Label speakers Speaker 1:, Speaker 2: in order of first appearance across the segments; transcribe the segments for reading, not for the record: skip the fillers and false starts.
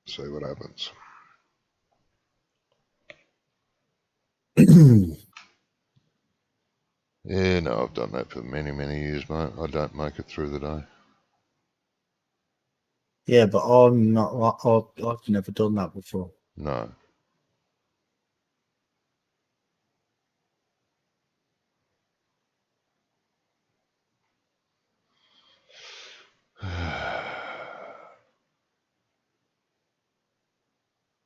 Speaker 1: See what happens. Yeah, no, I've done that for many, many years, mate. I don't make it through the day.
Speaker 2: Yeah, but I'm not. I've never done that before.
Speaker 1: No.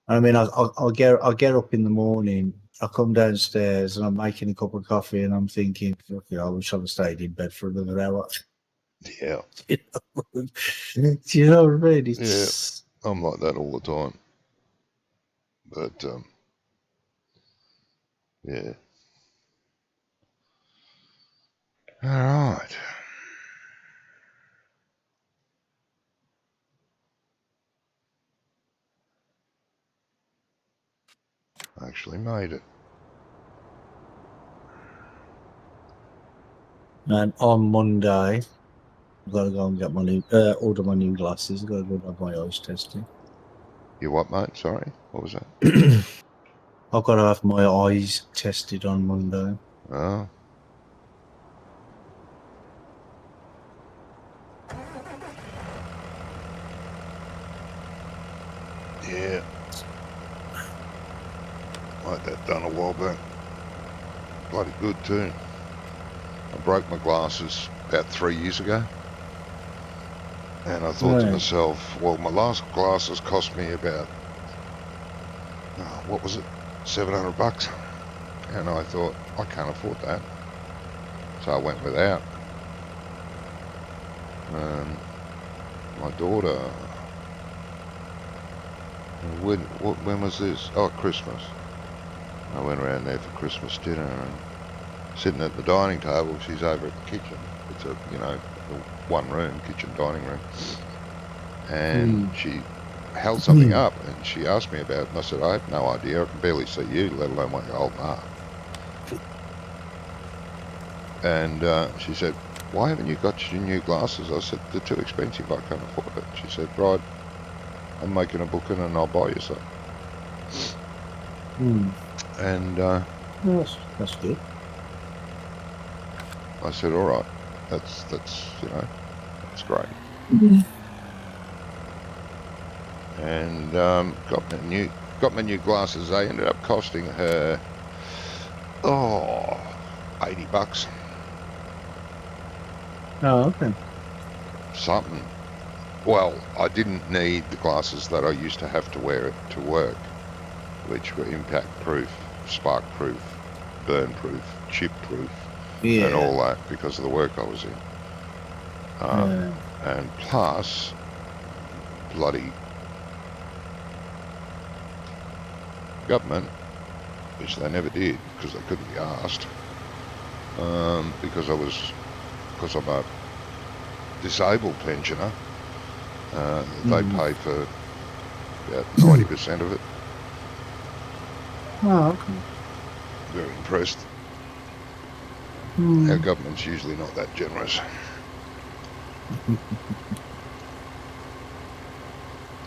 Speaker 2: I mean, I'll get up in the morning. I come downstairs and I'm making a cup of coffee, and I'm thinking, okay, I wish I'd have stayed in bed for another hour.
Speaker 1: Yeah.
Speaker 2: Do you know what I mean? It's...
Speaker 1: Yeah, I'm like that all the time. But yeah. All right. I actually made it.
Speaker 2: And on Monday, I've got to go and get my new, order my new glasses. I've got to go and have my eyes tested.
Speaker 1: You what, mate? Sorry? What was that?
Speaker 2: I've got to have my eyes tested on Monday.
Speaker 1: Oh. Yeah. I had that done a while back. Bloody good too. I broke my glasses about 3 years ago. And I thought to myself, well, my last glasses cost me about, what was it, $700. And I thought, I can't afford that. So I went without. My daughter, when was this? Oh, Christmas. I went around there for Christmas dinner and sitting at the dining table, she's over at the kitchen. It's a, one room, kitchen dining room. And she held something up and she asked me about it, and I said, I have no idea. I can barely see you, let alone what you're holding up. And she said, why haven't you got your new glasses? I said, they're too expensive, I can't afford it. She said, right, I'm making a booking and I'll buy you some. And
Speaker 2: that's good.
Speaker 1: I said, all right, that's great. And got my new glasses. They ended up costing her $80.
Speaker 2: Oh, okay.
Speaker 1: Something. Well, I didn't need the glasses that I used to have to wear it to work, which were impact proof, spark proof, burn proof, chip proof, and all that because of the work I was in. And plus, bloody government, which they never did because they couldn't be asked, because I'm a disabled pensioner. They pay for about 90% of it.
Speaker 2: Oh, okay.
Speaker 1: Very impressed. Our government's usually not that generous.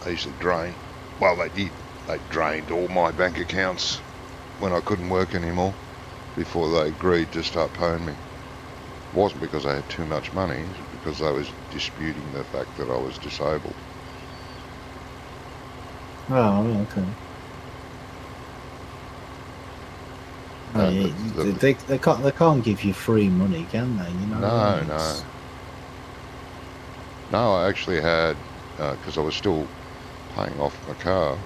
Speaker 1: They usually drain. Well, they did. They drained all my bank accounts when I couldn't work anymore before they agreed to start paying me. It wasn't because I had too much money, it was because they was disputing the fact that I was disabled.
Speaker 2: Oh, okay. They can't give you free money, can they? You know.
Speaker 1: No, I actually had, because I was still paying off my car.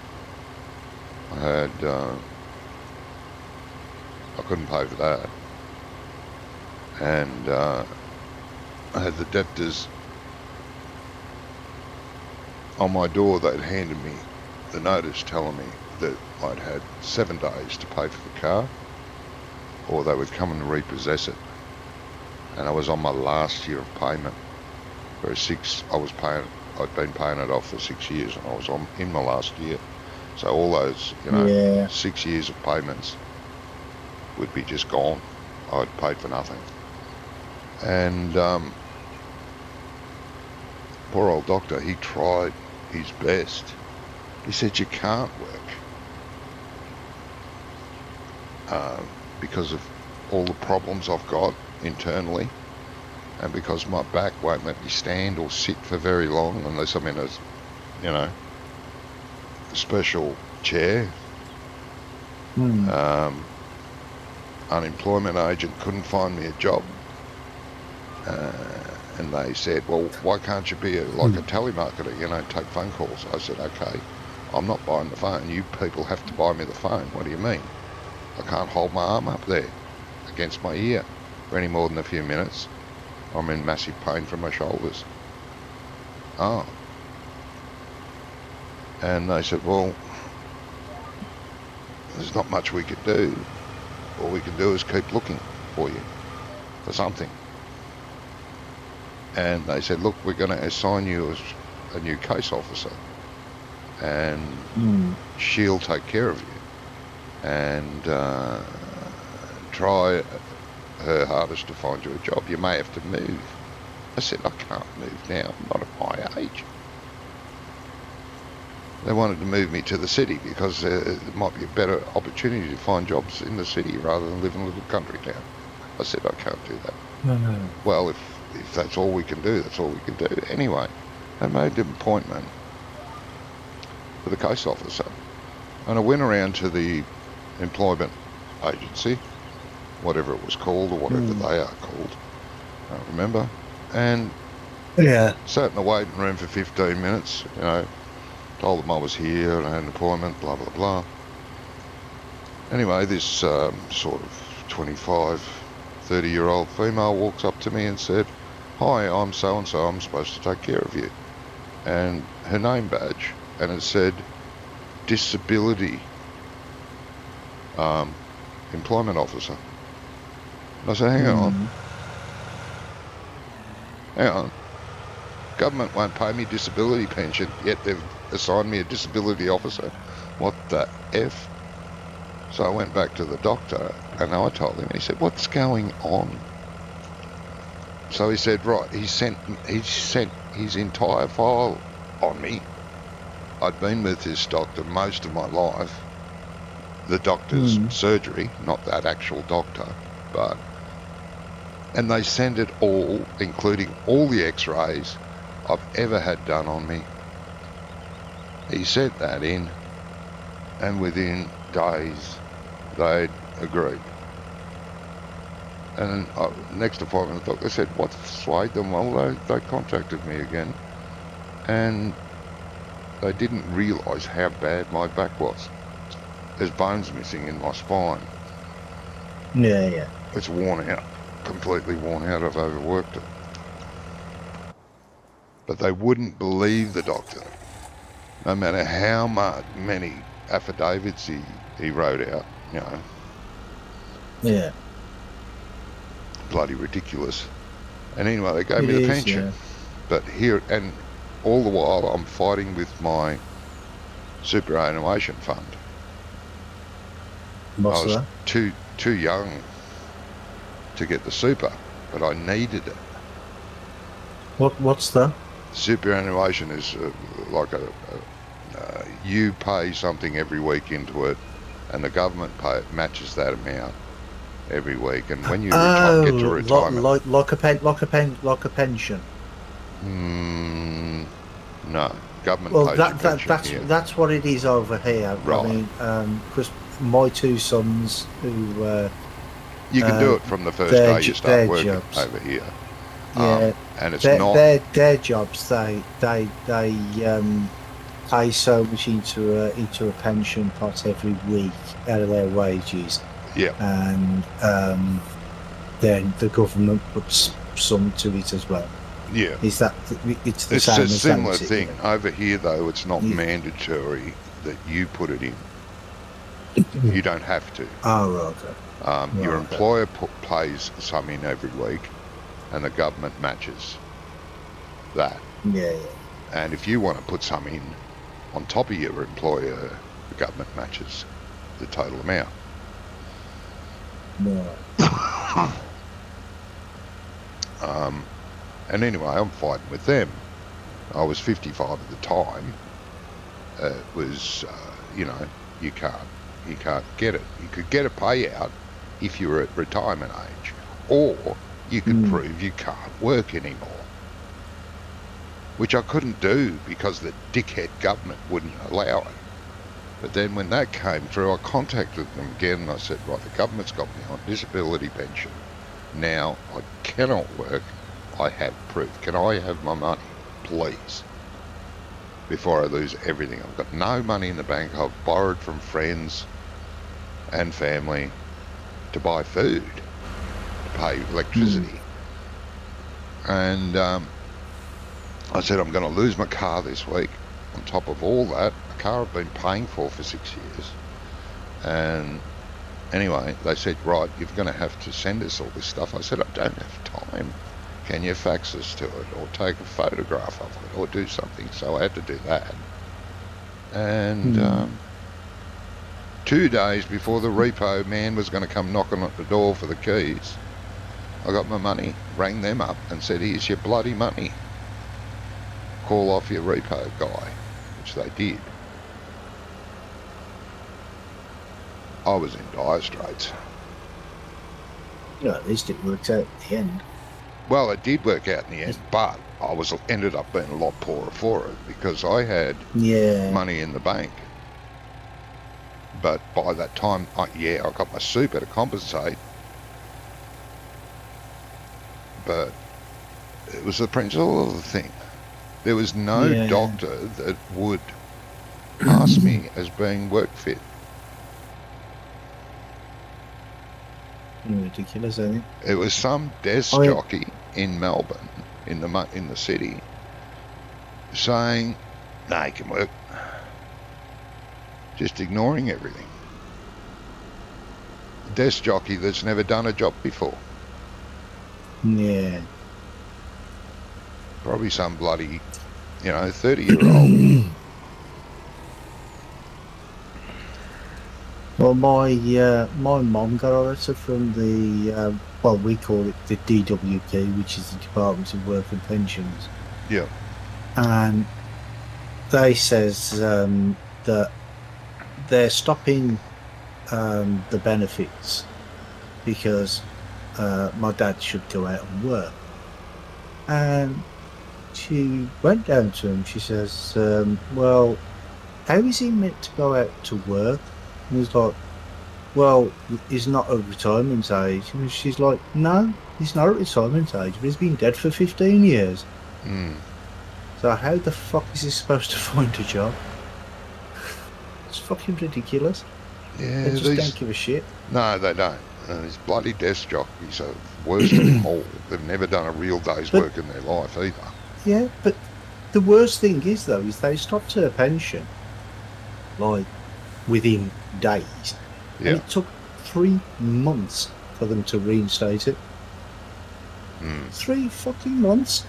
Speaker 1: I couldn't pay for that, and I had the debtors on my door. They'd handed me the notice telling me that I'd had 7 days to pay for the car, or they would come and repossess it. And I was on my last year of payment. I'd been paying it off for 6 years, and I was in my last year. So all those, 6 years of payments would be just gone. I'd paid for nothing. And poor old doctor, he tried his best He said, you can't work because of all the problems I've got internally, and because my back won't let me stand or sit for very long unless I'm in a, you know, a special chair. Unemployment agent couldn't find me a job. And they said, well, why can't you be like a telemarketer, you know, take phone calls? I said, okay, I'm not buying the phone. You people have to buy me the phone. What do you mean? I can't hold my arm up there against my ear for any more than a few minutes. I'm in massive pain from my shoulders. Oh. And they said, well, there's not much we could do. All we can do is keep looking for you for something. And they said, look, we're going to assign you as a new case officer, and she'll take care of you and try her hardest to find you a job. You may have to move. I said, I can't move now. I'm not at my age. They wanted to move me to the city because there might be a better opportunity to find jobs in the city rather than live in a little country town. I said, I can't do that.
Speaker 2: No.
Speaker 1: Well, if that's all we can do, that's all we can do. Anyway, they made an appointment for the case officer. And I went around to the employment agency, whatever it was called or whatever they are called, I don't remember, and sat in the waiting room for 15 minutes, you know, told them I was here and I had an appointment, blah, blah, blah. Anyway, this sort of 25, 30-year-old female walks up to me and said, hi, I'm so-and-so, I'm supposed to take care of you. And her name badge, and it said disability employment officer. And I said, hang on. Government won't pay me disability pension, yet they've assigned me a disability officer. What the F? So I went back to the doctor and I told him. He said, what's going on? So he said, right, he sent his entire file on me. I'd been with this doctor most of my life. The doctor's surgery, not that actual doctor, but... And they sent it all, including all the x-rays I've ever had done on me. He sent that in, and within days, they'd agreed. And next appointment, the doctor said, what swayed them? Well, they contacted me again, and they didn't realise how bad my back was. There's bones missing in my spine.
Speaker 2: Yeah.
Speaker 1: It's worn out, completely worn out. I've overworked it. But they wouldn't believe the doctor, no matter how many affidavits he wrote out, you know.
Speaker 2: Yeah.
Speaker 1: Bloody ridiculous. And anyway, they gave me the pension.
Speaker 2: Yeah.
Speaker 1: But here, and all the while, I'm fighting with my superannuation fund.
Speaker 2: What's
Speaker 1: I was
Speaker 2: that?
Speaker 1: too young to get the super, but I needed it.
Speaker 2: What's that?
Speaker 1: Superannuation is like you pay something every week into it, and the government matches that amount every week. And when you get to retirement,
Speaker 2: like a pension.
Speaker 1: No, government
Speaker 2: Well,
Speaker 1: pays your pension.
Speaker 2: that's what it is over here.
Speaker 1: Right.
Speaker 2: I mean, because my two sons who
Speaker 1: you can do it from the first day you start working over here.
Speaker 2: Yeah,
Speaker 1: and it's
Speaker 2: their jobs. They pay so much into a pension pot every week out of their wages.
Speaker 1: Yeah,
Speaker 2: and then the government puts some to it as well.
Speaker 1: Yeah,
Speaker 2: it's the
Speaker 1: it's
Speaker 2: same
Speaker 1: a similar
Speaker 2: as
Speaker 1: thing over here, though. It's not mandatory that you put it in. You don't have to.
Speaker 2: Oh, right.
Speaker 1: Your employer pays some in every week, and the government matches that.
Speaker 2: Yeah.
Speaker 1: And if you want to put some in on top of your employer, the government matches the total amount.
Speaker 2: No.
Speaker 1: And anyway, I'm fighting with them. I was 55 at the time, was, you can't get it. You could get a payout if you were at retirement age, or you could prove you can't work anymore, which I couldn't do because the dickhead government wouldn't allow it. But then when that came through, I contacted them again and I said, right, the government's got me on disability pension. Now I cannot work. I have proof. Can I have my money, please, before I lose everything? I've got no money in the bank. I've borrowed from friends and family to buy food, to pay electricity. And I said, I'm going to lose my car this week. On top of all that, a car I've been paying for 6 years. And anyway, they said, right, you're going to have to send us all this stuff. I said, I don't have time. Can you fax us to it or take a photograph of it or do something? So I had to do that. And 2 days before the repo man was going to come knocking at the door for the keys, I got my money, rang them up and said, here's your bloody money. Call off your repo guy, which they did. I was in dire straits.
Speaker 2: Yeah, at least it worked out at the end.
Speaker 1: Well, it did work out in the end, but I ended up being a lot poorer for it because I had money in the bank. But by that time, I got my super to compensate. But it was the principle of the thing. There was no doctor that would pass me as being work fit.
Speaker 2: Ridiculous, I think.
Speaker 1: It was some desk jockey in Melbourne, in the city, saying, "No, he can work." Just ignoring everything. Desk jockey that's never done a job before.
Speaker 2: Yeah.
Speaker 1: Probably some bloody, 30-year-old.
Speaker 2: Well, my mum got a letter from the we call it the DWP, which is the Department of Work and Pensions.
Speaker 1: Yeah.
Speaker 2: And they says that they're stopping the benefits because my dad should go out and work. And she went down to him. She says, well, how is he meant to go out to work? And he's like, well, he's not at retirement age. And she's like, no, he's not at retirement age, but he's been dead for 15 years. So how the fuck is he supposed to find a job? It's fucking ridiculous.
Speaker 1: Yeah,
Speaker 2: they just don't give a shit.
Speaker 1: No, they don't. These bloody desk jockeys are worse than all. They've never done a real day's work in their life either.
Speaker 2: Yeah, but the worst thing is, though, is they stopped her pension, like, within days.
Speaker 1: Yeah.
Speaker 2: And it took 3 months for them to reinstate it. 3 fucking months.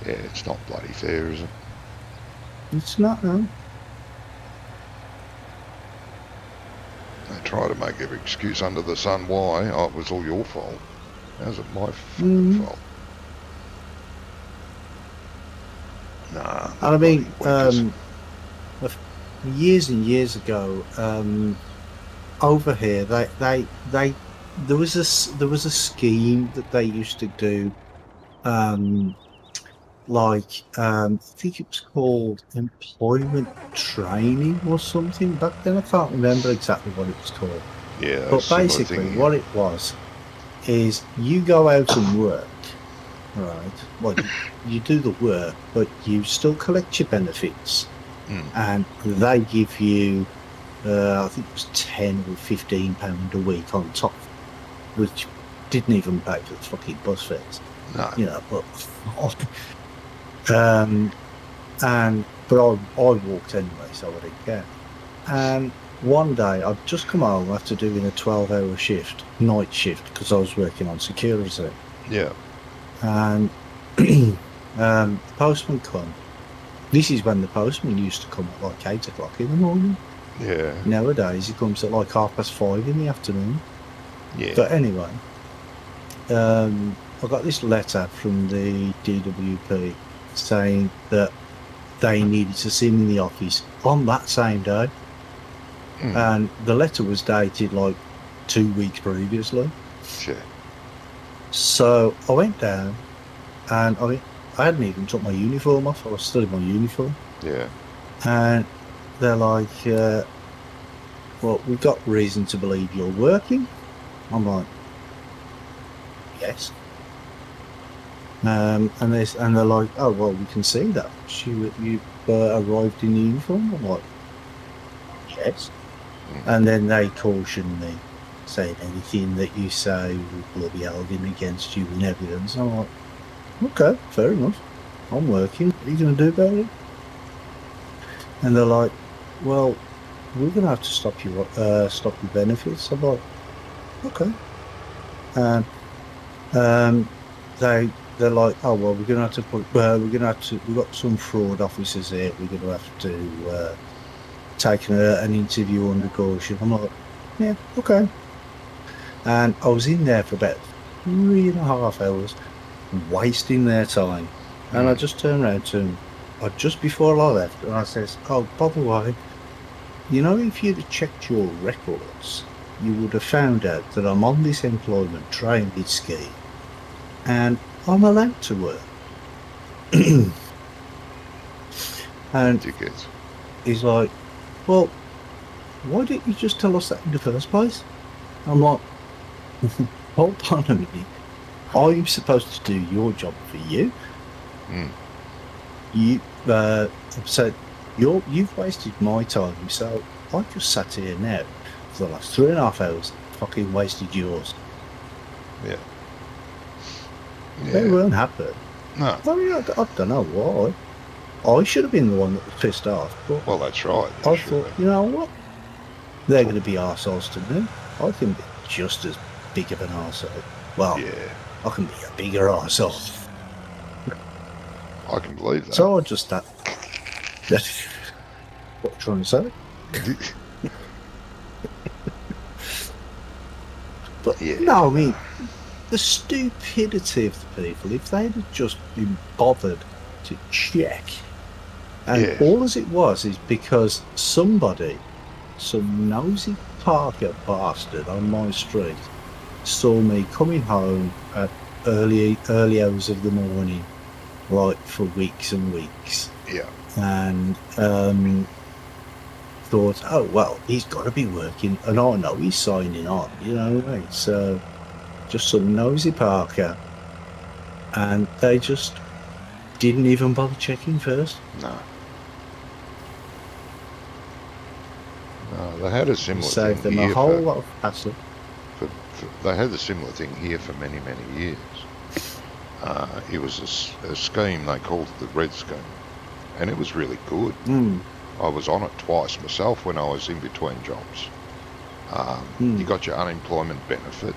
Speaker 1: Yeah, it's not bloody fair, is it?
Speaker 2: It's not, no.
Speaker 1: They try to make every excuse under the sun why. Oh, it was all your fault. How's it my fucking fault? Nah.
Speaker 2: And I mean, years and years ago, over here, there was a scheme that they used to do, I think it was called employment training or something. Back then, I can't remember exactly what it was called.
Speaker 1: Yeah,
Speaker 2: but basically, what it was is you go out and work, right? Well, you do the work, but you still collect your benefits, and they give you, I think it was £10 or £15 a week on top, which didn't even pay for the fucking bus fares.
Speaker 1: No.
Speaker 2: But but I walked anyway, so I didn't care. And one day I'd just come home after doing a 12-hour shift, night shift, because I was working on security.
Speaker 1: Yeah.
Speaker 2: And the postman come. This is when the postman used to come at like 8 o'clock in the morning.
Speaker 1: Yeah.
Speaker 2: Nowadays he comes at like 5:30 in the afternoon.
Speaker 1: Yeah.
Speaker 2: But anyway, I got this letter from the DWP saying that they needed to see me in the office on that same day. And the letter was dated like 2 weeks previously.
Speaker 1: Sure.
Speaker 2: So I went down, and I hadn't even took my uniform off. I was still in my uniform.
Speaker 1: Yeah.
Speaker 2: And they're like, well, we've got reason to believe you're working. I'm like, yes. And they're like, oh, well, we can see that. You arrived in uniform. I'm like, yes. And then they cautioned me, saying anything that you say will be held in against you in evidence. I'm like, okay, fair enough. I'm working. What are you going to do about it? And they're like, well, we're going to have to stop your benefits. I'm like, okay. And they're like, oh, well, we're going to have to, we've got some fraud officers here. We're going to have to take an interview under caution. I'm like, yeah, okay. And I was in there for about 3.5 hours, wasting their time. And I just turned around to him just before I left, and I says, oh, by the way, you know, if you'd have checked your records, you would have found out that I'm on this employment training scheme, and I'm allowed to work. And
Speaker 1: Tickets.
Speaker 2: he's like, well, why didn't you just tell us that in the first place? I'm like, hold on a minute. I'm supposed to do your job for you. So you've wasted my time. So I just sat here now for the last 3.5 hours, fucking wasted yours.
Speaker 1: Yeah.
Speaker 2: They weren't happy.
Speaker 1: No.
Speaker 2: I mean, I don't know why. I should have been the one that was pissed off. But
Speaker 1: Well, that's right.
Speaker 2: I thought, you know what? They're going to be arseholes to me. I can be just as big of an arsehole. Well,
Speaker 1: yeah,
Speaker 2: I can be a bigger arsehole.
Speaker 1: I can believe that.
Speaker 2: So I just that. What I'm trying to say? But
Speaker 1: Yeah.
Speaker 2: no, I mean, the stupidity of the people, if they'd have just been bothered to check, and all as it was is because somebody, some nosy Parker bastard on my street, saw me coming home at early hours of the morning, like for weeks and weeks.
Speaker 1: Yeah.
Speaker 2: And thought, oh, well, he's got to be working, and I know he's signing on, you know what I mean? So just some nosy Parker, and they just didn't even bother checking first.
Speaker 1: No, they had a similar
Speaker 2: Saved
Speaker 1: thing
Speaker 2: them
Speaker 1: here
Speaker 2: a whole lot of hassle.
Speaker 1: They had a similar thing here for many, many years. It was a scheme, they called it the Red Scheme, and it was really good. I was on it twice myself when I was in between jobs. You got your unemployment benefit,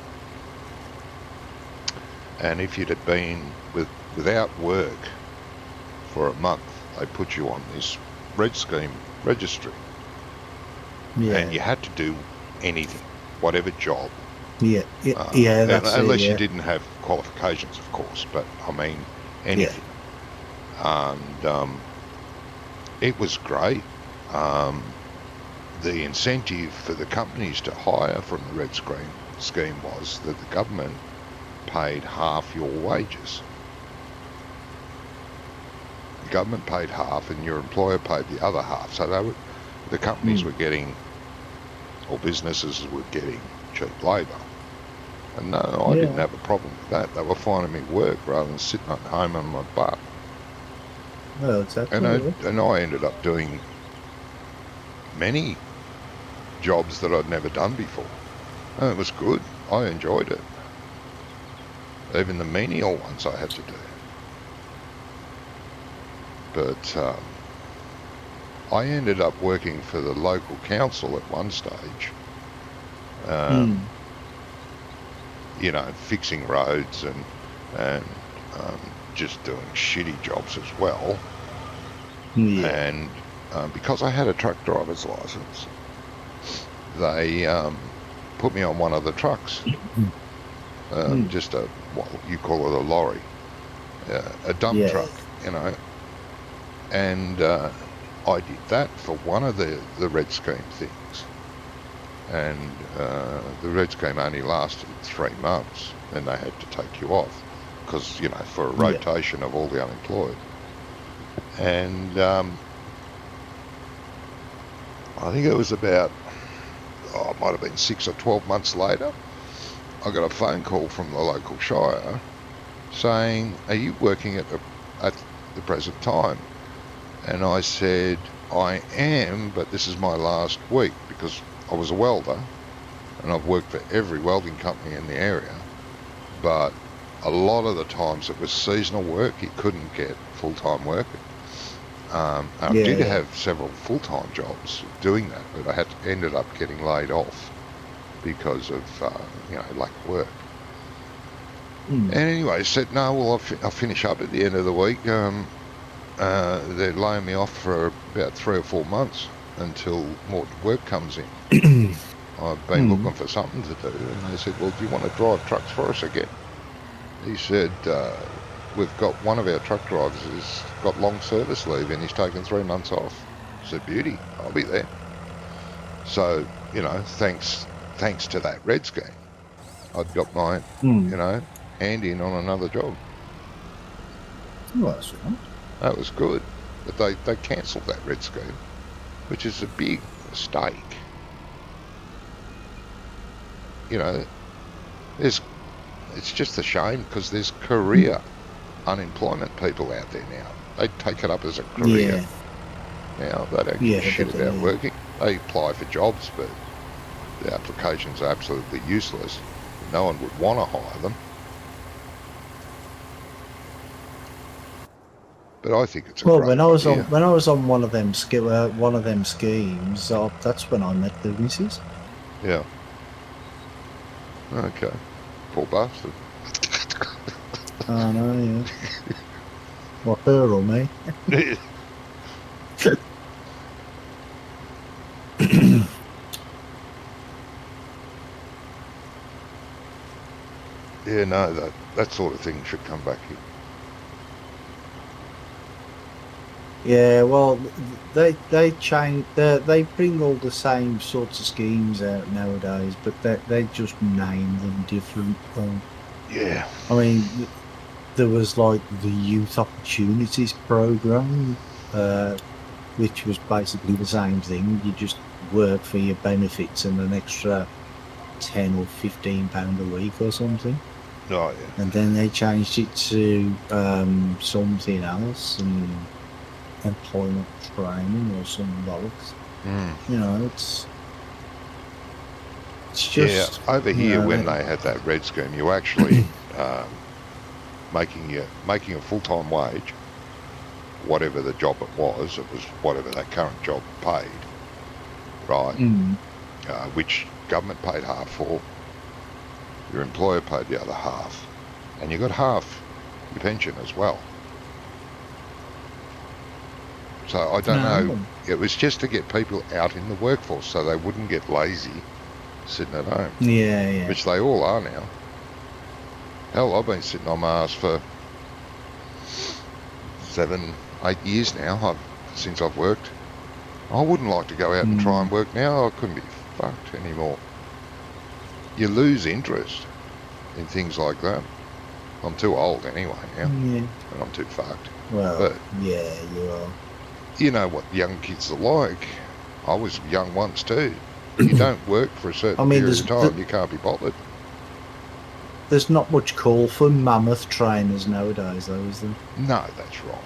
Speaker 1: and if you'd have been without work for a month, they put you on this Red Scheme registry.
Speaker 2: Yeah.
Speaker 1: And you had to do anything, whatever job.
Speaker 2: Yeah, that's
Speaker 1: unless
Speaker 2: it,
Speaker 1: you didn't have qualifications, of course, but I mean anything. And it was great. The incentive for the companies to hire from the Red Scheme was that the government paid half your wages. The government paid half and your employer paid the other half. So the companies were getting, or businesses were getting, cheap labour. And no, I didn't have a problem with that. They were finding me work rather than sitting at home on my butt.
Speaker 2: Well, exactly.
Speaker 1: And I ended up doing many jobs that I'd never done before. And it was good. I enjoyed it. Even the menial ones I had to do. But I ended up working for the local council at one stage. You know, fixing roads and just doing shitty jobs as well.
Speaker 2: Yeah.
Speaker 1: And because I had a truck driver's license, they put me on one of the trucks. Just what you call it a lorry, a dump truck, you know. And I did that for one of the red scheme things. And the red scheme only lasted 3 months, then they had to take you off because, you know, for a rotation of all the unemployed. And I think it was about, it might have been 6 or 12 months later, I got a phone call from the local shire saying, "Are you working at the present time?" And I said, "I am, but this is my last week," because I was a welder and I've worked for every welding company in the area, but a lot of the times it was seasonal work. You couldn't get full-time work. I did have several full-time jobs doing that, but I ended up getting laid off because of lack of work. And anyway, I said, no, well, I'll finish up at the end of the week. They're laying me off for about 3 or 4 months until more work comes in. I've been looking for something to do. And they said, well, do you want to drive trucks for us again? He said, we've got one of our truck drivers has got long service leave and he's taken 3 months off. I said, beauty, I'll be there. So, you know, thanks to that red scheme, I'd got my, hand in on another job.
Speaker 2: Well, that's right.
Speaker 1: That was good. But they cancelled that red scheme, which is a big mistake. You know, it's just a shame because there's career unemployment people out there now. They take it up as a career. Now, they don't give a shit about working. They apply for jobs, but the applications are absolutely useless. No one would want to hire them. But I think it's a great
Speaker 2: when I was
Speaker 1: idea.
Speaker 2: on one of them schemes, that's when I met the missus.
Speaker 1: Yeah. Okay. Poor bastard.
Speaker 2: I know, yeah. What, her or me?
Speaker 1: Yeah, no, that sort of thing should come back here.
Speaker 2: Yeah, well, they change. They bring all the same sorts of schemes out nowadays, but they just name them different.
Speaker 1: Yeah.
Speaker 2: I mean, there was like the Youth Opportunities Program, which was basically the same thing. You just work for your benefits and an extra £10 or £15 a week or something.
Speaker 1: Oh, yeah.
Speaker 2: And then they changed it to something else, and employment training or something else. You know, it's just
Speaker 1: over here when they had that red scheme, you actually making a full-time wage, whatever the job it was whatever that current job paid, right? Which government paid half for, your employer paid the other half, and you got half your pension as well. So I don't know. It was just to get people out in the workforce so they wouldn't get lazy sitting at home.
Speaker 2: Yeah.
Speaker 1: Which they all are now. Hell, I've been sitting on my ass for 7, 8 years now since I've worked. I wouldn't like to go out and try and work now. I couldn't be fucked anymore. You lose interest in things like that. I'm too old anyway now. And I'm too fucked.
Speaker 2: Well,
Speaker 1: but,
Speaker 2: yeah, you are.
Speaker 1: You know what young kids are like. I was young once too. You don't work for a certain period of time, you can't be bothered.
Speaker 2: There's not much call for mammoth trainers nowadays, though, is there?
Speaker 1: No, that's right.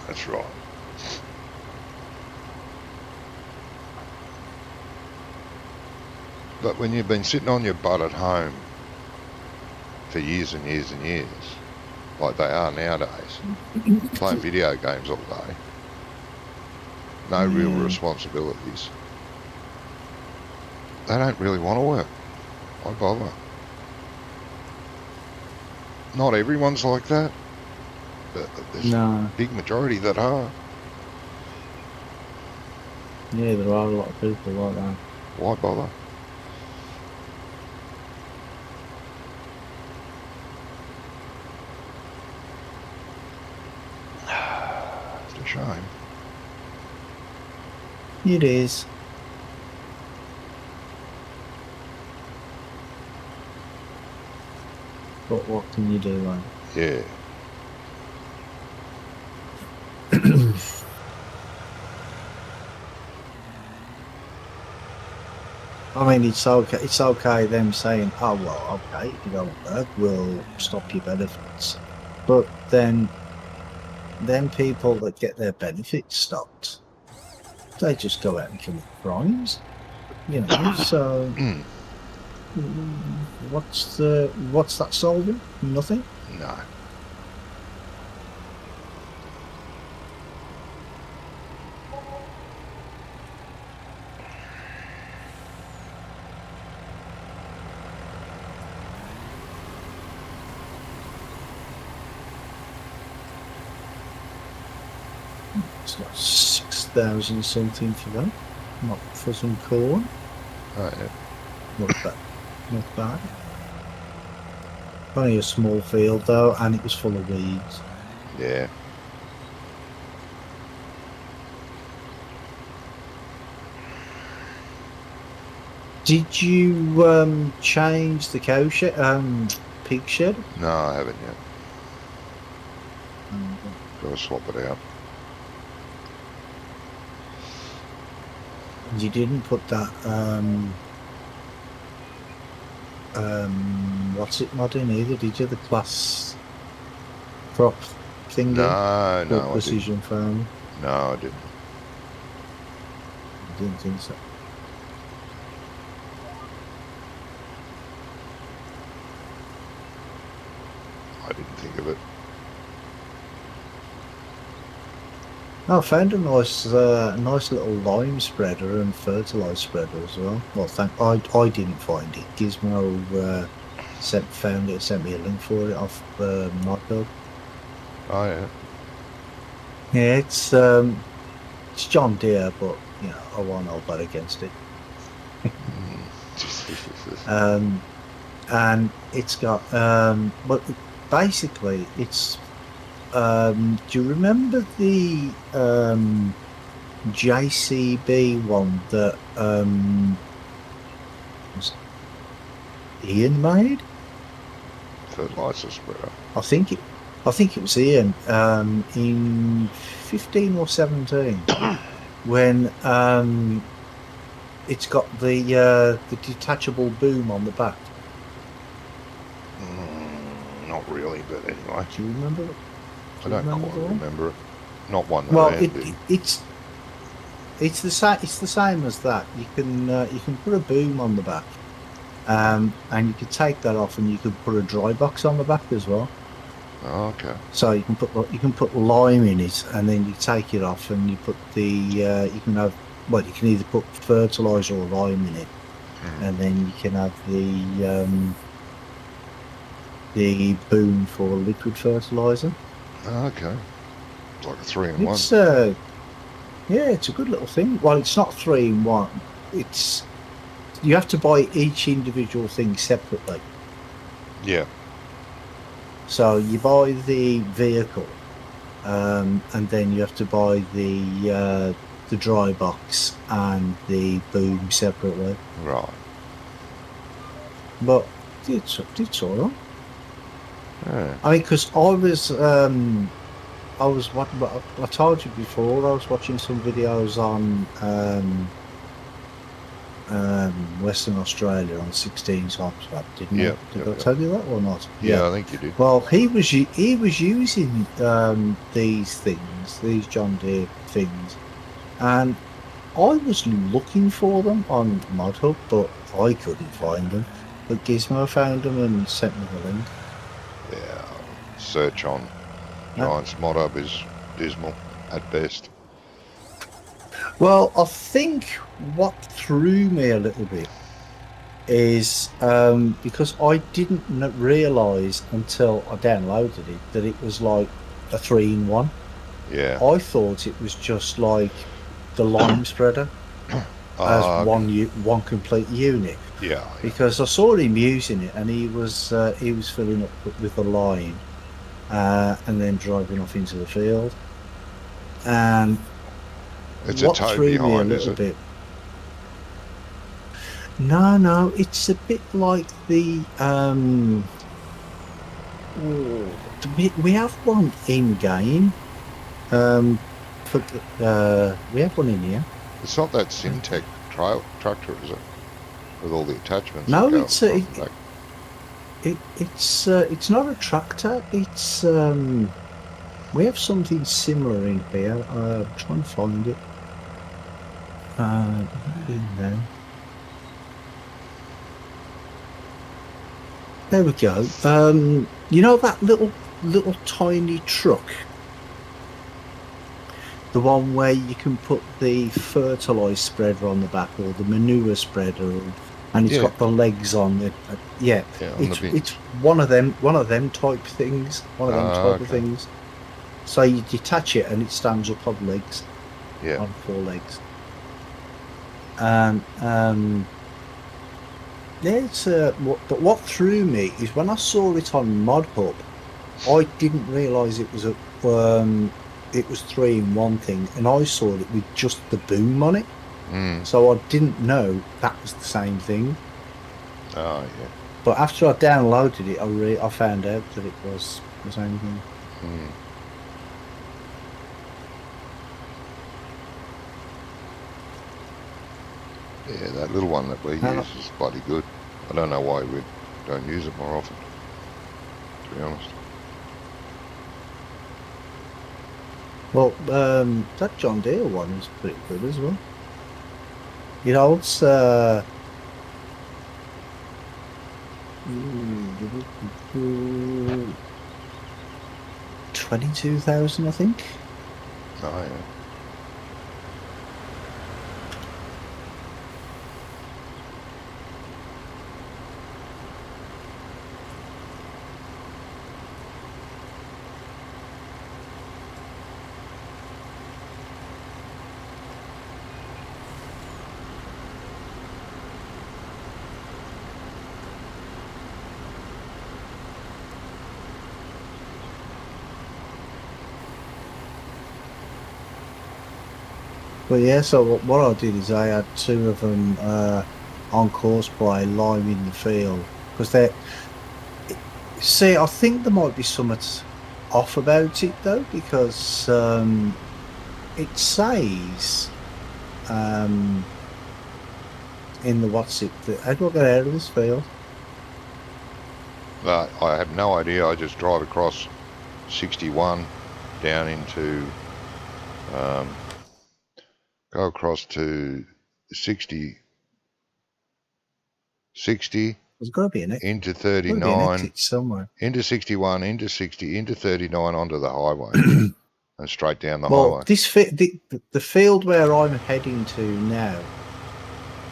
Speaker 1: That's right. But when you've been sitting on your butt at home for years and years and years, like they are nowadays, playing video games all day, no real responsibilities, they don't really want to work. Why bother? Not everyone's like that, but there's a big majority that are.
Speaker 2: Yeah, there are a lot of people like that.
Speaker 1: Why bother? shame.
Speaker 2: It is. But what can you do, man?
Speaker 1: Yeah.
Speaker 2: I mean, it's okay. It's okay them saying, "Oh well, okay, if you don't work, we'll stop your benefits." But then people that get their benefits stopped, they just go out and commit crimes, you know. So what's that solving? Nothing.
Speaker 1: No.
Speaker 2: It's got 6,000 something for that. Not for some corn.
Speaker 1: Oh, yeah.
Speaker 2: Not bad. Not bad. Only a small field though, and it was full of weeds.
Speaker 1: Yeah.
Speaker 2: Did you change the cow shed, pig shed?
Speaker 1: No, I haven't yet. Got to swap it out.
Speaker 2: You didn't put that what's it mod in either, did you? The class crop thing?
Speaker 1: No, no, I
Speaker 2: precision farming.
Speaker 1: No, I didn't.
Speaker 2: I didn't think so.
Speaker 1: I didn't think of it.
Speaker 2: I found a nice little lime spreader and fertilizer spreader as well. Well, I didn't find it. Gizmo found it, sent me a link for it off Modbuild.
Speaker 1: Oh, yeah.
Speaker 2: Yeah, it's John Deere, but you know I won't hold that against it. And it's got but basically it's. Do you remember the JCB one that Ian made?
Speaker 1: Fertilizer spreader.
Speaker 2: I think it was Ian in 15 or 17 when it's got the detachable boom on the back.
Speaker 1: Not really, but anyway.
Speaker 2: Do you remember it?
Speaker 1: I don't quite remember it. Not one that
Speaker 2: well,
Speaker 1: I did.
Speaker 2: It's the same. It's the same as that. You can put a boom on the back, and you can take that off, and you can put a dry box on the back as well.
Speaker 1: Oh, okay.
Speaker 2: So you can put lime in it, and then you take it off, and you put the you can either put fertilizer or lime in it, and then you can have the boom for liquid fertilizer.
Speaker 1: Oh, okay. It's like a 3-in-1.
Speaker 2: It's yeah, it's a good little thing. Well, it's not 3-in-1. It's you have to buy each individual thing separately.
Speaker 1: Yeah.
Speaker 2: So you buy the vehicle, and then you have to buy the dry box and the boom separately.
Speaker 1: Right.
Speaker 2: But it's all right.
Speaker 1: Yeah.
Speaker 2: I mean, because I told you before, I was watching some videos on Western Australia on 16 times flat, didn't I? Did I tell you that or not?
Speaker 1: Yeah, I think you did.
Speaker 2: Well, he was using these John Deere things, and I was looking for them on ModHub, but I couldn't find them. But Gizmo found them and sent me the link.
Speaker 1: Yeah, search on Giants ModHub is dismal at best.
Speaker 2: Well, I think what threw me a little bit is because I didn't realise until I downloaded it that it was like a 3-in-1.
Speaker 1: Yeah.
Speaker 2: I thought it was just like the lime spreader as one complete unit.
Speaker 1: Yeah.
Speaker 2: Because I saw him using it, and he was filling up with the lime, and then driving off into the field. And
Speaker 1: It's a
Speaker 2: what
Speaker 1: toe
Speaker 2: threw me a
Speaker 1: behind, is
Speaker 2: little
Speaker 1: it?
Speaker 2: bit. No, it's a bit like the we have one in game. For we have one in here.
Speaker 1: It's not that Syntec tractor, is it? With all the attachments that
Speaker 2: No,
Speaker 1: go front and back.
Speaker 2: it's not a tractor. It's we have something similar in here. I'm trying to find it. In there. There we go. You know that little tiny truck, the one where you can put the fertilizer spreader on the back or the manure spreader, and it's
Speaker 1: Yeah,
Speaker 2: got the legs on it. Yeah,
Speaker 1: yeah, on the
Speaker 2: it's
Speaker 1: bins.
Speaker 2: one of them type things, one of them type of
Speaker 1: Okay.
Speaker 2: things. So you detach it and it stands up on legs,
Speaker 1: Yeah.
Speaker 2: on four legs. And yeah, it's but what threw me is when I saw it on Mod Hub, I didn't realise it was three in one thing, and I saw it with just the boom on it.
Speaker 1: Mm.
Speaker 2: So I didn't know that was the same thing.
Speaker 1: Oh, yeah.
Speaker 2: But after I downloaded it, I found out that it was the same thing.
Speaker 1: Mm. Yeah, that little one that we
Speaker 2: Uh,
Speaker 1: use is bloody good. I don't know why we don't use it more often, to be honest.
Speaker 2: well, that John Deere one is pretty good as well. You know, it's 22,000, I think.
Speaker 1: Oh, yeah.
Speaker 2: But yeah, so what I did is I had two of them on course by liming the field because they see. I think there might be something off about it though because it says in the what's it that how do I get out of this field?
Speaker 1: I have no idea. I just drive across 61 down into, go across to 60, 60
Speaker 2: There's got to be
Speaker 1: into
Speaker 2: got to be an
Speaker 1: 39,
Speaker 2: exit somewhere.
Speaker 1: into 61, into 60, into 39 onto the highway and straight down the
Speaker 2: Well,
Speaker 1: highway.
Speaker 2: the field where I'm heading to now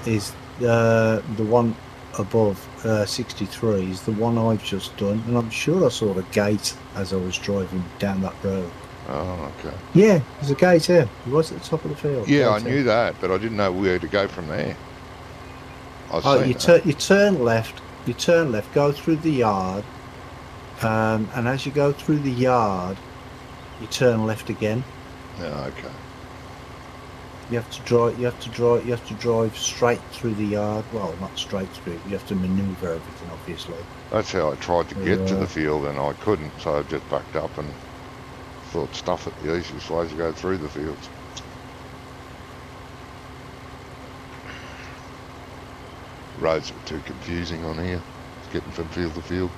Speaker 2: is the one above 63 is the one I've just done, and I'm sure I saw a gate as I was driving down that road.
Speaker 1: Oh, okay.
Speaker 2: Yeah, there's a gate here. Right at the top of the field.
Speaker 1: Yeah, I
Speaker 2: Gate here.
Speaker 1: knew that, but I didn't know where to go from there. I've
Speaker 2: Oh,
Speaker 1: seen that.
Speaker 2: you turn left. You turn left. Go through the yard, and as you go through the yard, you turn left again.
Speaker 1: Yeah, okay.
Speaker 2: You have to drive. You have to drive. You have to drive straight through the yard. Well, not straight through. You have to manoeuvre everything, obviously.
Speaker 1: That's how I tried to get to the
Speaker 2: Uh,
Speaker 1: field and I couldn't, so I just backed up and thought stuff it, the easiest way to go through the fields. Roads were too confusing on here. It's getting from field to field.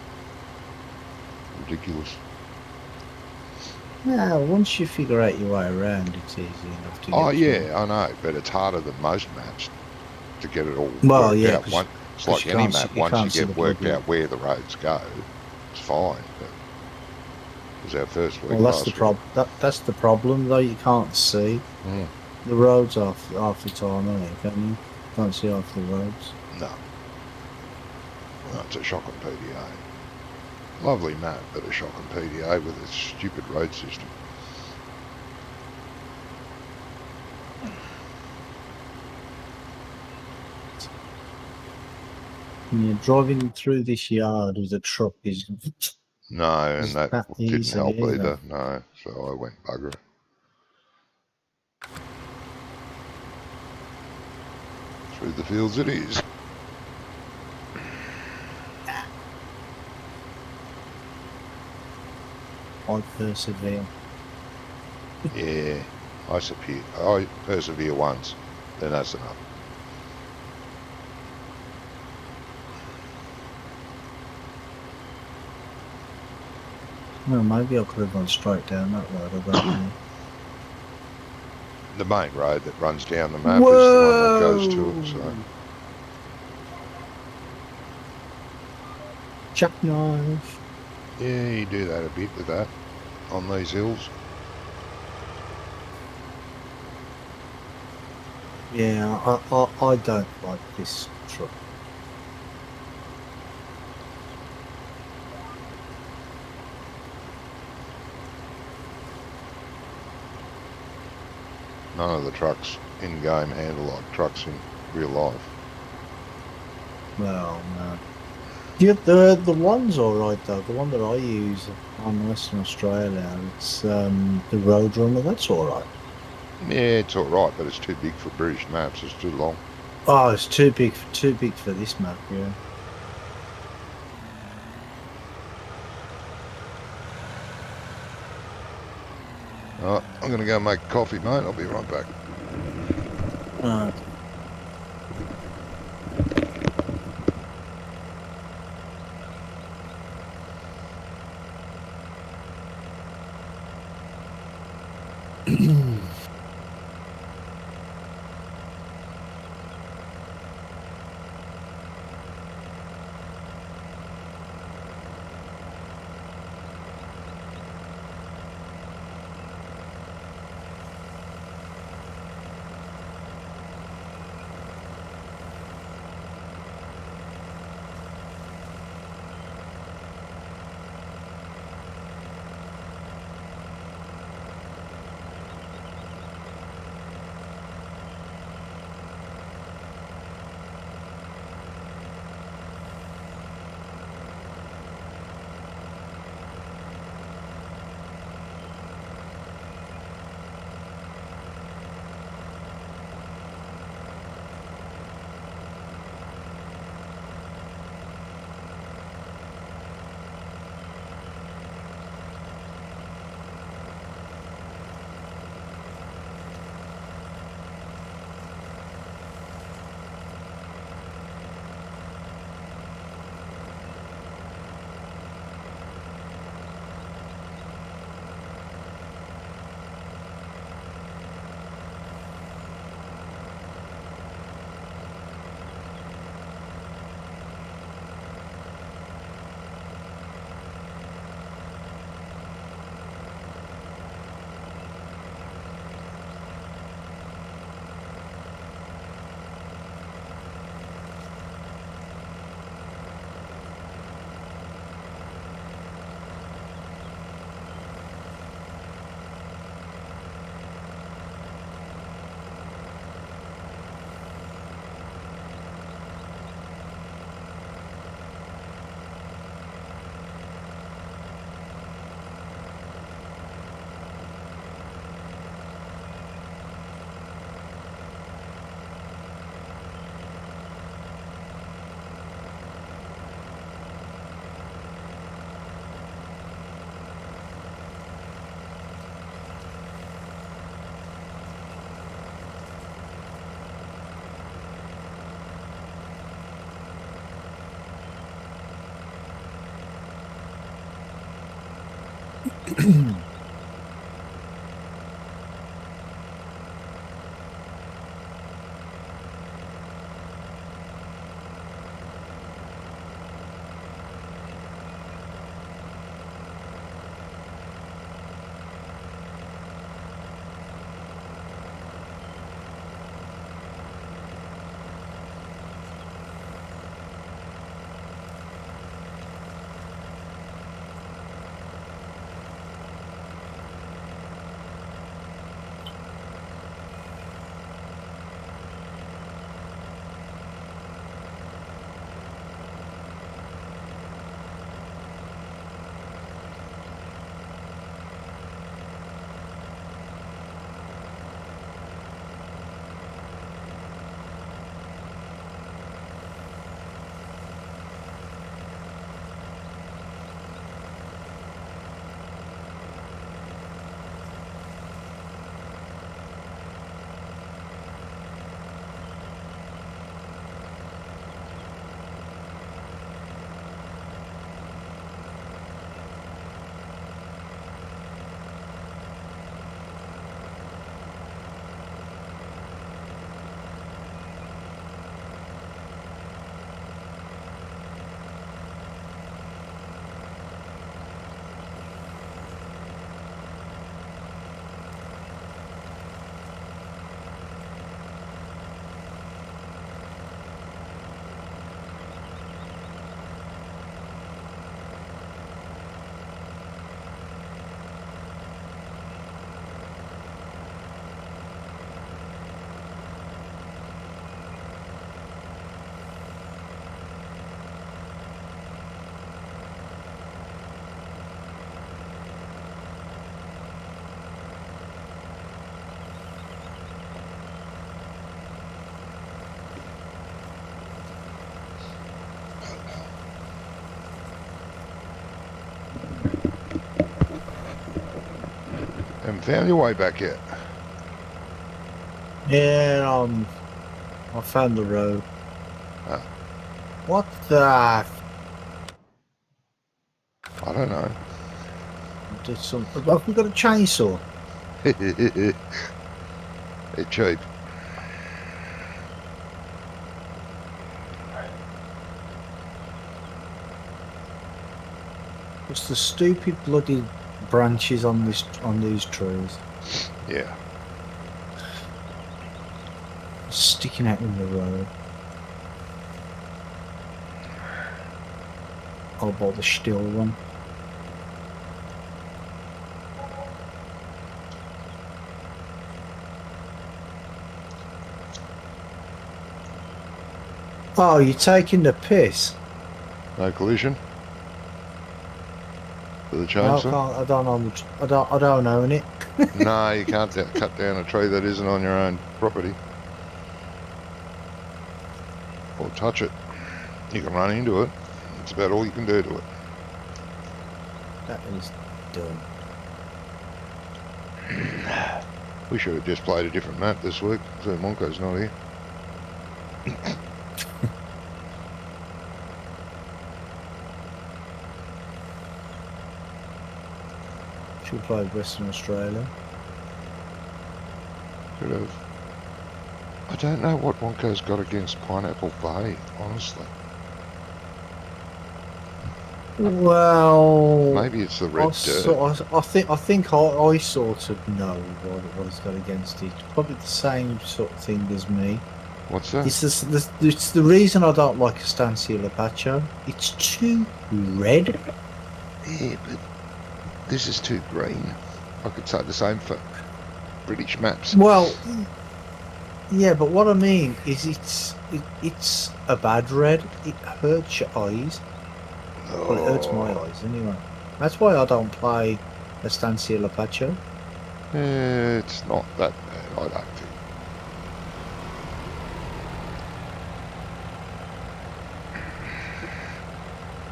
Speaker 1: Ridiculous.
Speaker 2: yeah, once you figure out your way around, it's easy enough to
Speaker 1: Oh
Speaker 2: get through.
Speaker 1: yeah, I know, but it's harder than most maps to get it all
Speaker 2: Well,
Speaker 1: worked
Speaker 2: yeah,
Speaker 1: out.
Speaker 2: because
Speaker 1: It's like any map.
Speaker 2: you
Speaker 1: Once you
Speaker 2: can't see the
Speaker 1: get worked
Speaker 2: bloody.
Speaker 1: out where the roads go, it's fine. But it was our first week
Speaker 2: Well, that's the
Speaker 1: last week.
Speaker 2: That's the problem, though. You can't see
Speaker 1: Mm,
Speaker 2: the roads half the time, aren't you? Can you? Can't see half the roads.
Speaker 1: no, well, it's a shocking PDA. Lovely map, but a shocking PDA with its stupid road system.
Speaker 2: And you're driving through this yard with a truck
Speaker 1: No, and
Speaker 2: is
Speaker 1: that
Speaker 2: that
Speaker 1: didn't
Speaker 2: easy
Speaker 1: help
Speaker 2: either.
Speaker 1: either. No, so I went bugger it. Through the fields it is.
Speaker 2: I persevere.
Speaker 1: Yeah, I persevere once, then that's enough.
Speaker 2: Well, maybe I could have gone straight down that road. I don't know.
Speaker 1: The main road that runs down the map is the one that goes to it, so
Speaker 2: Whoa! Jackknife.
Speaker 1: yeah, you do that a bit with that on these hills.
Speaker 2: Yeah, I don't like this truck.
Speaker 1: None of the trucks in game handle like trucks in real life.
Speaker 2: Well, no. Yeah, the one's all right though. The one that I use on Western Australia, it's the Roadrunner. That's all right.
Speaker 1: Yeah, it's all right, but it's too big for British maps. It's too long.
Speaker 2: Oh, it's too big for this map. Yeah.
Speaker 1: All right, I'm going to go make coffee, mate. I'll be right back.
Speaker 2: Okay.
Speaker 1: Found your way back yet?
Speaker 2: Yeah, I found the road.
Speaker 1: Ah,
Speaker 2: What the?
Speaker 1: I don't know.
Speaker 2: Did some? Have we got a chainsaw?
Speaker 1: It's cheap.
Speaker 2: It's the stupid bloody branches on these trees
Speaker 1: Yeah.
Speaker 2: sticking out in the road. I'll buy the steel one. Oh, you're taking the piss.
Speaker 1: No collision for the
Speaker 2: I
Speaker 1: chainsaw?
Speaker 2: can't. I don't own. I don't own it.
Speaker 1: No, you can't cut down a tree that isn't on your own property. Or touch it. You can run into it. It's about all you can do to it.
Speaker 2: That is dumb.
Speaker 1: We should have just played a different map this week, so Monko's not here.
Speaker 2: Should play Western Australia.
Speaker 1: Should have. I don't know what Wonko's got against Pineapple Bay, honestly.
Speaker 2: Well,
Speaker 1: Maybe it's the red dirt.
Speaker 2: I think I sort of know what it's got against it. Probably the same sort of thing as me.
Speaker 1: What's that?
Speaker 2: It's the reason I don't like Estancia Lapacho. It's too red.
Speaker 1: Yeah, but this is too green. I could say the same for British maps.
Speaker 2: Well, yeah, but what I mean is it's a bad red. It hurts your eyes. Well, it hurts my eyes anyway. That's why I don't play Estancia Lapacho.
Speaker 1: It's not that bad, I don't think.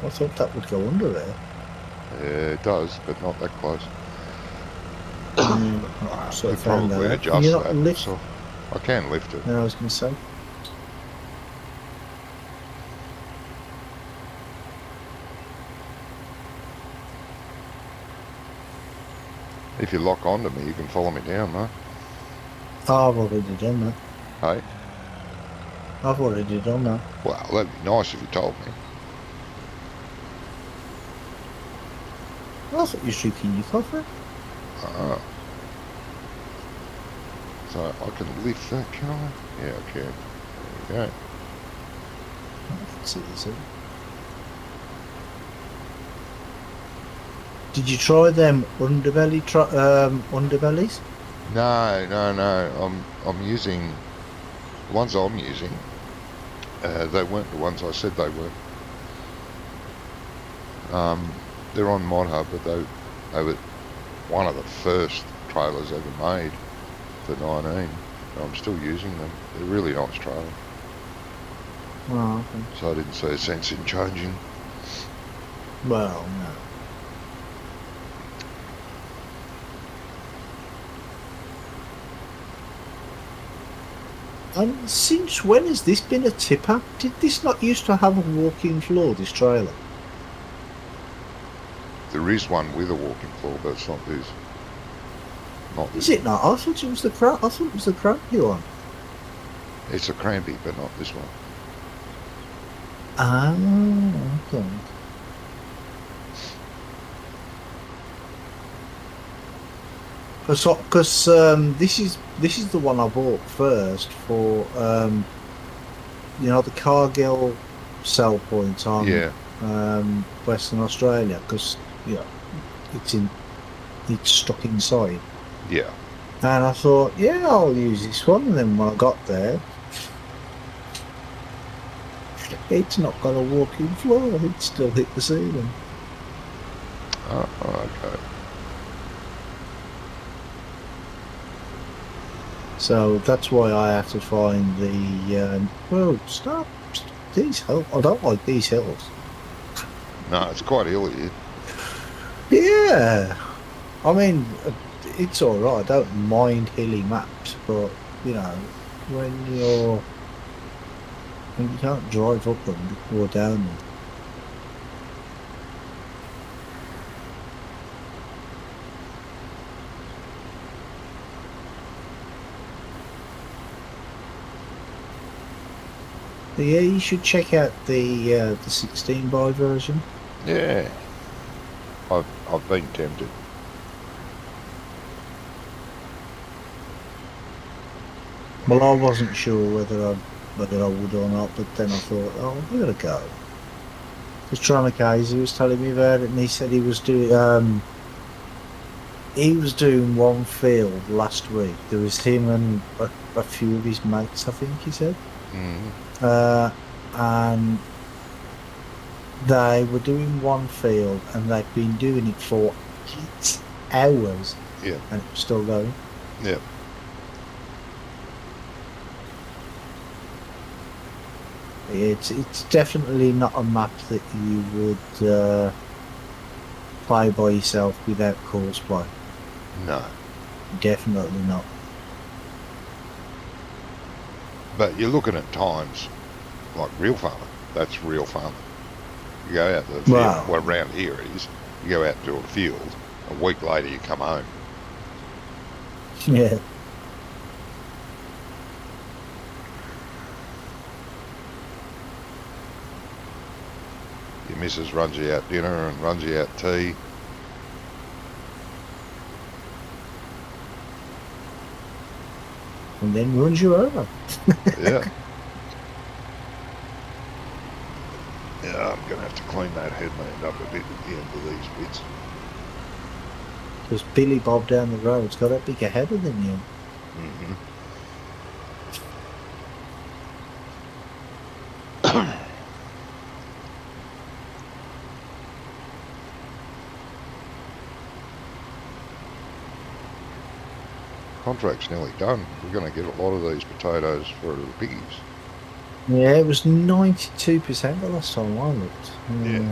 Speaker 2: I thought that would go under there.
Speaker 1: It does, but not that close.
Speaker 2: So
Speaker 1: Could probably adjust
Speaker 2: You're not
Speaker 1: that.
Speaker 2: lift.
Speaker 1: So I can lift it.
Speaker 2: No, I was going to say.
Speaker 1: If you lock onto me, you can follow me down, though.
Speaker 2: Oh, I've already done that.
Speaker 1: Hey?
Speaker 2: I've already done that.
Speaker 1: Well, that'd be nice if you told me.
Speaker 2: I thought you were drinking your coffee.
Speaker 1: So I can lift that, can I? Yeah, I can. There you go.
Speaker 2: That's easy. Did you try them underbellies?
Speaker 1: No. I'm using the ones I'm using. They weren't the ones I said they were. They're on Mod Hub, but they were one of the first trailers ever made for 19. And I'm still using them. They're a really nice trailer.
Speaker 2: Oh, okay.
Speaker 1: So I didn't see a sense in changing.
Speaker 2: Well, no. And since when has this been a tipper? Did this not used to have a walking floor, this trailer?
Speaker 1: There is one with a walking floor, but it's not this. Not
Speaker 2: Is
Speaker 1: this.
Speaker 2: it not? I thought it was the crampy one.
Speaker 1: It's a crampy, but not this one.
Speaker 2: Ah, okay. Because this is the one I bought first for the Cargill sell point on Western Australia, because it's stuck inside.
Speaker 1: Yeah.
Speaker 2: And I thought, yeah, I'll use this one. And then when I got there, it's not got a walking floor. It still hit the ceiling.
Speaker 1: Oh, okay.
Speaker 2: So that's why I have to find the. Stop these hills. I don't like these hills.
Speaker 1: No, it's quite hilly.
Speaker 2: Yeah, I mean, it's all right. I don't mind hilly maps, but you know, when when you can't drive up them or down them. But yeah, you should check out the 16 by version.
Speaker 1: Yeah, I've been tempted.
Speaker 2: Well, I wasn't sure whether I would or not, but then I thought, oh, I'm gonna go. Because Tronakazi was telling me about it, and he said he was doing one field last week. There was him and a few of his mates, I think he said,
Speaker 1: Mm.
Speaker 2: and they were doing one field, and they'd been doing it for 8 hours,
Speaker 1: Yeah,
Speaker 2: and it was still going.
Speaker 1: yeah.
Speaker 2: It's definitely not a map that you would play by yourself without course play.
Speaker 1: No,
Speaker 2: Definitely not.
Speaker 1: but you're looking at times like real farming. That's real farming. You go out to the field.
Speaker 2: Wow.
Speaker 1: Well, around here it is. You go out to a field. A week later, you come home.
Speaker 2: Yeah.
Speaker 1: Your missus runs you out dinner and runs you out tea.
Speaker 2: And then runs you over.
Speaker 1: Yeah. Yeah, I'm going to have to clean that headland up a bit at the end of these bits.
Speaker 2: Because Billy Bob down the road's got a bigger header than you.
Speaker 1: Mm-hmm. Contract's nearly done. We're going to get a lot of these potatoes for the piggies.
Speaker 2: Yeah, it was 92% the last time I looked.
Speaker 1: Yeah.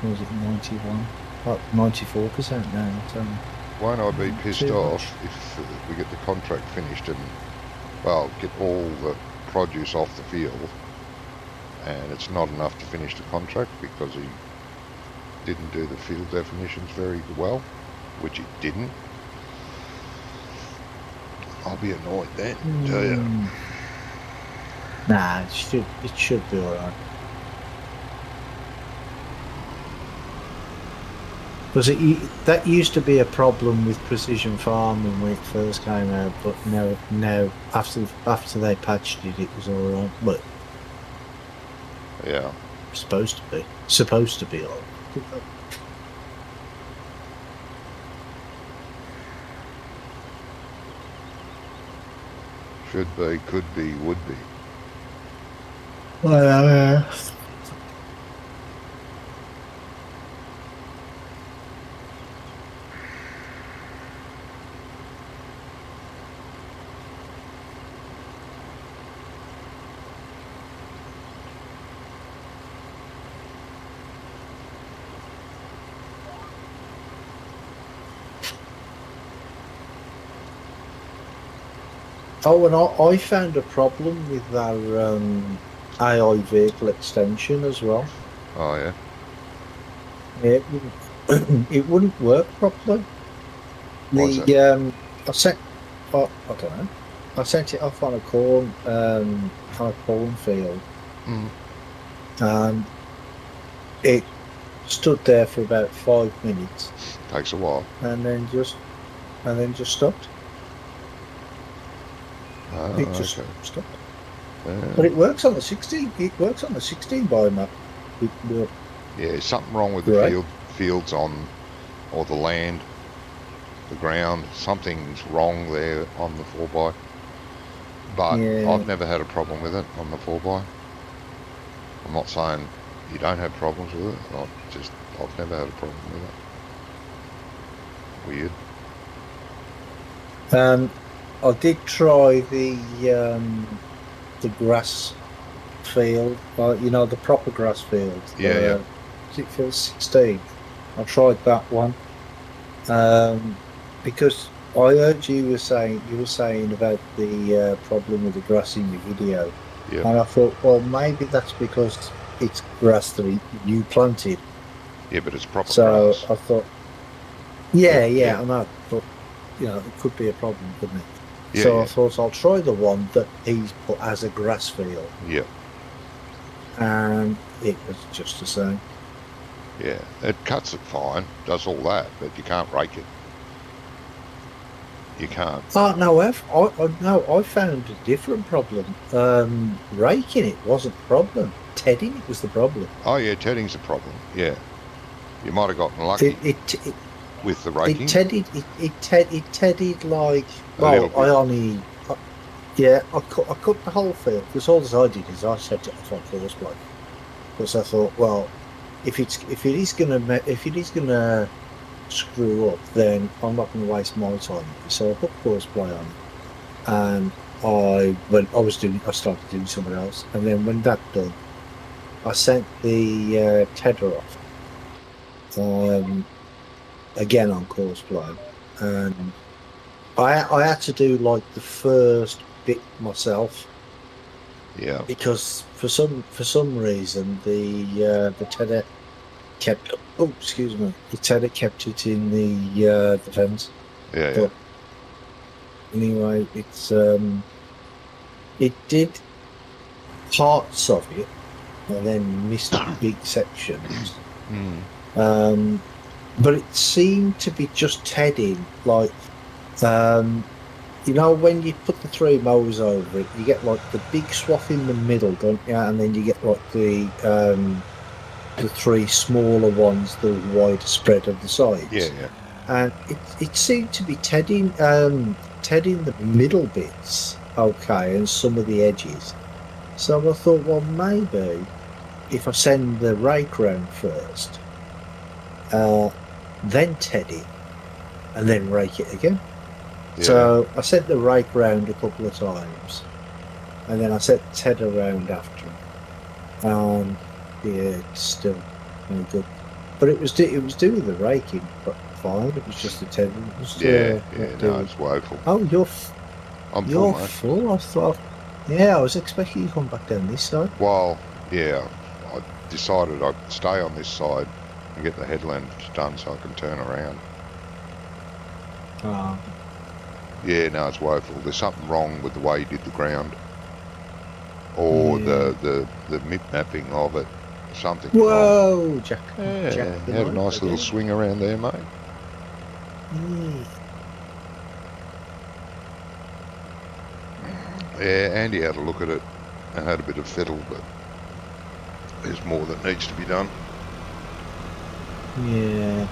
Speaker 2: Or was it 91? Up 94% now. So
Speaker 1: Won't I be
Speaker 2: not
Speaker 1: pissed
Speaker 2: too
Speaker 1: off
Speaker 2: much.
Speaker 1: if we get the contract finished and, well, get all the produce off the field and it's not enough to finish the contract because he didn't do the field definitions very well, which he didn't. I'll be annoyed then, tell you.
Speaker 2: Nah, it should be alright. Because that used to be a problem with precision farming when it first came out, but now after they patched it, it was all right. But
Speaker 1: Yeah.
Speaker 2: supposed to be all right.
Speaker 1: Should be, could be, would be.
Speaker 2: Well, oh, and I found a problem with our AI vehicle extension as well.
Speaker 1: Oh, yeah.
Speaker 2: It wouldn't, it wouldn't work properly.
Speaker 1: Why's that?
Speaker 2: I sent, I don't know. I sent it off on a cornfield,
Speaker 1: Mm.
Speaker 2: and it stood there for about 5 minutes,
Speaker 1: Takes a while.
Speaker 2: and then just stopped.
Speaker 1: Oh,
Speaker 2: It just
Speaker 1: okay.
Speaker 2: stopped.
Speaker 1: Yeah.
Speaker 2: But it works on the 16. It works on the 16 by map. It will.
Speaker 1: Yeah, something wrong with the
Speaker 2: Right.
Speaker 1: fields on, or the land, the ground. Something's wrong there on the 4x. But
Speaker 2: Yeah.
Speaker 1: I've never had a problem with it on the 4x. I'm not saying you don't have problems with it. I've never had a problem with it. Weird.
Speaker 2: I did try the grass field, the proper grass field.
Speaker 1: Yeah, yeah.
Speaker 2: Is it field 16? I tried that one, Um, because I heard you were saying about the problem with the grass in your video,
Speaker 1: Yep.
Speaker 2: and I thought, well, maybe that's because it's grass that you planted.
Speaker 1: Yeah, but it's proper
Speaker 2: So
Speaker 1: grass.
Speaker 2: I thought,
Speaker 1: But
Speaker 2: yeah, I know, but it could be a problem, couldn't it?
Speaker 1: yeah,
Speaker 2: So I
Speaker 1: yeah,
Speaker 2: thought I'll try the one that he's put as a grass field,
Speaker 1: yep,
Speaker 2: and it was just the same.
Speaker 1: yeah. It cuts it fine, does all that, but you can't rake it. You can't.
Speaker 2: Oh no, no, I found a different problem. Raking it wasn't the problem. Tedding it was the problem.
Speaker 1: Oh yeah, tedding's a problem. Yeah, you might have gotten
Speaker 2: It
Speaker 1: lucky
Speaker 2: it it,
Speaker 1: with the
Speaker 2: it
Speaker 1: raking
Speaker 2: tedded it tedded like
Speaker 1: a little
Speaker 2: well,
Speaker 1: bit.
Speaker 2: yeah, I cut the whole field because all I did is I set it off on course play because I thought, well, if it is gonna screw up, then I'm not going to waste my time. So I put course play on it. And I started doing something else, and then when that done, I sent the tedder off um, again on course play, and I had to do like the first bit myself
Speaker 1: Yeah,
Speaker 2: because for some reason the tedder kept oh excuse me the tedder kept it in the fence,
Speaker 1: yeah, yeah.
Speaker 2: but anyway it did parts of it and then missed big sections.
Speaker 1: Mm.
Speaker 2: Um, but it seemed to be just tedding, like um, when you put the three mowers over it, you get like the big swath in the middle, don't you? And then you get like the three smaller ones, the wider spread of the
Speaker 1: Yeah,
Speaker 2: sides.
Speaker 1: yeah,
Speaker 2: And it seemed to be tedding the middle bits, okay, and some of the edges. So I thought, well, maybe if I send the rake round first, uh, then ted it, and then rake it again.
Speaker 1: yeah.
Speaker 2: So I sent the rake round a couple of times, and then I sent Ted around after him. Yeah, it's still no good. But it was doing the raking, but fine. It was just the Ted. It was
Speaker 1: Yeah,
Speaker 2: not
Speaker 1: yeah, no,
Speaker 2: doing.
Speaker 1: it's woeful.
Speaker 2: Oh,
Speaker 1: I'm full,
Speaker 2: you're
Speaker 1: mate.
Speaker 2: full. I thought. Yeah, I was expecting you to come back down this side.
Speaker 1: Well, yeah, I decided I'd stay on this side and get the headland done so I can turn around.
Speaker 2: Oh.
Speaker 1: Yeah, no, it's woeful. There's something wrong with the way you did the ground or
Speaker 2: Yeah.
Speaker 1: the mip mapping of it. Something's wrong.
Speaker 2: Whoa, Jack
Speaker 1: Yeah,
Speaker 2: the
Speaker 1: had a
Speaker 2: Knife
Speaker 1: nice little
Speaker 2: again.
Speaker 1: swing around there, mate.
Speaker 2: Yeah.
Speaker 1: Yeah, Andy had a look at it and had a bit of fiddle, but there's more that needs to be done.
Speaker 2: Yeah.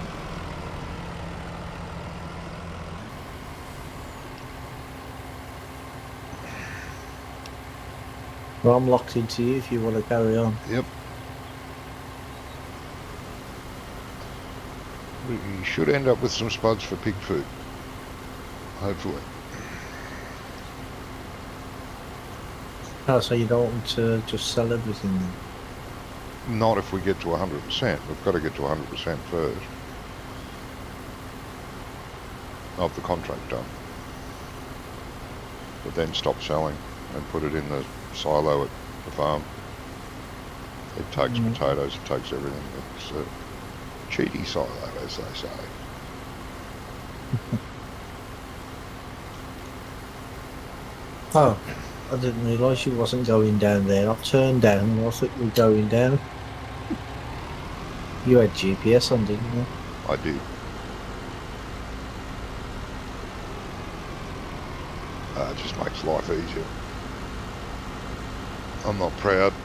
Speaker 2: Well, I'm locked into you if you want to carry on.
Speaker 1: Yep. We should end up with some spuds for pig food. Hopefully.
Speaker 2: Oh, so you don't want to just sell everything then?
Speaker 1: Not if we get to 100%. We've got to get to 100% first of the contract done. But then stop selling and put it in the silo at the farm. It takes potatoes, it takes everything. It's a cheaty silo, as they say.
Speaker 2: Oh, I didn't realise you wasn't going down there. I turned down and I thought you were going down. You had GPS on, didn't you?
Speaker 1: I did. It just makes life easier. I'm not proud.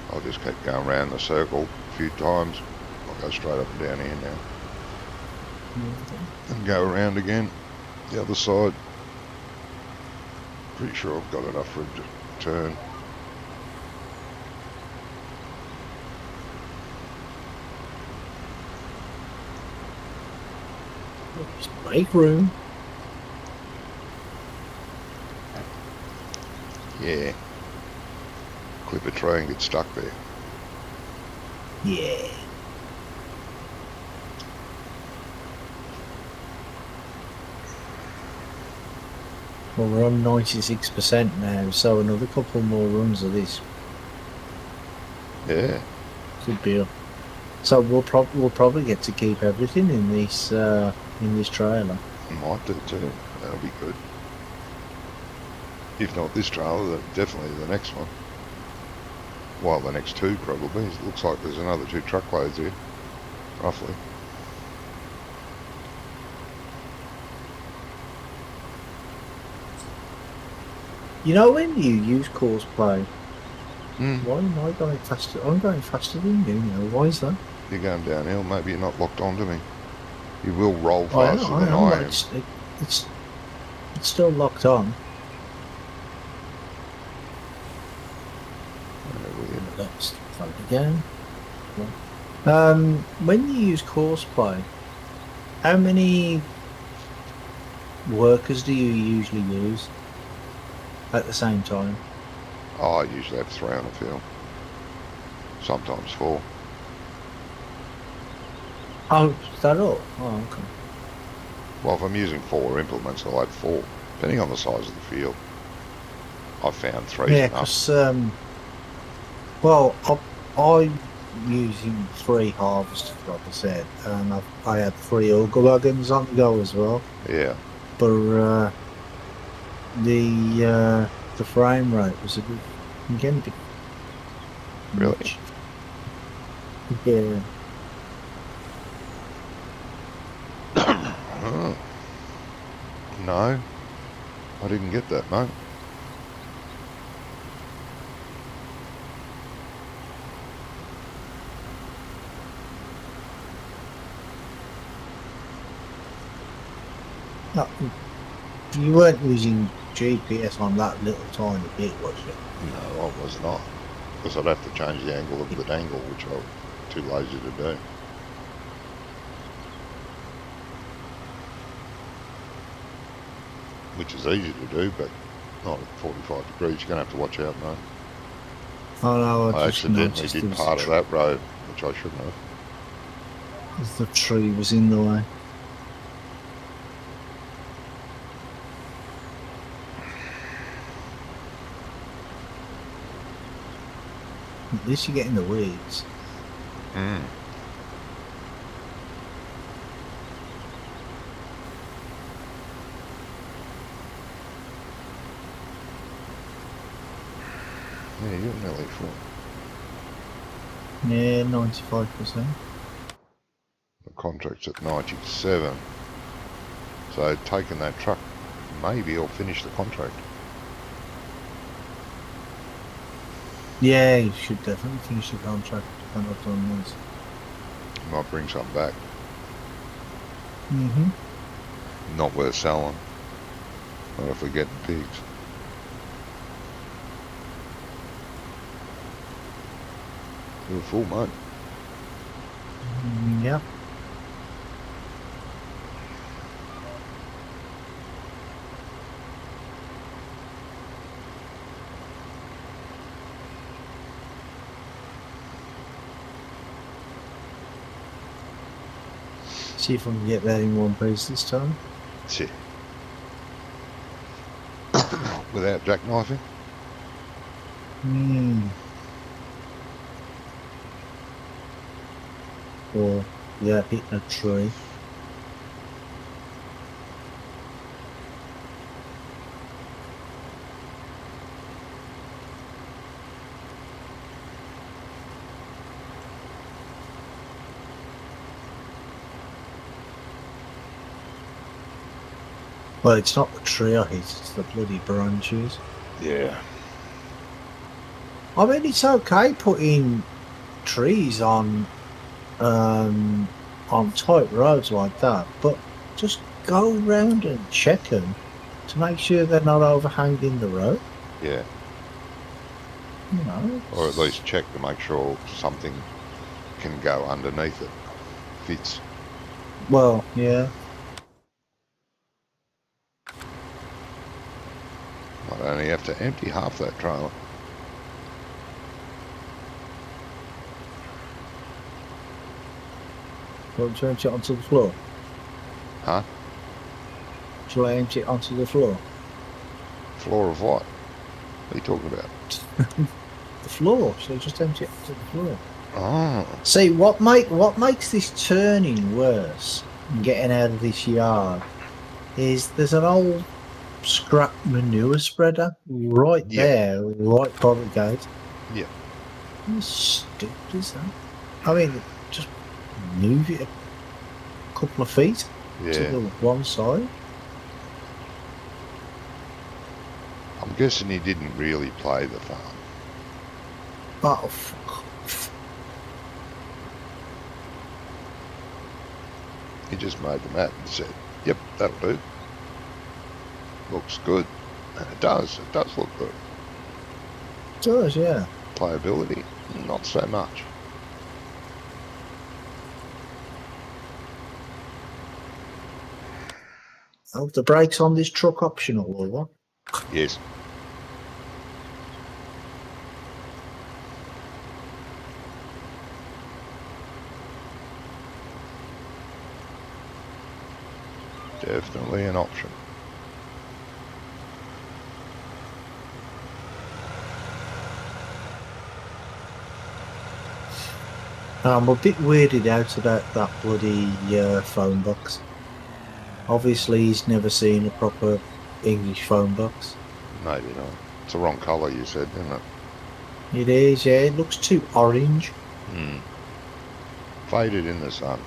Speaker 1: I'll just keep going around the circle a few times. I'll go straight up and down here now. And go around again the other side. Pretty sure I've got enough for him to turn.
Speaker 2: Just make room.
Speaker 1: Yeah. Clip a tree and get stuck there.
Speaker 2: Yeah. Well, we're on 96% now, so another couple more runs of this
Speaker 1: Yeah.
Speaker 2: could be up. So we'll probably get to keep everything in this trailer.
Speaker 1: Might do too. That'll be good. If not this trailer, then definitely the next one. Well, the next two probably. It looks like there's another 2 truckloads here, roughly.
Speaker 2: You know, when you use course play,
Speaker 1: Mm.
Speaker 2: why am I going faster? I'm going faster than you. You know, why is that?
Speaker 1: You're going downhill. Maybe you're not locked onto me. You will roll
Speaker 2: I am,
Speaker 1: faster than
Speaker 2: I am,
Speaker 1: I
Speaker 2: but
Speaker 1: am.
Speaker 2: it's still locked on.
Speaker 1: Weird.
Speaker 2: Let's try it again. When you use course play, how many workers do you usually use at the same time?
Speaker 1: Oh, I usually have 3 on the field. Sometimes 4.
Speaker 2: Oh, is that all? Oh, okay.
Speaker 1: Well, if I'm using 4 implements, I'll have 4, depending on the size of the field. I've found 3's
Speaker 2: Yeah,
Speaker 1: enough.
Speaker 2: because well, I'm using 3 harvesters, like I said, and I had 3 auger wagons on the go as well.
Speaker 1: Yeah.
Speaker 2: But the frame rate was a bit, again, a bit
Speaker 1: Really?
Speaker 2: much. Yeah.
Speaker 1: Oh. No, I didn't get that, mate.
Speaker 2: No, you weren't using GPS on that little tiny bit, was you?
Speaker 1: No, I was not. Because I'd have to change the angle of the dangle, which I'm too lazy to do. Which is easy to do, but not at 45 degrees. You're going to have to watch out, mate.
Speaker 2: Oh no,
Speaker 1: I
Speaker 2: just
Speaker 1: accidentally
Speaker 2: noticed
Speaker 1: did
Speaker 2: there was
Speaker 1: part of that road, which I shouldn't have.
Speaker 2: the tree was in the way. At least you get in the weeds.
Speaker 1: Mm. Yeah, you're nearly full.
Speaker 2: Yeah, 95%.
Speaker 1: The contract's at 97. So taking that truck, maybe he'll finish the contract.
Speaker 2: Yeah, you should definitely finish the contract when I've done this.
Speaker 1: Might bring some back.
Speaker 2: Mm-hmm.
Speaker 1: Not worth selling. Not if we're getting pigs. You're full, mate.
Speaker 2: Yep. See if I can get that in one piece this time.
Speaker 1: Shit. Without jackknifing?
Speaker 2: Hmm. Or, yeah, hitting a tree. Well, it's not the tree I hit, it's the bloody branches.
Speaker 1: Yeah.
Speaker 2: I mean, it's okay putting trees on tight roads like that, but just go round and check them to make sure they're not overhanging the road.
Speaker 1: Yeah.
Speaker 2: You know,
Speaker 1: Or at least check to make sure something can go underneath it. Fits.
Speaker 2: well, yeah.
Speaker 1: I only have to empty half that trailer.
Speaker 2: Won't you empty it onto the floor?
Speaker 1: Huh?
Speaker 2: Shall I empty it onto the floor?
Speaker 1: Floor of what? What are you talking about?
Speaker 2: The floor. So just empty it onto the floor.
Speaker 1: Oh.
Speaker 2: See, what makes this turning worse, and getting out of this yard, is there's an old scrap manure spreader right
Speaker 1: Yep.
Speaker 2: there, right by the gate.
Speaker 1: Yep.
Speaker 2: How stupid is that? I mean, just move it a couple of feet to
Speaker 1: Yeah.
Speaker 2: the one side.
Speaker 1: I'm guessing he didn't really play the farm.
Speaker 2: Oh, fuck.
Speaker 1: He just made the map and said, yep, that'll do. Looks good. And it does. It does look good.
Speaker 2: It does, yeah.
Speaker 1: Playability, not so much.
Speaker 2: Oh, the brakes on this truck optional or what?
Speaker 1: Yes. Definitely an option.
Speaker 2: I'm a bit weirded out about that bloody phone box. Obviously, he's never seen a proper English phone box.
Speaker 1: Maybe not. It's the wrong colour, you said, isn't it?
Speaker 2: It is, yeah. It looks too orange.
Speaker 1: Faded in the sun.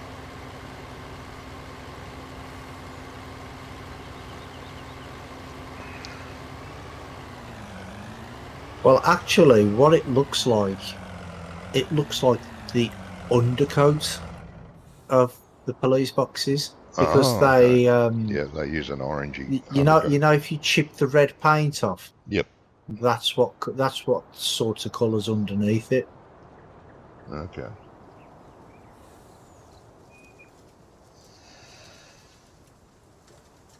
Speaker 2: Well, actually, what it looks like the undercoat of the police boxes because
Speaker 1: Oh, okay.
Speaker 2: they,
Speaker 1: Yeah, they use an orangey
Speaker 2: you
Speaker 1: undercoat.
Speaker 2: know, if you chip the red paint off,
Speaker 1: Yep.
Speaker 2: that's what sorts of colours underneath it.
Speaker 1: Okay.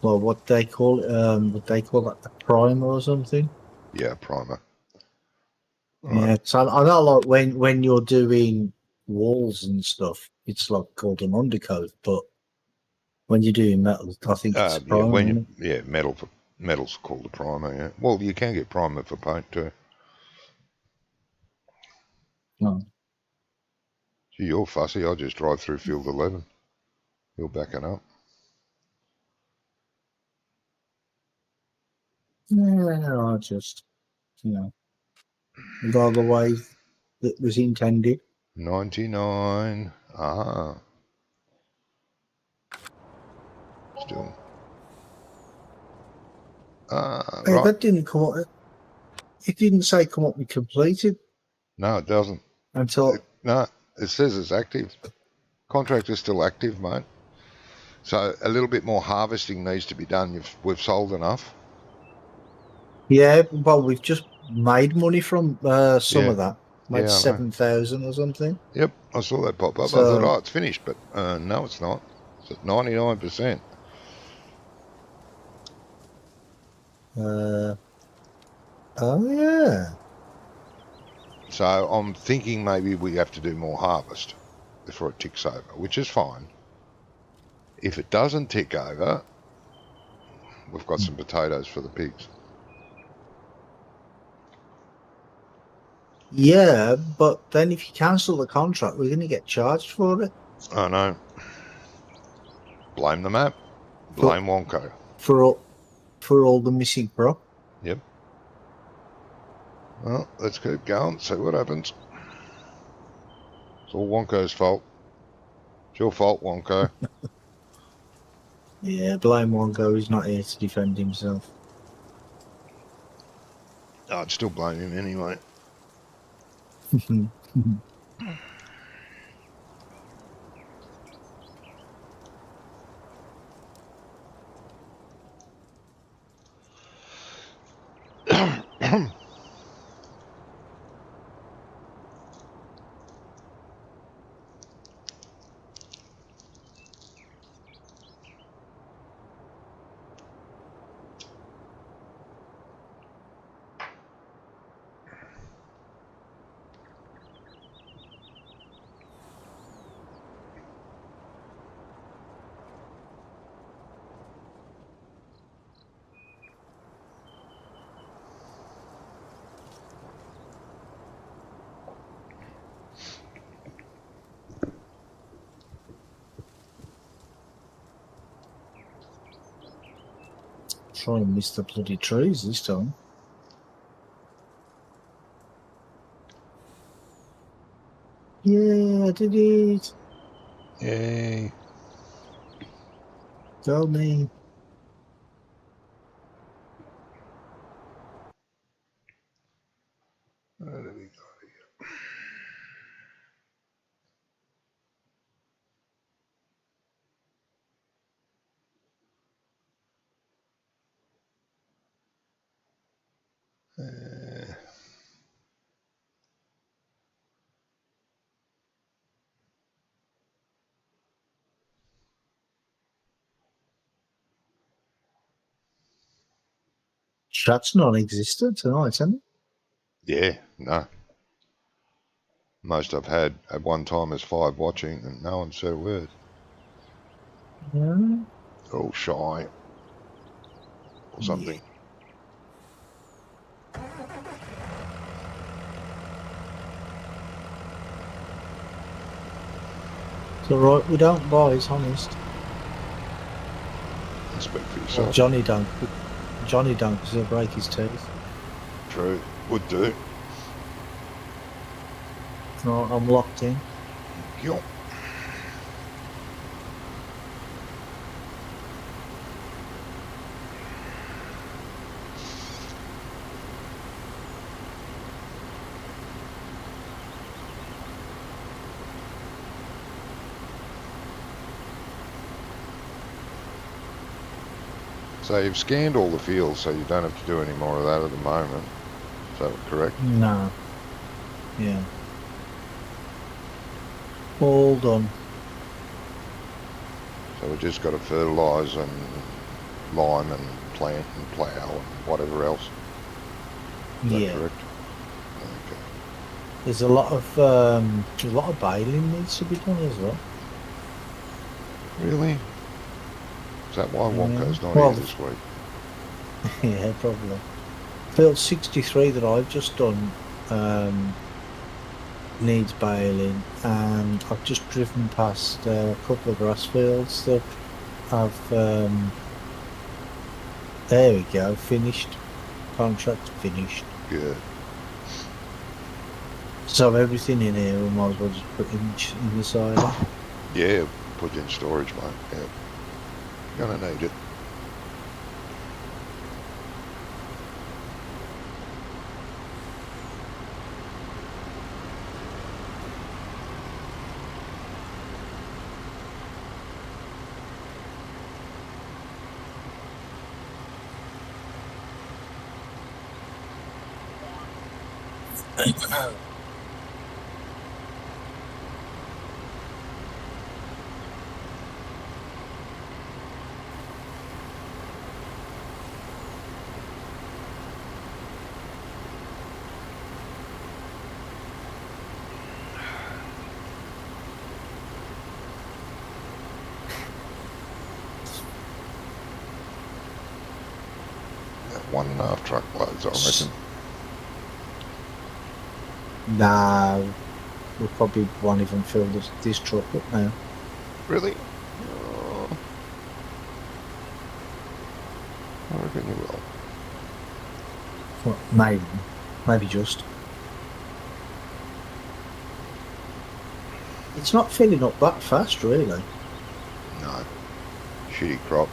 Speaker 2: Well, what they call that the primer or something.
Speaker 1: Yeah, primer. Right.
Speaker 2: Yeah, so I know like when you're doing walls and stuff, it's like called an undercoat, but when you're doing metal, I think it's a
Speaker 1: Yeah,
Speaker 2: primer, isn't it?
Speaker 1: metal's called a primer, yeah. Well, you can get primer for paint too.
Speaker 2: No.
Speaker 1: Gee, you're fussy. I just drive through field 11. You're backing up.
Speaker 2: Yeah, I just, go the way that was intended.
Speaker 1: 99. Ah, still. Ah,
Speaker 2: Hey,
Speaker 1: right.
Speaker 2: that didn't come up. It didn't say come up with completed
Speaker 1: No, it doesn't.
Speaker 2: until.
Speaker 1: No, it says it's active. Contract is still active, mate. So a little bit more harvesting needs to be done. We've sold enough.
Speaker 2: Yeah, well, we've just made money from some
Speaker 1: Yeah,
Speaker 2: of that, made
Speaker 1: yeah, I know.
Speaker 2: 7,000 or something.
Speaker 1: Yep, I saw that pop up. I thought,
Speaker 2: So,
Speaker 1: oh, it's finished, but no, it's not. It's at 99%.
Speaker 2: uh, oh yeah.
Speaker 1: So I'm thinking maybe we have to do more harvest before it ticks over, which is fine. If it doesn't tick over, we've got some potatoes for the pigs.
Speaker 2: Yeah, but then if you cancel the contract, we're going to get charged for it.
Speaker 1: I know. Blame the map.
Speaker 2: For
Speaker 1: Blame Wonko.
Speaker 2: for all for all the missing crop.
Speaker 1: Yep. Well, let's keep going, see what happens. It's all Wonko's fault. It's your fault, Wonko.
Speaker 2: Yeah, blame Wongo. He's not here to defend himself.
Speaker 1: I'd still blame him anyway.
Speaker 2: Try and miss the bloody trees this time. Yeah, I did it.
Speaker 1: Yay.
Speaker 2: Go me.
Speaker 1: Where did he go?
Speaker 2: That's non-existent tonight, isn't it?
Speaker 1: Yeah, no. Most I've had at one time is 5 watching and no one said a word.
Speaker 2: Yeah.
Speaker 1: They're all shy or
Speaker 2: Yeah.
Speaker 1: something.
Speaker 2: It's all right. We don't buy. It's honest.
Speaker 1: Speak for
Speaker 2: Well,
Speaker 1: yourself.
Speaker 2: Johnny don't. Johnny don't because he'll break his teeth.
Speaker 1: True. Would do.
Speaker 2: No, I'm locked in.
Speaker 1: Yup. So you've scanned all the fields, so you don't have to do any more of that at the moment. Is that correct?
Speaker 2: No. Yeah. All done.
Speaker 1: So we've just got to fertilise and lime and plant and plough and whatever else. Is that
Speaker 2: Yeah.
Speaker 1: correct? Okay.
Speaker 2: There's a lot of baling needs to be done as well.
Speaker 1: Really? Is that why Wonko's not
Speaker 2: Well,
Speaker 1: here this week?
Speaker 2: yeah, probably. Field 63 that I've just done needs baling, and I've just driven past a couple of grass fields that have there we go, finished. Contract finished.
Speaker 1: Good.
Speaker 2: So everything in here we might as well just put in the silo.
Speaker 1: Yeah, put it in storage, mate. Yeah. Gonna need it. Yeah, 1.5 truckloads, I reckon.
Speaker 2: Nah, we probably won't even fill this truck up now.
Speaker 1: Really? Oh, I reckon you will.
Speaker 2: Well, maybe just. It's not filling up that fast, really.
Speaker 1: No. Shitty crop.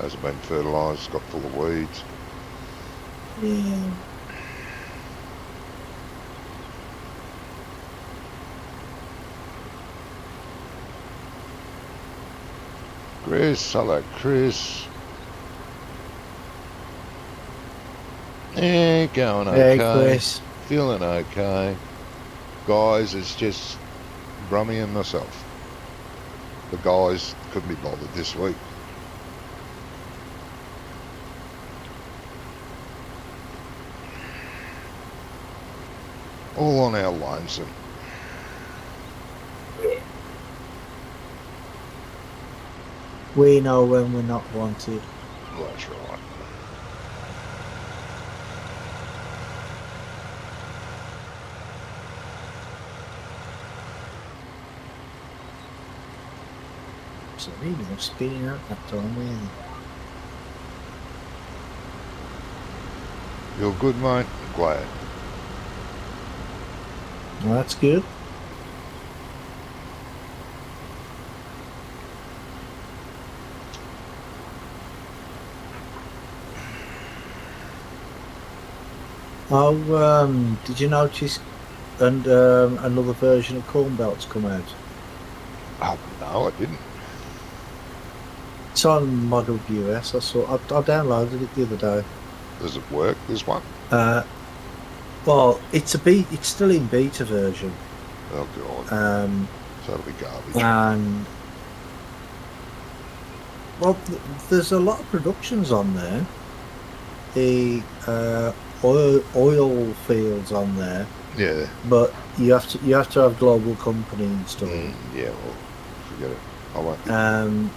Speaker 1: Hasn't been fertilised, got full of weeds.
Speaker 2: Yeah.
Speaker 1: Chris, hello Chris. Yeah, going okay.
Speaker 2: Hey, Chris.
Speaker 1: Feeling okay. Guys, it's just Brummy and myself. The guys couldn't be bothered this week. All on our lonesome.
Speaker 2: We know when we're not wanted.
Speaker 1: That's right.
Speaker 2: So maybe they're spinning out that time, really.
Speaker 1: You're good, mate. Glad.
Speaker 2: Well, that's good. Oh, did you notice and another version of Corn Belt's come out?
Speaker 1: Oh, no, I didn't.
Speaker 2: It's on Model US. I downloaded it the other day.
Speaker 1: Does it work, this one?
Speaker 2: Uh, well, it's still in beta version.
Speaker 1: Oh, God.
Speaker 2: Um,
Speaker 1: So it'll be garbage.
Speaker 2: and well, there's a lot of productions on there. The oil fields on there,
Speaker 1: Yeah.
Speaker 2: but you have to have global company installed.
Speaker 1: Yeah, well, forget it. I won't be
Speaker 2: Um,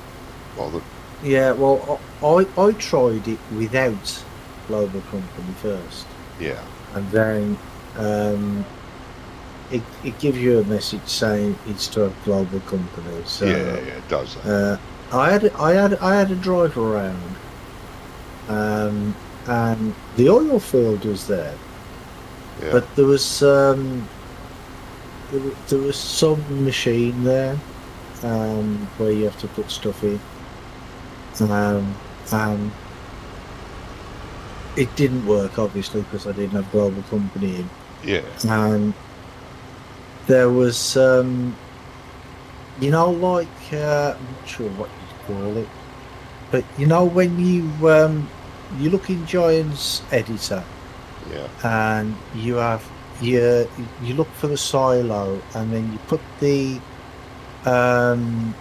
Speaker 1: bothered.
Speaker 2: yeah, well, I tried it without global company first,
Speaker 1: Yeah.
Speaker 2: and then it gives you a message saying it's to have global company. So
Speaker 1: Yeah, it does that.
Speaker 2: I had a drive around, and the oil field was there,
Speaker 1: Yeah.
Speaker 2: but there was some machine there where you have to put stuff in, and it didn't work obviously because I didn't have global company in,
Speaker 1: Yeah.
Speaker 2: and there was like I'm not sure what you call it, but when you look in Giant's editor
Speaker 1: Yeah.
Speaker 2: and you look for the silo and then you put the um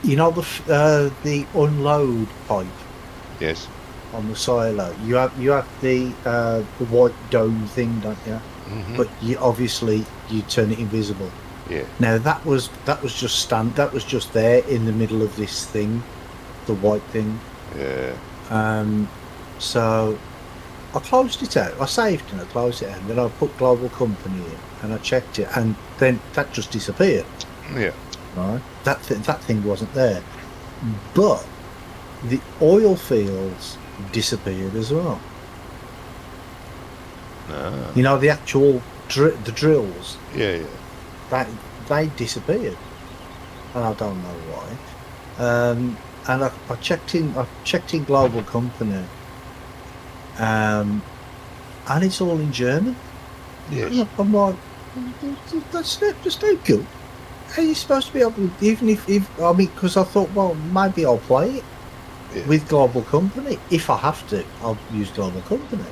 Speaker 2: the unload pipe
Speaker 1: Yes.
Speaker 2: on the silo. You have the white dome thing, don't you?
Speaker 1: Mm-hmm.
Speaker 2: But you turn it invisible.
Speaker 1: Yeah.
Speaker 2: Now that was just there in the middle of this thing, the white thing.
Speaker 1: Yeah.
Speaker 2: So I closed it out. I saved it and I closed it out. And then I put global company in and I checked it, and then that just disappeared.
Speaker 1: Yeah.
Speaker 2: Right, that thing wasn't there, but the oil fields disappeared as well.
Speaker 1: Ah.
Speaker 2: The actual the drills,
Speaker 1: Yeah, yeah.
Speaker 2: they disappeared, and I don't know why. And I checked in global company, and it's all in German.
Speaker 1: Yes.
Speaker 2: I'm like, that's no good. How are you supposed to be able to, even if I mean, because I thought, well, maybe I'll play it
Speaker 1: Yeah.
Speaker 2: with global company. If I have to, I'll use global company.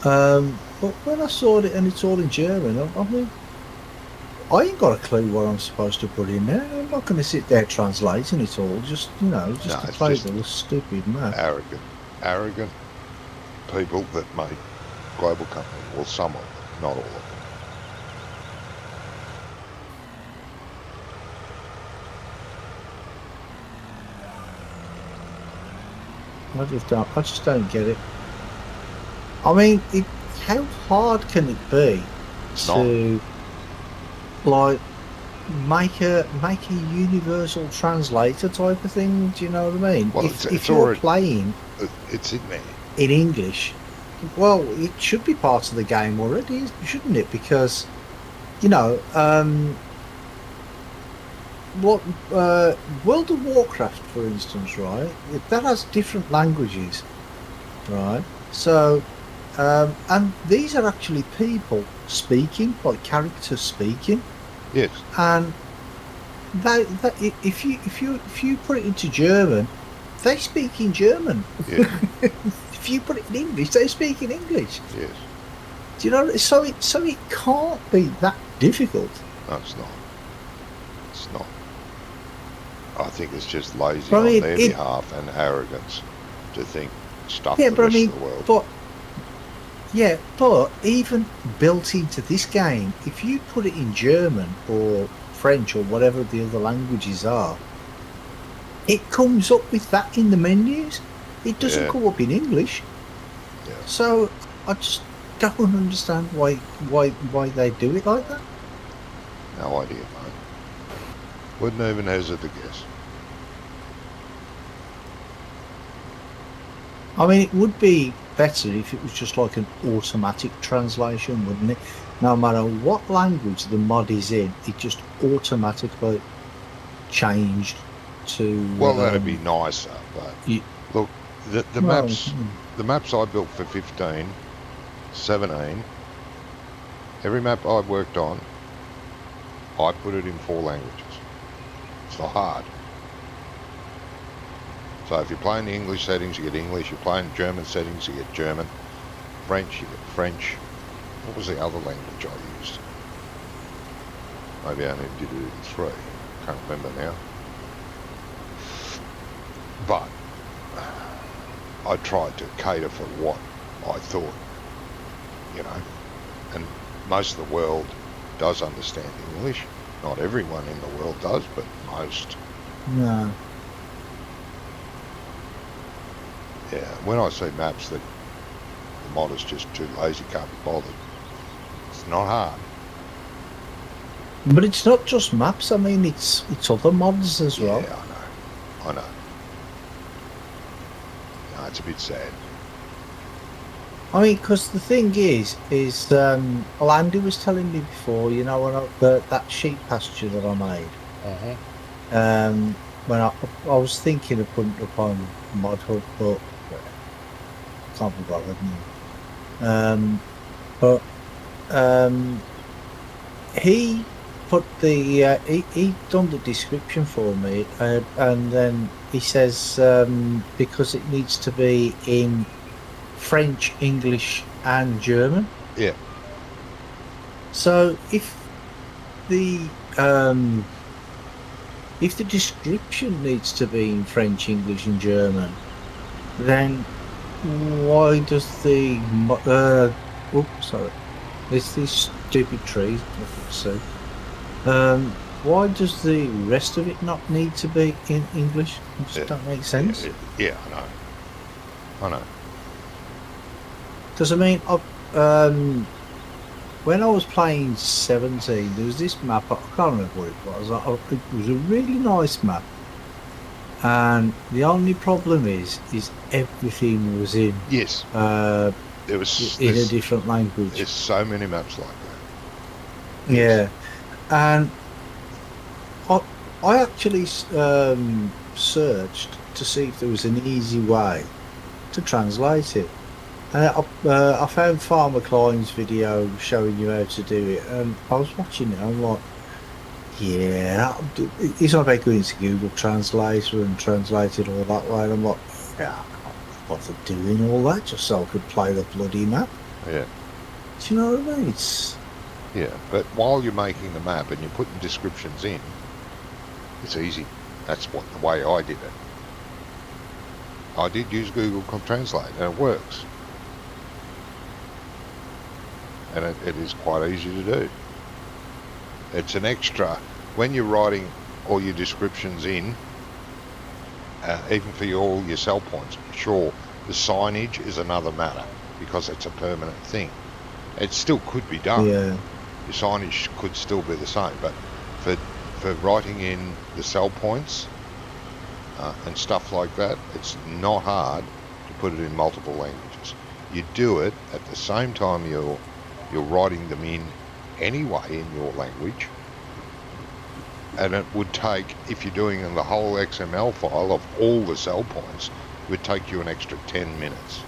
Speaker 2: But when I saw it and it's all in German, I mean, I ain't got a clue what I'm supposed to put in there. I'm not going to sit there translating it all, just
Speaker 1: No,
Speaker 2: to
Speaker 1: it's
Speaker 2: play
Speaker 1: just
Speaker 2: the stupid map.
Speaker 1: Arrogant people that make global company. Well, some of them, not all of them.
Speaker 2: I just don't get it. I mean, how hard can it be
Speaker 1: It's
Speaker 2: to like make a universal translator type of thing? Do you know what I mean?
Speaker 1: Well,
Speaker 2: If
Speaker 1: it's
Speaker 2: you're
Speaker 1: already
Speaker 2: playing
Speaker 1: it's in there.
Speaker 2: in English, well, it should be part of the game already, shouldn't it? Because what World of Warcraft, for instance, right? That has different languages, right? So, and these are actually people speaking, like characters speaking,
Speaker 1: Yes.
Speaker 2: and if you put it into German, they speak in German.
Speaker 1: Yeah.
Speaker 2: If you put it in English, they speak in English.
Speaker 1: Yes.
Speaker 2: Do you know? So it can't be that difficult.
Speaker 1: No, it's not. It's not. I think it's just lazy
Speaker 2: But I mean,
Speaker 1: on their behalf and arrogance to think stuff
Speaker 2: yeah,
Speaker 1: the
Speaker 2: but I
Speaker 1: rest
Speaker 2: mean,
Speaker 1: of the world.
Speaker 2: but even built into this game, if you put it in German or French or whatever the other languages are, it comes up with that in the menus. It doesn't
Speaker 1: Yeah.
Speaker 2: come up in English.
Speaker 1: Yeah.
Speaker 2: So I just don't understand why they do it like that.
Speaker 1: No idea, mate. Wouldn't even hazard a guess.
Speaker 2: I mean, it would be better if it was just like an automatic translation, wouldn't it? No matter what language the mod is in, it just automatically changed to.
Speaker 1: Well, that'd be nicer, but
Speaker 2: You,
Speaker 1: look, the
Speaker 2: well,
Speaker 1: maps, the maps I built for 15, 17, every map I worked on, I put it in 4 languages. It's not hard. So if you're playing the English settings, you get English. You're playing German settings, you get German. French, you get French. What was the other language I used? Maybe I only did it in 3. Can't remember now. But I tried to cater for what I thought, you know. And most of the world does understand English. Not everyone in the world does, but most.
Speaker 2: no.
Speaker 1: Yeah, when I see maps that the mod is just too lazy, can't be bothered, it's not hard.
Speaker 2: But it's not just maps. I mean, it's other mods as well.
Speaker 1: Yeah, I know. No, it's a bit sad.
Speaker 2: I mean, because the thing is well, Andy was telling me before, you know, when that sheep pasture that I made, when I was thinking of putting it up on Mod Hub, but can't be bothered now. But he put the he done the description for me, and then he says because it needs to be in French, English, and German.
Speaker 1: Yeah.
Speaker 2: So if the description needs to be in French, English, and German, then why does the sorry, it's these stupid trees. So, why does the rest of it not need to be in English? It just don't make sense.
Speaker 1: Yeah, I know.
Speaker 2: Because I mean, when I was playing 17, there was this map. I can't remember what it was. It was a really nice map, and the only problem is everything was in
Speaker 1: Yes. There was
Speaker 2: in a different language.
Speaker 1: There's so many maps like that.
Speaker 2: Yeah, and I actually searched to see if there was an easy way to translate it. And I found Farmer Klein's video showing you how to do it, and I was watching it. I'm like, yeah, it's not about going into Google Translator and translate it all that way. And I'm like, yeah, I can't bother doing all that just so I could play the bloody map.
Speaker 1: Yeah.
Speaker 2: Do you know what I mean?
Speaker 1: Yeah, but while you're making the map and you're putting descriptions in, it's easy. That's the way I did it. I did use Google Translate, and it works. And it is quite easy to do. It's an extra when you're writing all your descriptions in, even for all your sell points. Sure, the signage is another matter because it's a permanent thing. It still could be done.
Speaker 2: Yeah.
Speaker 1: Your signage could still be the same, but for writing in the sell points and stuff like that, it's not hard to put it in multiple languages. You do it at the same time you're writing them in anyway in your language, and it would take, if you're doing the whole XML file of all the sell points, it would take you an extra 10 minutes.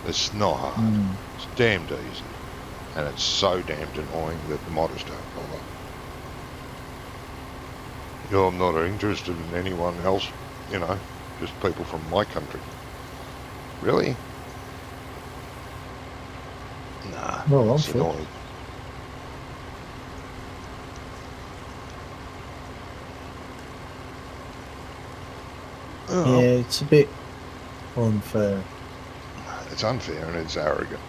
Speaker 1: It's not hard. It's damned easy, and it's so damned annoying that the modders don't bother. You know, I'm not interested in anyone else, you know, just people from my country. Really? Nah,
Speaker 2: Well,
Speaker 1: it's annoying.
Speaker 2: Yeah, it's a bit unfair.
Speaker 1: It's unfair and it's arrogant.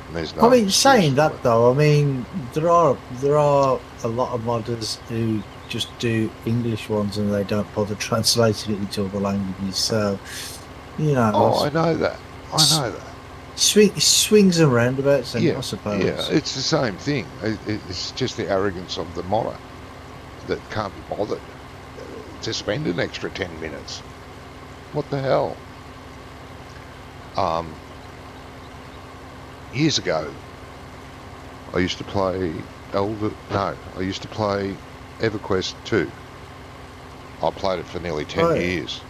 Speaker 1: And there's no
Speaker 2: I mean,
Speaker 1: excuse
Speaker 2: saying
Speaker 1: for
Speaker 2: that
Speaker 1: it.
Speaker 2: though, I mean, there are a lot of modders who just do English ones and they don't bother translating it into other languages. So, you know,
Speaker 1: Oh, I know that.
Speaker 2: swings and roundabouts, then,
Speaker 1: Yeah,
Speaker 2: I suppose.
Speaker 1: yeah, it's the same thing. It's just the arrogance of the modder that can't be bothered to spend an extra 10 minutes. What the hell? Years ago, I used to play I used to play EverQuest 2. I played it for nearly 10
Speaker 2: Oh,
Speaker 1: years.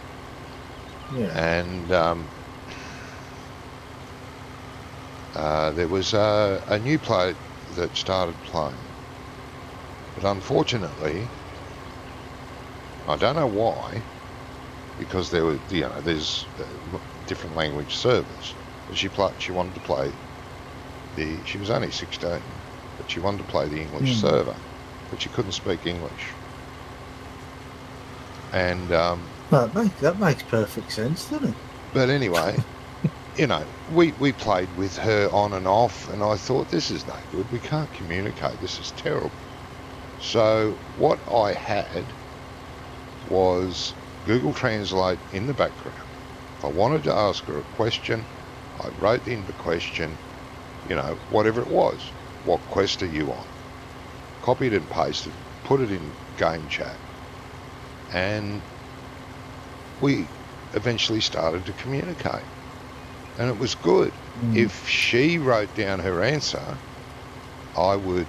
Speaker 2: yeah.
Speaker 1: And there was a new player that started playing. But unfortunately, I don't know why, because there's different language servers. But she wanted to play she was only 16, but she wanted to play the English server, but she couldn't speak English. And
Speaker 2: That makes perfect sense, doesn't it?
Speaker 1: but anyway, we played with her on and off, and I thought, this is no good. We can't communicate. This is terrible. So what I had was Google Translate in the background. If I wanted to ask her a question, I wrote in the question, whatever it was. What quest are you on? Copied and pasted, put it in game chat, and we eventually started to communicate. And it was good. If she wrote down her answer, I would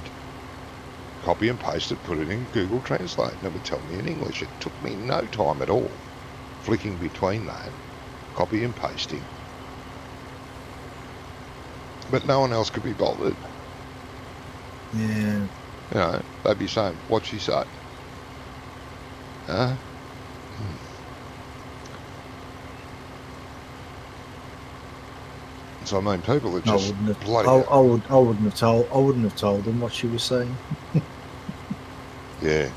Speaker 1: copy and paste it, put it in Google Translate, and it would tell me in English. It took me no time at all, flicking between that, copy and pasting. But no one else could be bothered.
Speaker 2: Yeah.
Speaker 1: They'd be saying, what'd she say? Huh? So I mean, people are just bloody.
Speaker 2: I wouldn't have told them what she was saying.
Speaker 1: Yeah,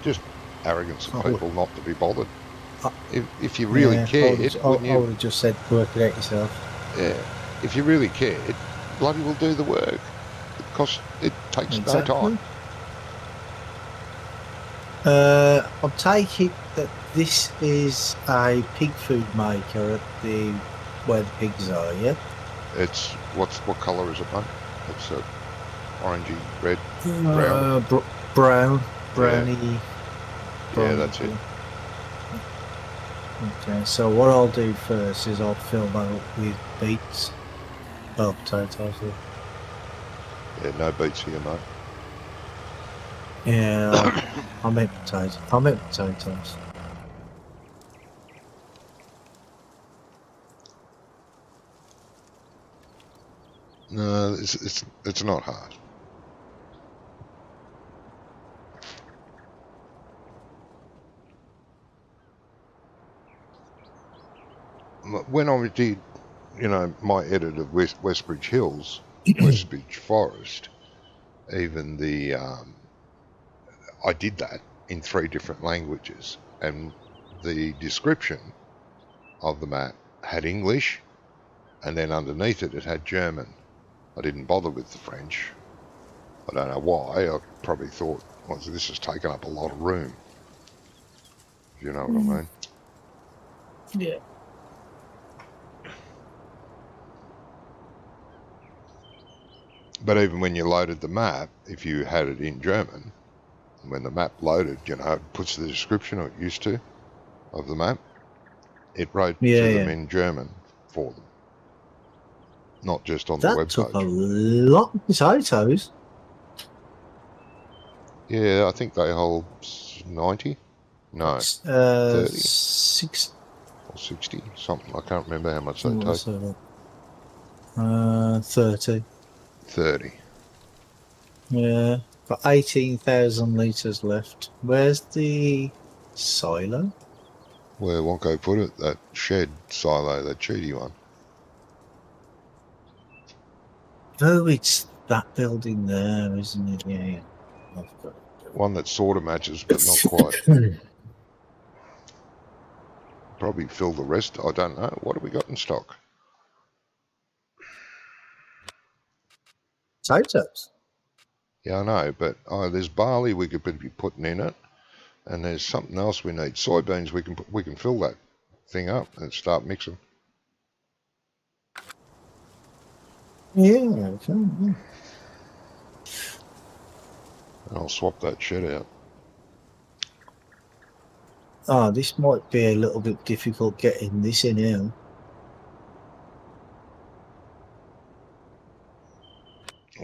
Speaker 1: just arrogance of people not to be bothered. If you really cared, wouldn't you?
Speaker 2: I would have just said, work it out yourself.
Speaker 1: Yeah, if you really cared, bloody will do the work. It takes no time.
Speaker 2: I'll take it that this is a pig food maker at where the pigs are, yeah?
Speaker 1: What colour is it, mate? It's a orangey red, brown.
Speaker 2: Browny.
Speaker 1: Yeah, that's it.
Speaker 2: Okay, so what I'll do first is I'll fill that up with beets. Oh, potatoes.
Speaker 1: Yeah, no beets here, mate.
Speaker 2: Yeah, I meant potatoes.
Speaker 1: No, it's not hard. When I did, my edit of Westbridge Hills, Westbridge Forest, even I did that in 3 different languages, and the description of the map had English, and then underneath it had German. I didn't bother with the French. I don't know why. I probably thought, well, this has taken up a lot of room. If you know what I mean.
Speaker 2: Yeah.
Speaker 1: But even when you loaded the map, if you had it in German, when the map loaded, it puts the description, or it used to, of the map. It wrote to them in German for them, not just on the web page.
Speaker 2: That took a lot of potatoes.
Speaker 1: Yeah, I think they hold 90. No, 30
Speaker 2: 6
Speaker 1: or 60, something. I can't remember how much they take.
Speaker 2: 30.
Speaker 1: 30.
Speaker 2: Yeah, got 18,000 litres left. Where's the silo?
Speaker 1: Where Wonko put it, that shed silo, that cheaty one.
Speaker 2: Oh, it's that building there, isn't it? Yeah. I've got it.
Speaker 1: One that sort of matches, but not quite. Probably fill the rest. I don't know. What have we got in stock?
Speaker 2: Potatoes.
Speaker 1: Yeah, I know, but there's barley we could be putting in it, and there's something else we need. Soybeans we can fill that thing up and start mixing.
Speaker 2: Yeah, okay. Yeah.
Speaker 1: I'll swap that shed out.
Speaker 2: Oh, this might be a little bit difficult getting this in here.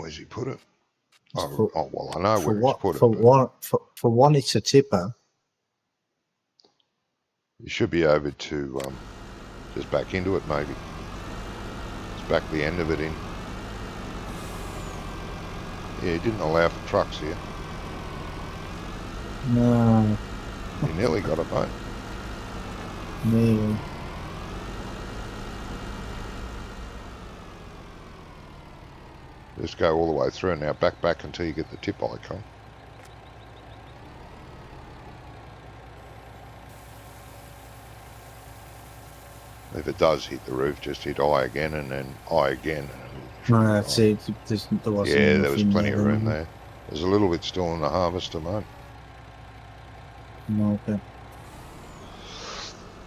Speaker 1: Where's he put it?
Speaker 2: For,
Speaker 1: Oh, well, I know
Speaker 2: for
Speaker 1: where he's
Speaker 2: what?
Speaker 1: put it,
Speaker 2: For
Speaker 1: but
Speaker 2: one, for one, it's a tipper.
Speaker 1: you should be over to just back into it, maybe. Just back the end of it in. Yeah, he didn't allow for trucks here.
Speaker 2: No,
Speaker 1: You nearly got it, mate.
Speaker 2: no.
Speaker 1: Just go all the way through and now back until you get the tip icon. If it does hit the roof, just hit I again and then I again. And
Speaker 2: No, that's it. There wasn't
Speaker 1: yeah,
Speaker 2: enough
Speaker 1: there was
Speaker 2: in
Speaker 1: plenty
Speaker 2: there
Speaker 1: of room
Speaker 2: anyway.
Speaker 1: there. There's a little bit still in the harvester, mate.
Speaker 2: No, okay.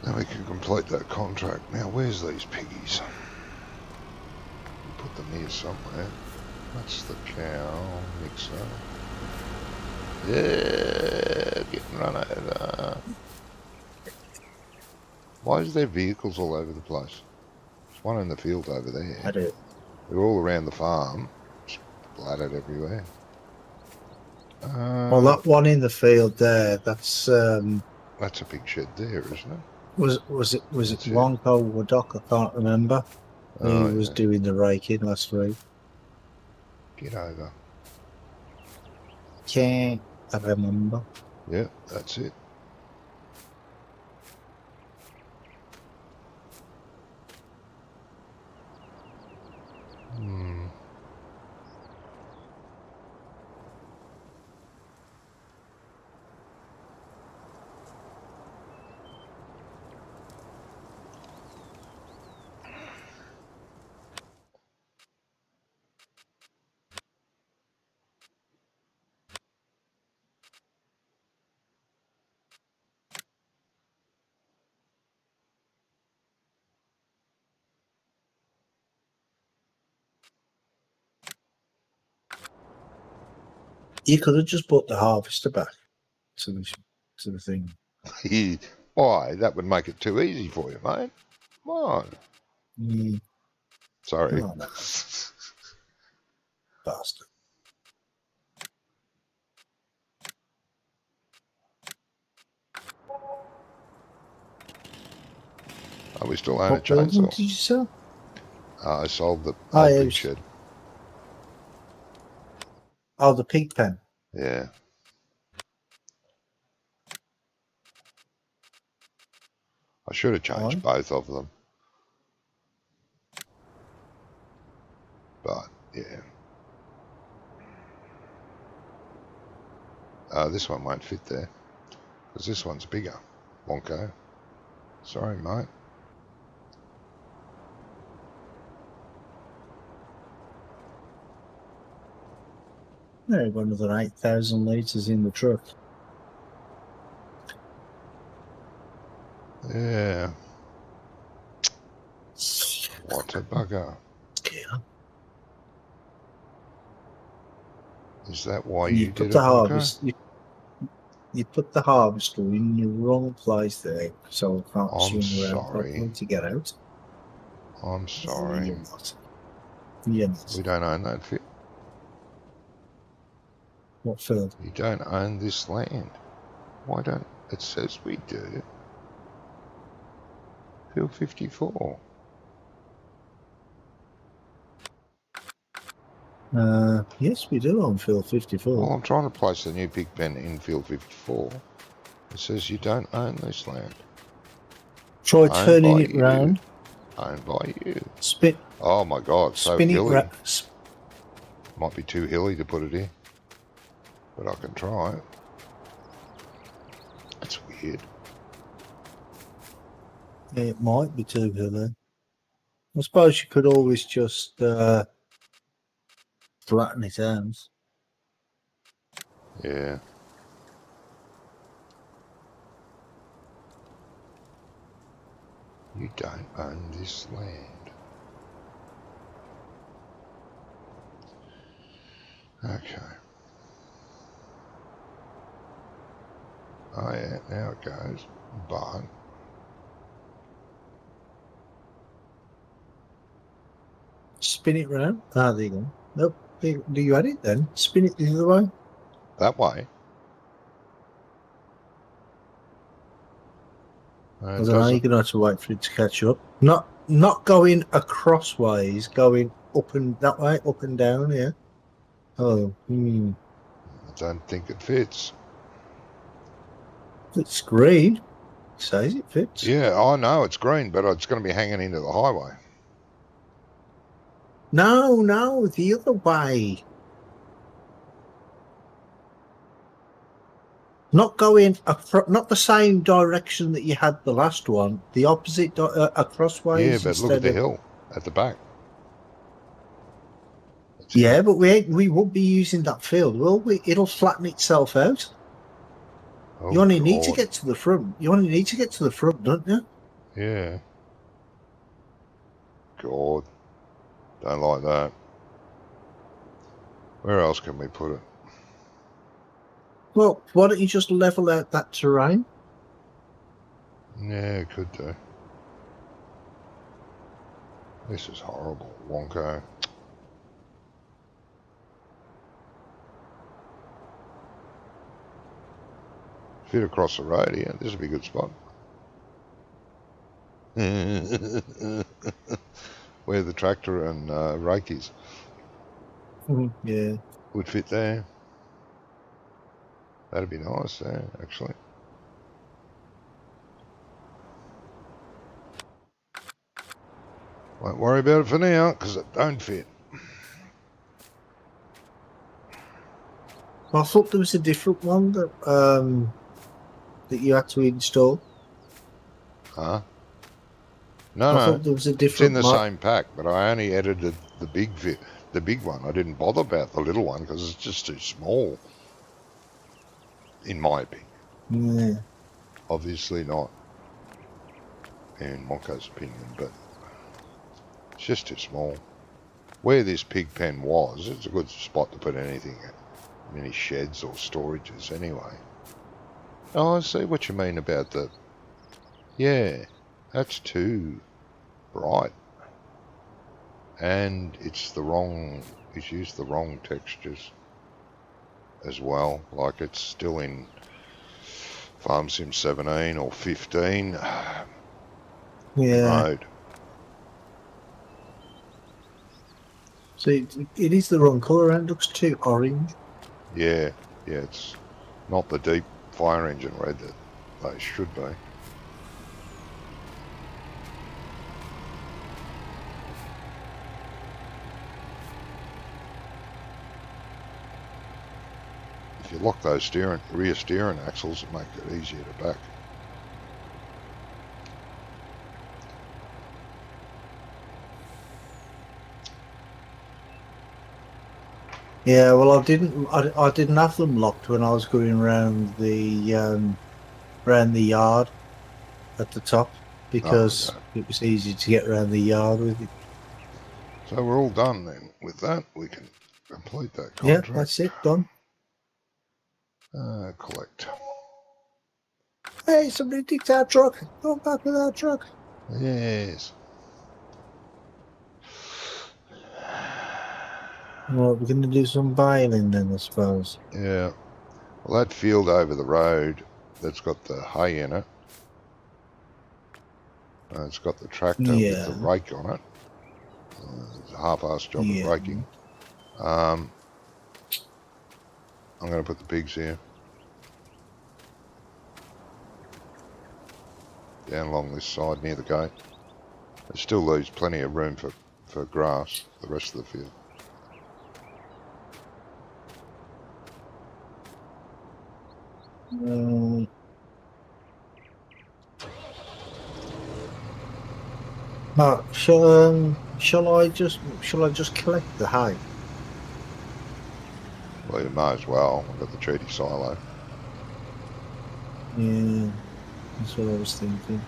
Speaker 1: Then we can complete that contract. Now, where's these piggies? Put them here somewhere. That's the cow mixer. Yeah, getting run over. Why is there vehicles all over the place? There's one in the field over there.
Speaker 2: I do.
Speaker 1: They're all around the farm. Splattered everywhere.
Speaker 2: Well, that one in the field there, that's
Speaker 1: That's a big shed there, isn't it?
Speaker 2: was it
Speaker 1: That's it.
Speaker 2: Wonko or Doc? I can't remember. He
Speaker 1: Oh,
Speaker 2: was
Speaker 1: yeah.
Speaker 2: doing the raking last week.
Speaker 1: Get over.
Speaker 2: Can't remember.
Speaker 1: Yeah, that's it. Hmm.
Speaker 2: You could have just brought the harvester back to the thing.
Speaker 1: Why? That would make it too easy for you, mate. Come on.
Speaker 2: Mm.
Speaker 1: Sorry.
Speaker 2: Oh, no. Bastard.
Speaker 1: Are we still own a
Speaker 2: What building
Speaker 1: chainsaw?
Speaker 2: did you sell?
Speaker 1: I sold the
Speaker 2: Oh,
Speaker 1: old
Speaker 2: yeah,
Speaker 1: pig shed.
Speaker 2: Oh, the pig pen.
Speaker 1: Yeah. I should have changed
Speaker 2: Why?
Speaker 1: both of them. But, yeah. This one won't fit there. Because this one's bigger. Wonko. Sorry, mate.
Speaker 2: Yeah, got another 8,000 litres in the truck.
Speaker 1: Yeah. What a bugger.
Speaker 2: Yeah.
Speaker 1: Is that why
Speaker 2: And
Speaker 1: you did it, Wonko?
Speaker 2: you put the harvester in the wrong place there, so it can't
Speaker 1: I'm
Speaker 2: swing around
Speaker 1: sorry.
Speaker 2: properly to get out.
Speaker 1: I'm sorry.
Speaker 2: You're not. You're not.
Speaker 1: We don't own that fit.
Speaker 2: What field?
Speaker 1: You don't own this land. Why don't... It says we do. Field 54.
Speaker 2: Yes, we do on field
Speaker 1: Well,
Speaker 2: 54.
Speaker 1: I'm trying to place the new pig pen in field 54. It says you don't own this land.
Speaker 2: Try
Speaker 1: Owned
Speaker 2: turning
Speaker 1: by
Speaker 2: it
Speaker 1: you.
Speaker 2: round.
Speaker 1: Owned by you.
Speaker 2: Spin.
Speaker 1: Oh my God, so
Speaker 2: Spin it
Speaker 1: hilly.
Speaker 2: round.
Speaker 1: Might be too hilly to put it in. But I can try it. That's weird.
Speaker 2: It might be too hilly. I suppose you could always just flatten it out.
Speaker 1: Yeah. You don't own this land. Okay. Oh yeah, now it goes. But
Speaker 2: Spin it round. Ah, there you go. Nope. Do you add it then? Spin it the other way?
Speaker 1: That way.
Speaker 2: I
Speaker 1: It
Speaker 2: don't know, you're
Speaker 1: doesn't.
Speaker 2: going to have to wait for it to catch up. Not going across ways, going up and that way, up and down, yeah. Oh,
Speaker 1: I don't think it fits.
Speaker 2: it's green. It says it fits.
Speaker 1: Yeah, I know it's green, but it's going to be hanging into the highway.
Speaker 2: No, the other way. Not going not the same direction that you had the last one. The opposite across
Speaker 1: Yeah,
Speaker 2: ways
Speaker 1: but look at
Speaker 2: instead
Speaker 1: the
Speaker 2: of.
Speaker 1: hill at the back. That's
Speaker 2: Yeah,
Speaker 1: here.
Speaker 2: but we won't be using that field, will we? It'll flatten itself out.
Speaker 1: Oh,
Speaker 2: You only need to
Speaker 1: God.
Speaker 2: get to the front. You only need to get to the front, don't you?
Speaker 1: Yeah. God. Don't like that. Where else can we put it?
Speaker 2: Well, why don't you just level out that terrain?
Speaker 1: Yeah, could do. This is horrible, Wonko. Fit across the road here. This would be a good spot. Where the tractor and rake is.
Speaker 2: Yeah.
Speaker 1: Would fit there. That'd be nice there, actually. Won't worry about it for now, because it don't fit.
Speaker 2: I thought there was a different one that you had to install.
Speaker 1: Huh? No,
Speaker 2: I
Speaker 1: no.
Speaker 2: thought there was a
Speaker 1: It's in
Speaker 2: different
Speaker 1: the
Speaker 2: mod.
Speaker 1: same pack, but I only edited the big one. I didn't bother about the little one because it's just too small, in my opinion.
Speaker 2: Yeah.
Speaker 1: Obviously not in Monko's opinion, but it's just too small. Where this pig pen was, it's a good spot to put anything in, any sheds or storages anyway. Oh, I see what you mean about the... Yeah, that's too bright. And it's used the wrong textures as well. Like it's still in Farm Sim 17 or 15
Speaker 2: Yeah.
Speaker 1: mode.
Speaker 2: So it is the wrong colour and looks too orange.
Speaker 1: Yeah, it's not the deep fire engine red that they should be. If you lock those rear steering axles, it makes it easier to back.
Speaker 2: Yeah, well, I didn't have them locked when I was going around the yard at the top because it was easy to get around the yard with it.
Speaker 1: So we're all done then. With that, we can complete that
Speaker 2: Yeah,
Speaker 1: contract.
Speaker 2: that's it, done.
Speaker 1: Collect.
Speaker 2: Hey, somebody digged our truck. Go back with our truck.
Speaker 1: Yes.
Speaker 2: Well, we're going to do some baling then, I suppose.
Speaker 1: Yeah. Well, that field over the road that's got the hay in it, it's got the tractor with the
Speaker 2: Yeah.
Speaker 1: rake on it. It's a half-assed job of raking. I'm going to put the pigs here. Down along this side near the gate. It still leaves plenty of room for grass, the rest of the field.
Speaker 2: Shall I just collect the hay?
Speaker 1: Well, you might as well. I've got the treaty silo.
Speaker 2: Yeah, that's what I was thinking.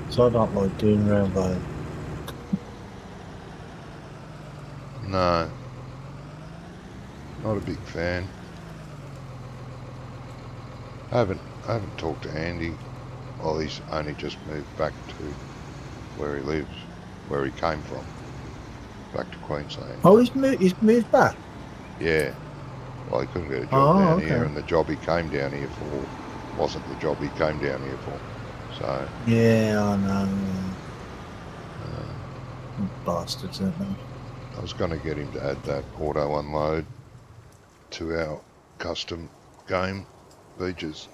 Speaker 2: So I don't like doing round by.
Speaker 1: No. Not a big fan. I haven't talked to Andy. Well, he's only just moved back to where he lives, where he came from, back to Queensland.
Speaker 2: Oh, he's moved back.
Speaker 1: Yeah. Well, he couldn't get a job
Speaker 2: Oh,
Speaker 1: down here,
Speaker 2: okay.
Speaker 1: and the job he came down here for wasn't the job he came down here for. So,
Speaker 2: Yeah, I know.
Speaker 1: uh,
Speaker 2: Bastards, aren't they?
Speaker 1: I was going to get him to add that auto unload to our custom game features.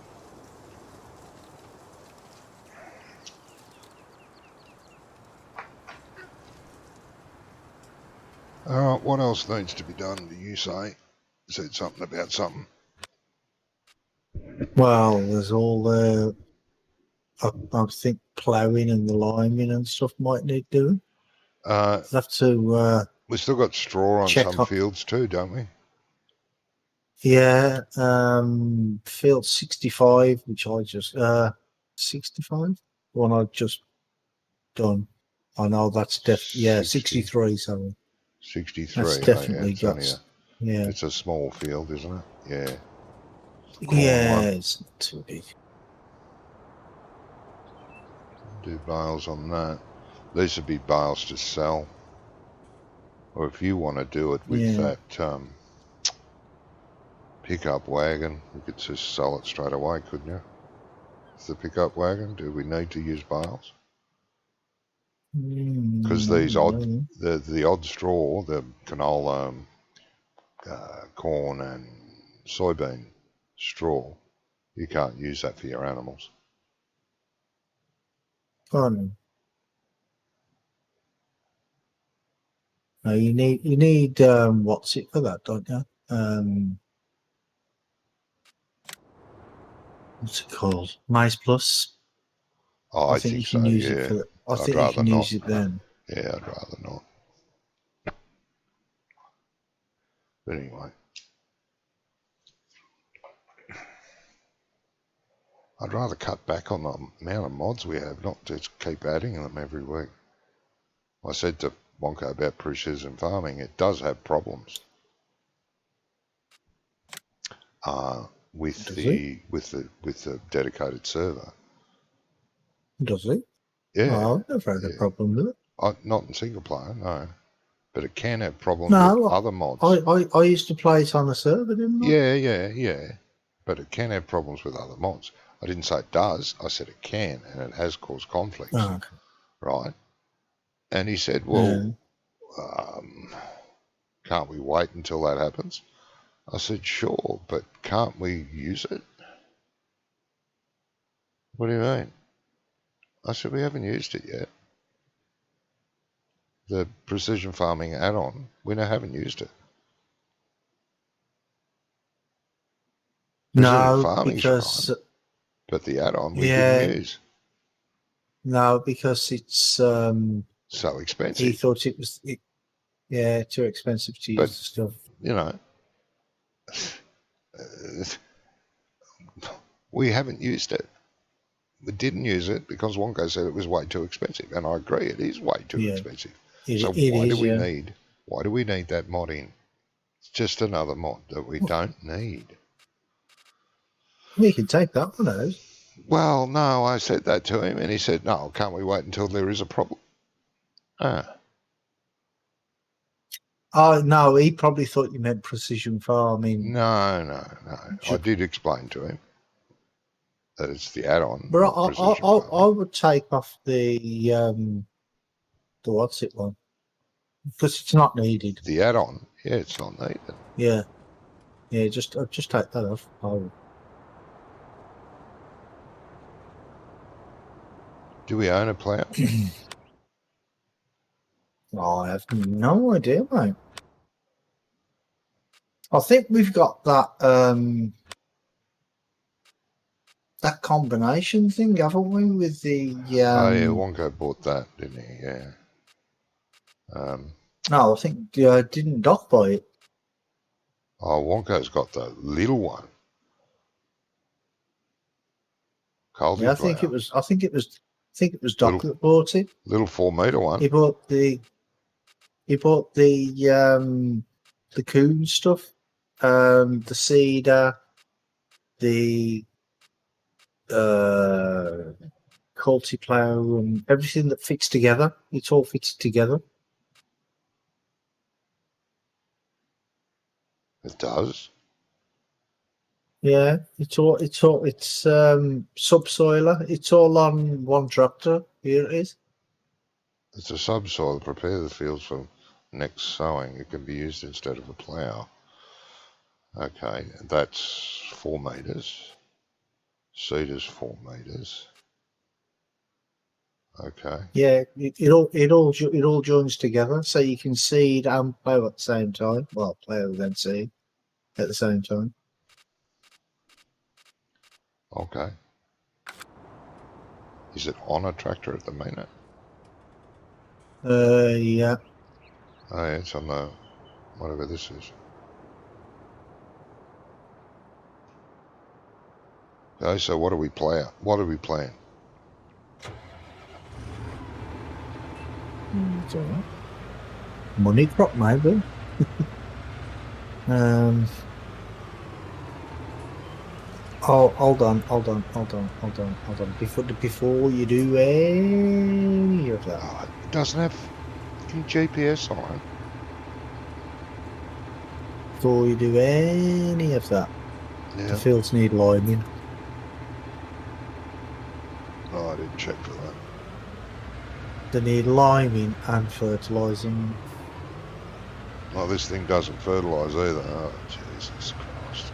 Speaker 1: Alright, what else needs to be done, do you say? Said something about something.
Speaker 2: Well, there's all the. I think ploughing and the liming and stuff might need doing.
Speaker 1: Uh,
Speaker 2: I'll have to
Speaker 1: we've still got straw on
Speaker 2: check
Speaker 1: some
Speaker 2: up.
Speaker 1: fields too, don't we?
Speaker 2: Yeah, field 65, which I just 65, one I just done. I know that's
Speaker 1: 60,
Speaker 2: 63. Sorry, that's
Speaker 1: 63. Oh yeah,
Speaker 2: definitely got. Yeah,
Speaker 1: it's a small field, isn't it? Yeah, corn
Speaker 2: yeah,
Speaker 1: one.
Speaker 2: it's not too big.
Speaker 1: Do bales on that. These would be bales to sell. Or if you want to do it with
Speaker 2: Yeah,
Speaker 1: that pickup wagon, you could just sell it straight away, couldn't you? With the pickup wagon, do we need to use bales? Because these odd,
Speaker 2: no.
Speaker 1: the odd straw, the canola, corn and soybean straw, you can't use that for your animals.
Speaker 2: Oh, no. No, you need what's it for that, don't you? What's it called? Mice Plus.
Speaker 1: Oh,
Speaker 2: I
Speaker 1: I
Speaker 2: think you
Speaker 1: think
Speaker 2: can
Speaker 1: so,
Speaker 2: use it
Speaker 1: yeah.
Speaker 2: for. I
Speaker 1: I'd
Speaker 2: think you
Speaker 1: rather
Speaker 2: can
Speaker 1: not.
Speaker 2: use it then.
Speaker 1: Yeah, I'd rather not. But anyway, I'd rather cut back on the amount of mods we have, not just keep adding them every week. I said to Wonko about precision farming, it does have problems with
Speaker 2: Does it?
Speaker 1: the dedicated server.
Speaker 2: Does it?
Speaker 1: Yeah,
Speaker 2: Oh, I've never had a
Speaker 1: yeah.
Speaker 2: problem with it.
Speaker 1: Not in single player, no. But it can have problems with
Speaker 2: No,
Speaker 1: other
Speaker 2: I,
Speaker 1: mods.
Speaker 2: I, I used to play it on a server, didn't I?
Speaker 1: Yeah. But it can have problems with other mods. I didn't say it does. I said it can, and it has caused conflicts,
Speaker 2: Oh, okay.
Speaker 1: right? And he said,
Speaker 2: Yeah.
Speaker 1: well, can't we wait until that happens? I said, sure, but can't we use it? What do you mean? I said, we haven't used it yet. The precision farming add-on, we haven't used it. Precision
Speaker 2: No,
Speaker 1: farming's fine,
Speaker 2: because
Speaker 1: but the add-on we didn't
Speaker 2: yeah,
Speaker 1: use.
Speaker 2: no, because it's
Speaker 1: So
Speaker 2: he
Speaker 1: expensive.
Speaker 2: thought yeah, too expensive to
Speaker 1: But,
Speaker 2: use the stuff.
Speaker 1: you know, we haven't used it. We didn't use it because Wonko said it was way too expensive, and I agree, it is way too
Speaker 2: Yeah,
Speaker 1: expensive.
Speaker 2: it
Speaker 1: So
Speaker 2: it is. Yeah,
Speaker 1: why do we need that mod in? It's just another mod that we don't need.
Speaker 2: we can take that one out.
Speaker 1: Well, no, I said that to him, and he said, no, can't we wait until there is a problem? Ah,
Speaker 2: Oh no, he probably thought you meant precision farming.
Speaker 1: no. I did explain to him that it's the add-on,
Speaker 2: But
Speaker 1: not precision
Speaker 2: I
Speaker 1: farming.
Speaker 2: would take off the what's it one because it's not needed.
Speaker 1: The add-on, yeah, it's not needed.
Speaker 2: Yeah, yeah. Just take that off.
Speaker 1: Do we own a plough?
Speaker 2: I have no idea, mate. I think we've got that combination thing, haven't we? With the
Speaker 1: Oh, yeah, Wonko bought that, didn't he? Yeah.
Speaker 2: no, I think didn't Doc buy it?
Speaker 1: Oh, Wonko's got the little one.
Speaker 2: Yeah,
Speaker 1: Coldy plough.
Speaker 2: I think it was Doc
Speaker 1: Little
Speaker 2: that bought it.
Speaker 1: little 4 metre one.
Speaker 2: He bought the coon stuff, the cedar, the multi-plough and everything that fits together. It's all fitted together.
Speaker 1: It does.
Speaker 2: Yeah, it's subsoiler. It's all on one tractor. Here it is.
Speaker 1: It's a subsoil to prepare the fields for next sowing. It can be used instead of a plough. Okay, that's 4 metres. Seed is 4 metres. Okay.
Speaker 2: Yeah, it all joins together, so you can seed and plough at the same time. Well, plough then seed at the same time.
Speaker 1: Okay. Is it on a tractor at the minute?
Speaker 2: Yeah.
Speaker 1: Oh, yeah, it's on the whatever this is. Okay, so what do we plough? What do we plant?
Speaker 2: It's all right. Money crop, maybe. um. Oh, hold on. Before you do any of that,
Speaker 1: Oh, it doesn't have GPS on it.
Speaker 2: the
Speaker 1: Yeah.
Speaker 2: fields need liming.
Speaker 1: No, I didn't check for that.
Speaker 2: They need liming and fertilising.
Speaker 1: Well, this thing doesn't fertilise either. Oh, Jesus Christ.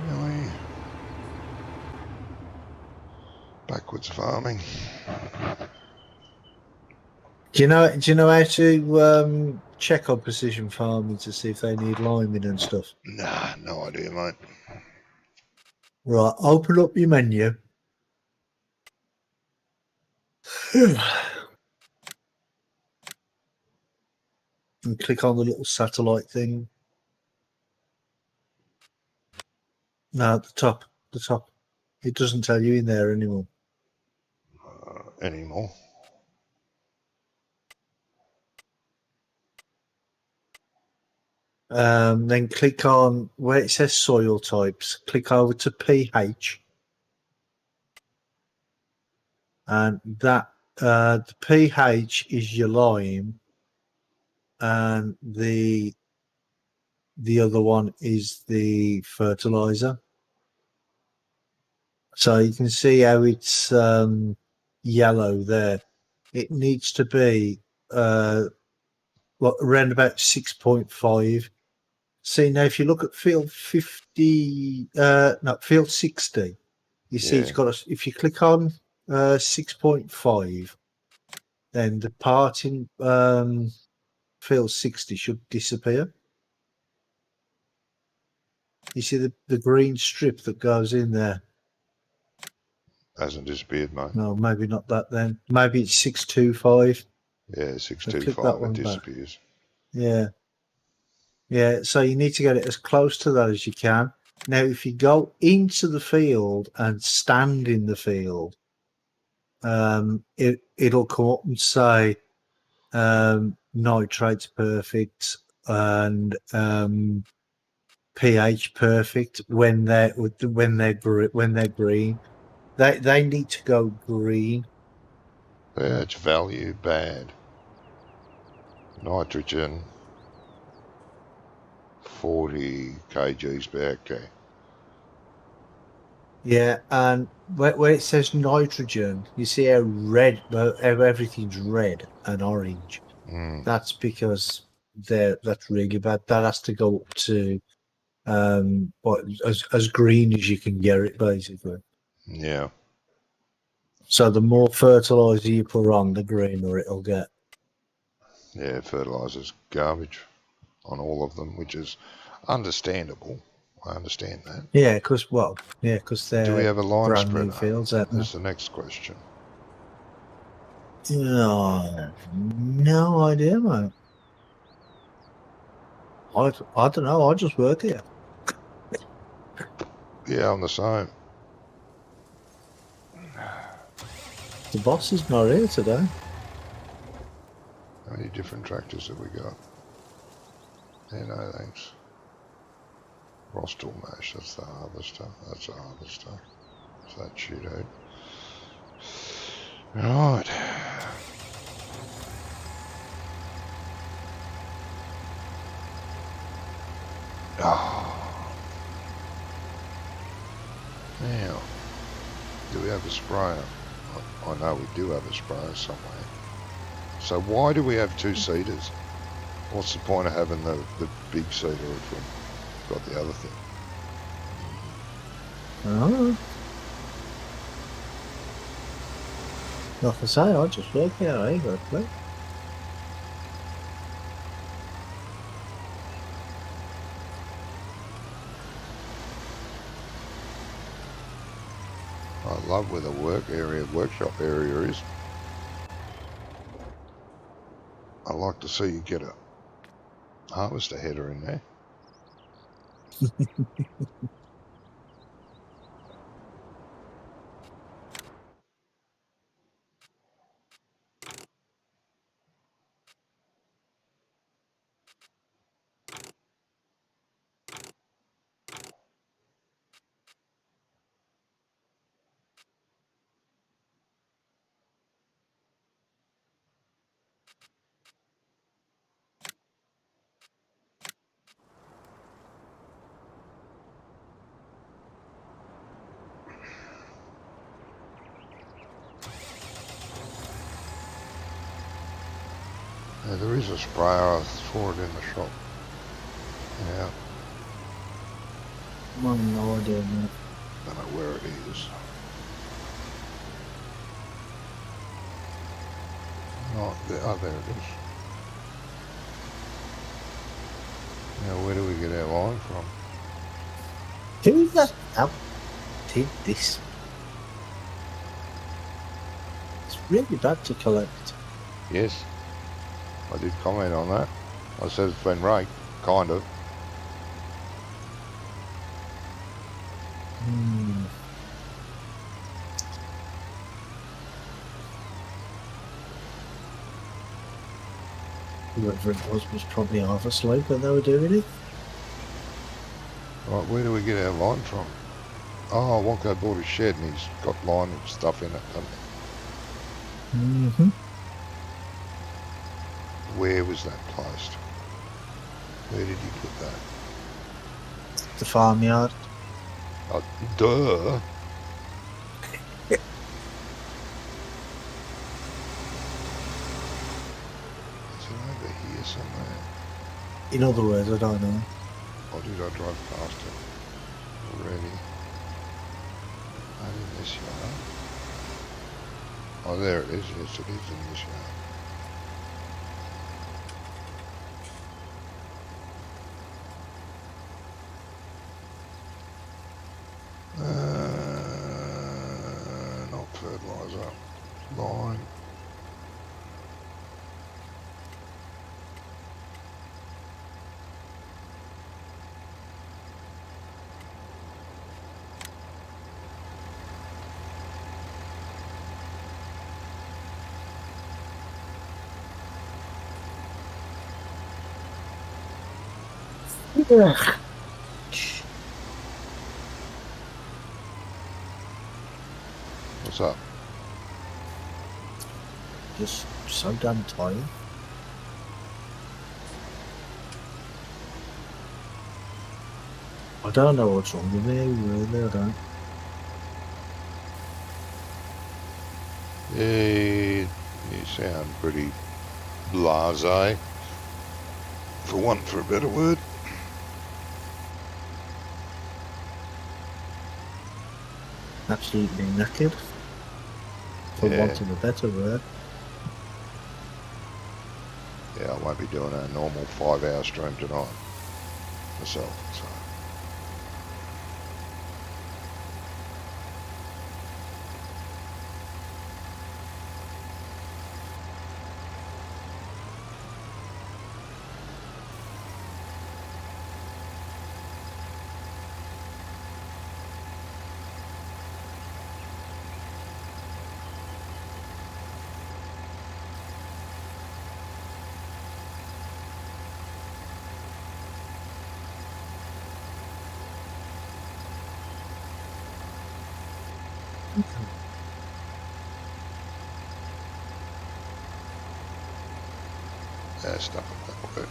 Speaker 1: Really? Backwards farming.
Speaker 2: Do you know how to check on precision farming to see if they need liming and stuff?
Speaker 1: Nah, no idea, mate.
Speaker 2: Right, open up your menu. And click on the little satellite thing. No, at the top. It doesn't tell you in there anymore.
Speaker 1: Anymore.
Speaker 2: Then click on where it says soil types. Click over to pH, and that the pH is your lime, and the other one is the fertilizer. So you can see how it's yellow there. It needs to be around about 6.5. See, now if you look at field 50, no, field 60, you see it's got if you click on 6.5, then the part in field 60 should disappear. You see the green strip that goes in there?
Speaker 1: Hasn't disappeared, mate.
Speaker 2: No, maybe not that then. Maybe it's 625.
Speaker 1: Yeah,
Speaker 2: So click that
Speaker 1: 625, it
Speaker 2: one back.
Speaker 1: disappears.
Speaker 2: Yeah. Yeah, so you need to get it as close to that as you can. Now, if you go into the field and stand in the field, it'll come up and say nitrates perfect and pH perfect when they're green. They need to go green.
Speaker 1: PH value bad. Nitrogen 40 kgs per hectare.
Speaker 2: Yeah, and where it says nitrogen, you see how how everything's red and orange.
Speaker 1: Mm,
Speaker 2: That's because that's really bad. That has to go up to what as green as you can get it, basically.
Speaker 1: yeah,
Speaker 2: So the more fertilizer you put on, the greener it'll get.
Speaker 1: yeah, fertiliser's garbage on all of them, which is understandable. I understand that.
Speaker 2: Yeah, because
Speaker 1: Do we
Speaker 2: they're
Speaker 1: have a lime
Speaker 2: brand new
Speaker 1: spreader?
Speaker 2: fields, aren't they?
Speaker 1: That's the next question.
Speaker 2: No, no idea, mate. I don't know. I just work here.
Speaker 1: Yeah, I'm the same.
Speaker 2: The boss is not here today.
Speaker 1: How many different tractors have we got? Yeah, no thanks. Rostal mash, that's the harvester. That's a harvester. So that shootout. Right. Oh. Now, do we have a sprayer? I know we do have a sprayer somewhere. So why do we have two seeders? What's the point of having the big seeder if we've got the other thing?
Speaker 2: Oh. Like I say, I just work out either, but
Speaker 1: I love where the workshop area is. I like to see you get a harvester header in there. Yeah, there is a sprayer. I saw it in the shop. Yeah,
Speaker 2: no idea, mate.
Speaker 1: don't know where it is. Not there. Oh, there it is. Now, where do we get our line from?
Speaker 2: Who the hell did this? It's really bad to collect.
Speaker 1: Yes, I did comment on that. I said it's been raked, kind of.
Speaker 2: Hmm. Whoever it was probably half asleep when they were doing it.
Speaker 1: Right, where do we get our line from? Oh, Wonko bought a shed and he's got line and stuff in it, doesn't he?
Speaker 2: Mm-hmm.
Speaker 1: Where was that placed? Where did he put that?
Speaker 2: The farmyard.
Speaker 1: Oh, duh. Is it over here somewhere?
Speaker 2: In other words, I don't know.
Speaker 1: Or did I drive past it already? Not in this yard. Oh, there it is. Yes, it is in this yard. Not fertiliser. Line.
Speaker 2: Ugh.
Speaker 1: What's up?
Speaker 2: Just so damn tired. I don't know what's wrong with me, really, I don't.
Speaker 1: Yeah, you sound pretty blasé, for a better word.
Speaker 2: Absolutely knackered, for
Speaker 1: Yeah.
Speaker 2: want of a better word.
Speaker 1: Yeah, I won't be doing a normal 5-hour stream tonight myself, so. stuff it, that'll do.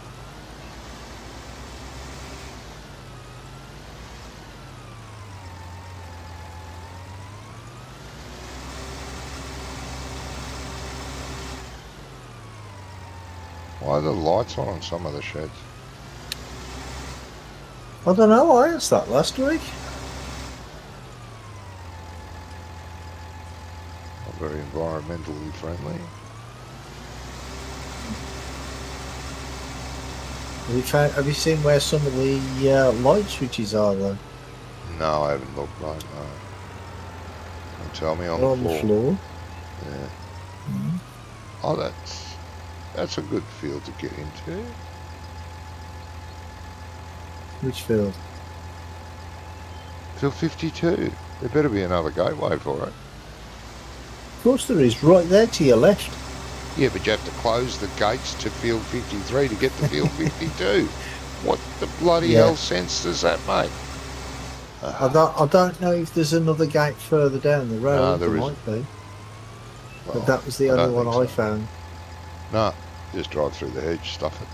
Speaker 1: Why are the lights on some of the sheds?
Speaker 2: I don't know. I asked that last week.
Speaker 1: Not very environmentally friendly.
Speaker 2: Have you seen where some of the light switches are though?
Speaker 1: No, I haven't looked, mate, no. Don't tell me on
Speaker 2: They're
Speaker 1: the floor. Yeah.
Speaker 2: Mm.
Speaker 1: Oh, that's a good field to get into.
Speaker 2: Which field?
Speaker 1: Field 52. There better be another gateway for it.
Speaker 2: Of course there is, right there to your left.
Speaker 1: Yeah, but you have to close the gates to field 53 to get to field 52. What the bloody hell sense does that make?
Speaker 2: I don't know if there's another gate further down the road.
Speaker 1: No,
Speaker 2: There
Speaker 1: there
Speaker 2: might be.
Speaker 1: Well,
Speaker 2: But that was the
Speaker 1: I
Speaker 2: only
Speaker 1: don't
Speaker 2: one
Speaker 1: think
Speaker 2: I
Speaker 1: so.
Speaker 2: found.
Speaker 1: No, just drive through the hedge, stuff it.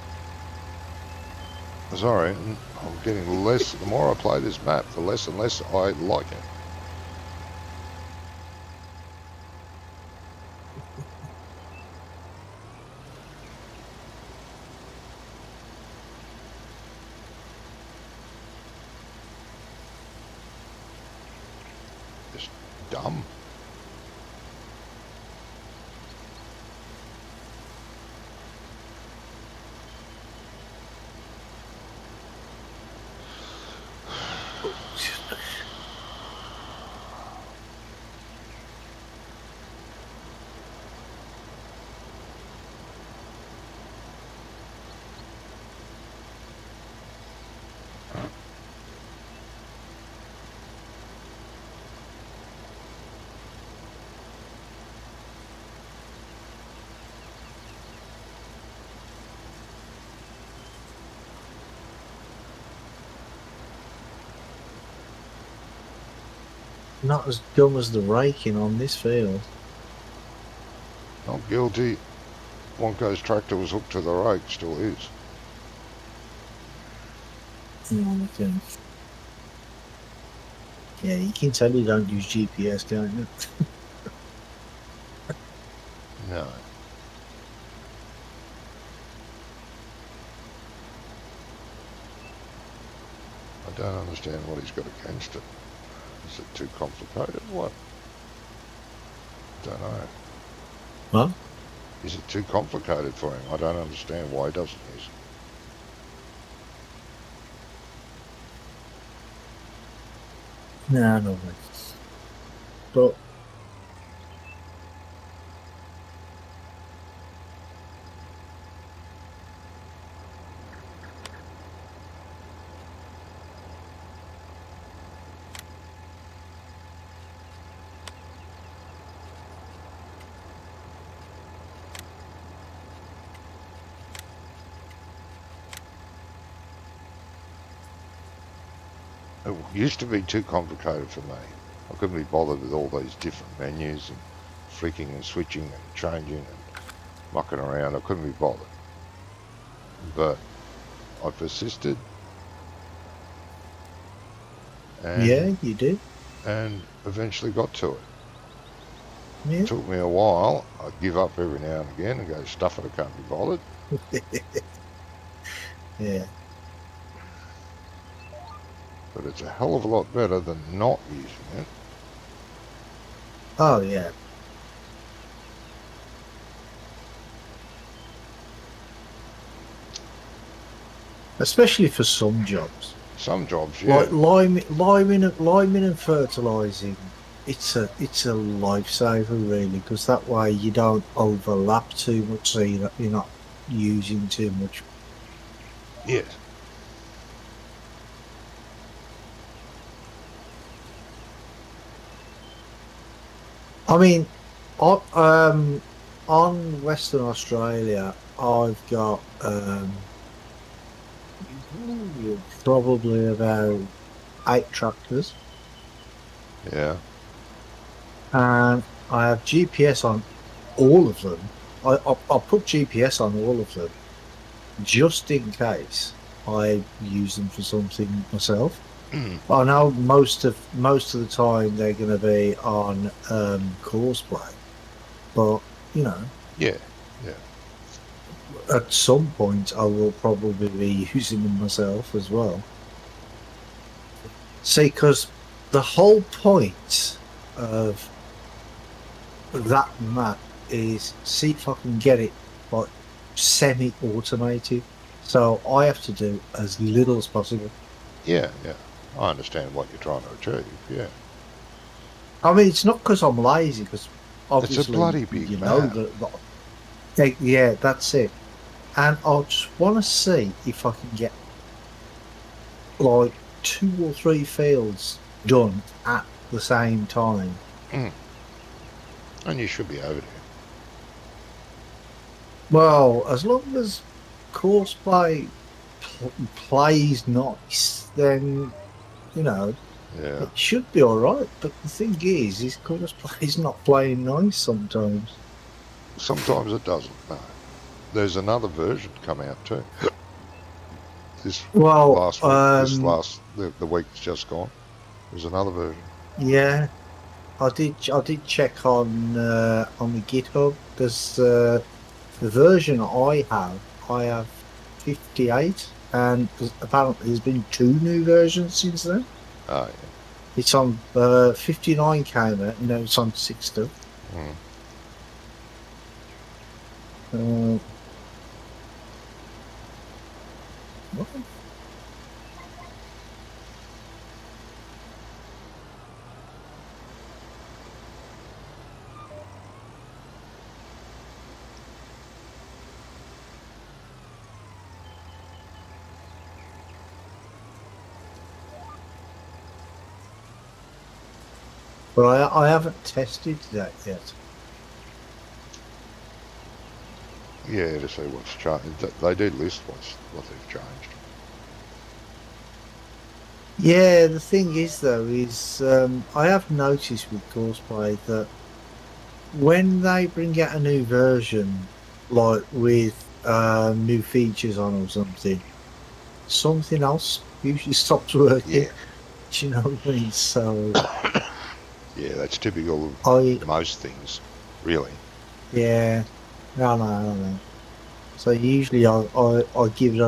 Speaker 1: Sorry, I'm getting less. The more I play this map, the less and less I like it. Just dumb.
Speaker 2: Not as dumb as the raking on this field.
Speaker 1: Not guilty. Wonko's tractor was hooked to the rake, still is.
Speaker 2: Okay. Yeah, you can tell you don't use GPS, can't you?
Speaker 1: No. I don't understand what he's got against it. Is it too complicated? What? Don't know.
Speaker 2: What?
Speaker 1: Is it too complicated for him? I don't understand why he doesn't use it.
Speaker 2: No, no way. But
Speaker 1: It used to be too complicated for me. I couldn't be bothered with all these different menus and flicking and switching and changing and mucking around. I couldn't be bothered. But I persisted. And,
Speaker 2: yeah, you do.
Speaker 1: and eventually got to it.
Speaker 2: Yeah.
Speaker 1: It took me a while. I'd give up every now and again and go, stuff it, I can't be bothered.
Speaker 2: Yeah.
Speaker 1: But it's a hell of a lot better than not using it.
Speaker 2: Oh, yeah. Especially for some jobs.
Speaker 1: Some jobs, yeah.
Speaker 2: Like liming and fertilising, it's a lifesaver really, because that way you don't overlap too much, so you're not using too much.
Speaker 1: Yes.
Speaker 2: I mean, on Western Australia, I've got probably about 8 tractors,
Speaker 1: Yeah.
Speaker 2: and I have GPS on all of them. I put GPS on all of them, just in case I use them for something myself.
Speaker 1: Mm.
Speaker 2: I know most of the time they're going to be on course play, but you know,
Speaker 1: Yeah, yeah,
Speaker 2: at some point I will probably be using them myself as well. See, because the whole point of that map is see if I can get it like semi-automated. So I have to do as little as possible.
Speaker 1: yeah, yeah. I understand what you're trying to achieve. Yeah,
Speaker 2: I mean, it's not because I'm lazy, because
Speaker 1: it's a
Speaker 2: obviously
Speaker 1: bloody big
Speaker 2: you know
Speaker 1: map.
Speaker 2: that. Yeah, that's it. And I just want to see if I can get like 2 or 3 fields done at the same time.
Speaker 1: Mm. And you should be over there.
Speaker 2: Well, as long as course play plays nice, then you know
Speaker 1: Yeah.
Speaker 2: it should be all right. But the thing is course play's not playing nice sometimes.
Speaker 1: Sometimes it doesn't. No. There's another version come out too. This
Speaker 2: Well,
Speaker 1: last week, the week's just gone. There's another version.
Speaker 2: yeah, I did check on the GitHub. There's the version I have 58, and apparently there's been 2 new versions since then.
Speaker 1: Oh yeah.
Speaker 2: It's on 59 came out, and now it's on 60.
Speaker 1: Mm.
Speaker 2: Uh, what? But I haven't tested that yet.
Speaker 1: Yeah, to see what's changed. They do list what they've changed.
Speaker 2: Yeah, the thing is though is I have noticed with Courseplay that when they bring out a new version, like with new features on or something else usually stops working.
Speaker 1: Yeah.
Speaker 2: Do you know what I mean? So
Speaker 1: Yeah, that's typical
Speaker 2: I
Speaker 1: of most things, really.
Speaker 2: yeah, no. So usually I give it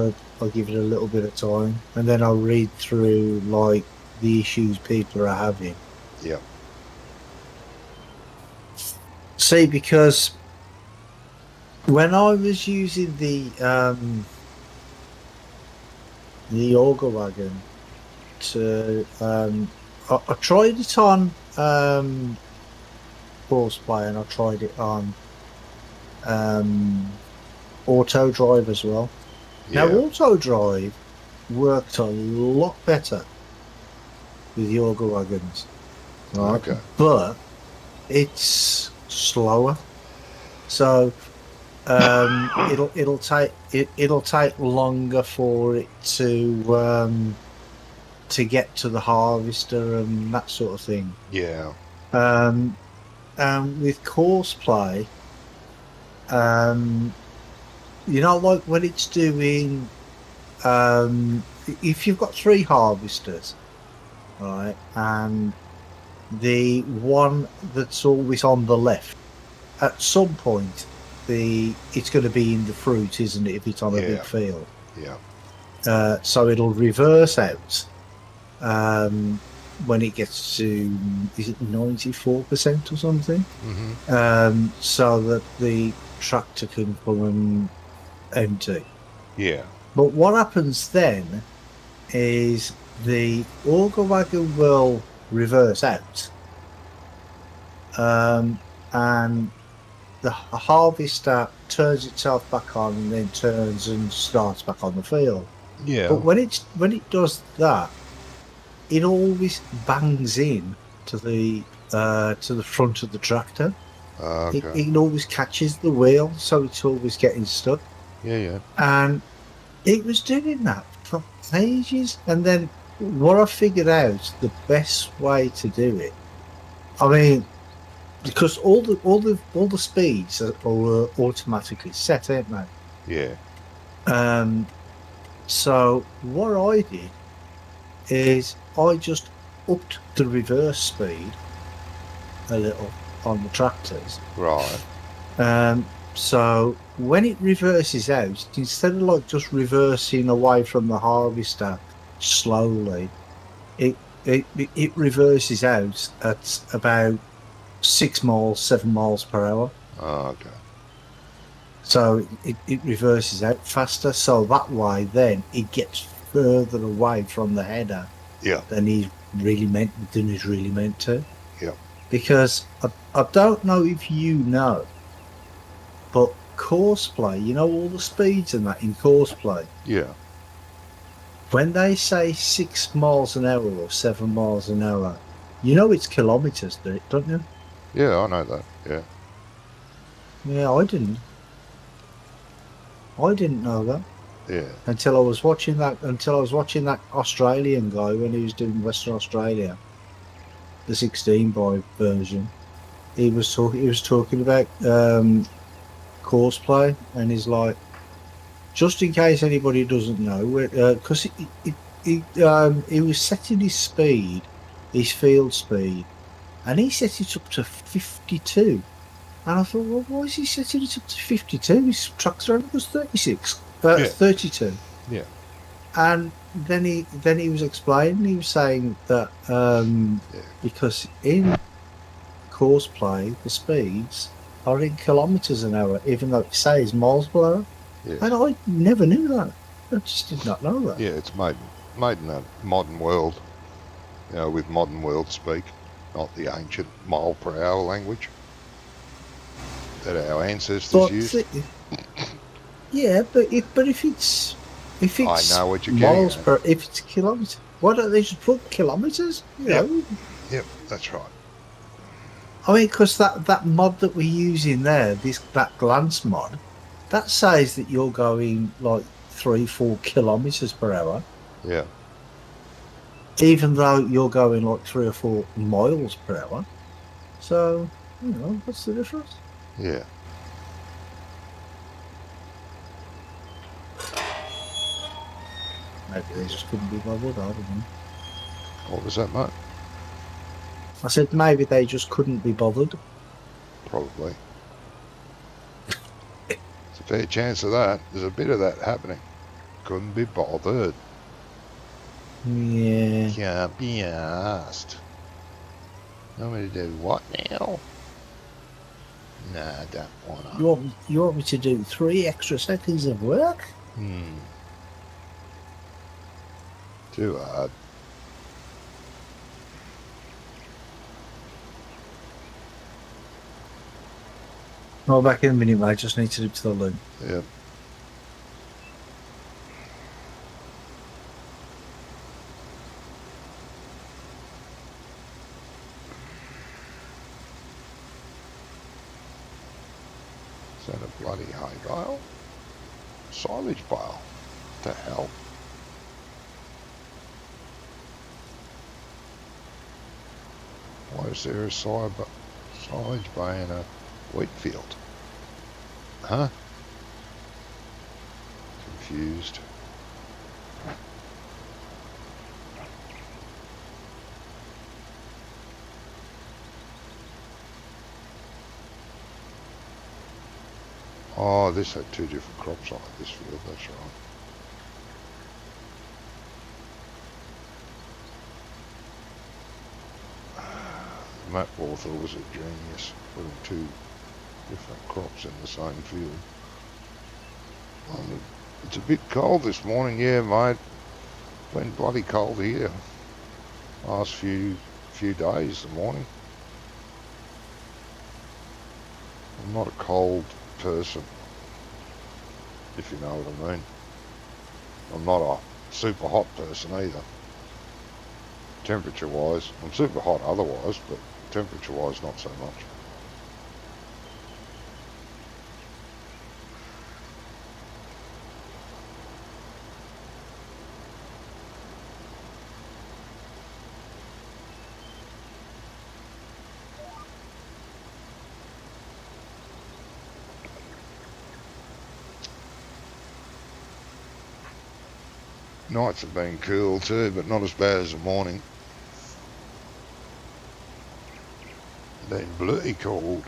Speaker 2: a little bit of time, and then I'll read through like the issues people are having.
Speaker 1: Yeah.
Speaker 2: See, because when I was using the auger wagon to I tried it on Horseplay, and I tried it on um auto drive as well. Now
Speaker 1: Yeah.
Speaker 2: auto drive worked a lot better with the auger wagons, right?
Speaker 1: Okay.
Speaker 2: But it's slower. So it'll take longer for it to get to the harvester and that sort of thing.
Speaker 1: Yeah.
Speaker 2: Um, with course play, um, like when it's doing, if you've got 3 harvesters, right, and the one that's always on the left, at some point, it's going to be in the fruit, isn't it? If it's on a big
Speaker 1: Yeah.
Speaker 2: field,
Speaker 1: Yeah.
Speaker 2: so it'll reverse out when it gets to, is it 94% or something?
Speaker 1: Hmm.
Speaker 2: So that the tractor can come and empty.
Speaker 1: Yeah.
Speaker 2: But what happens then is the auger wagon will reverse out, and the harvester turns itself back on and then turns and starts back on the field. But
Speaker 1: Yeah.
Speaker 2: when it does that, it always bangs in to the front of the tractor.
Speaker 1: Okay.
Speaker 2: It always catches the wheel, so it's always getting stuck.
Speaker 1: Yeah. Yeah.
Speaker 2: And it was doing that for ages. And then what I figured out, the best way to do it, I mean, because all the speeds are automatically set, aren't they?
Speaker 1: Yeah.
Speaker 2: Um, so what I did is I just upped the reverse speed a little on the tractors.
Speaker 1: Right.
Speaker 2: So when it reverses out, instead of like just reversing away from the harvester slowly, it reverses out at about 6 miles, 7 miles per hour.
Speaker 1: Oh, okay.
Speaker 2: So it reverses out faster. So that way, then it gets further away from the header
Speaker 1: Yeah.
Speaker 2: than he's really meant to.
Speaker 1: Yeah.
Speaker 2: Because I don't know if you know, but course play, all the speeds and that in course play.
Speaker 1: Yeah.
Speaker 2: When they say 6 miles an hour or 7 miles an hour, it's kilometers, don't you?
Speaker 1: Yeah, I know that. Yeah.
Speaker 2: Yeah, I didn't. I didn't know that
Speaker 1: Yeah.
Speaker 2: until I was watching that. Until I was watching that Australian guy when he was doing Western Australia, the 16 by version. He was talking. He was talking about course play, and he's like, just in case anybody doesn't know, because he was setting his speed, his field speed, and he set it up to 52. And I thought, well, why is he setting it up to 52? His tractor only was
Speaker 1: Yeah.
Speaker 2: 32.
Speaker 1: Yeah.
Speaker 2: And then he was explaining, he was saying that
Speaker 1: Yeah.
Speaker 2: because in course play, the speeds are in kilometres an hour, even though it says miles per hour.
Speaker 1: Yes.
Speaker 2: And I never knew that. I just did not know that.
Speaker 1: Yeah. It's made in a modern world. With modern world speak, not the ancient mile per hour language that our ancestors
Speaker 2: But
Speaker 1: used.
Speaker 2: yeah, but if
Speaker 1: I
Speaker 2: it's
Speaker 1: know what you're getting at.
Speaker 2: if it's kilometres, why don't they just put kilometres?
Speaker 1: Yep. Yep. That's right.
Speaker 2: I mean, because that mod that we're using there, that glance mod, that says that you're going like 3-4 kilometers per hour,
Speaker 1: Yeah.
Speaker 2: even though you're going like 3 or 4 miles per hour. So, what's the difference?
Speaker 1: Yeah.
Speaker 2: Maybe they just couldn't be bothered. I don't know.
Speaker 1: What was that, mate?
Speaker 2: I said maybe they just couldn't be bothered.
Speaker 1: Probably. It's a fair chance of that. There's a bit of that happening. Couldn't be bothered.
Speaker 2: Yeah.
Speaker 1: Can't be asked. Want me to do what now? Nah, I don't wanna.
Speaker 2: You want me to do 3 extra seconds of work?
Speaker 1: Too hard.
Speaker 2: Well, back in a minute, mate. I just need to do to the loom.
Speaker 1: Yep. Is that a bloody hay bale? Silage bale. What the hell? Why is there a silage bay in a wheat field? Huh? Confused. Oh, this had 2 different crops on it, this field, that's right. Matt Walther was a genius, putting 2 different crops in the same field. It's a bit cold this morning, yeah, mate. Been bloody cold here. Last few days, the morning. I'm not a cold person, if you know what I mean. I'm not a super hot person either. Temperature wise, I'm super hot otherwise, but temperature wise not so much. Nights have been cool too, but not as bad as the morning. Been bloody cold.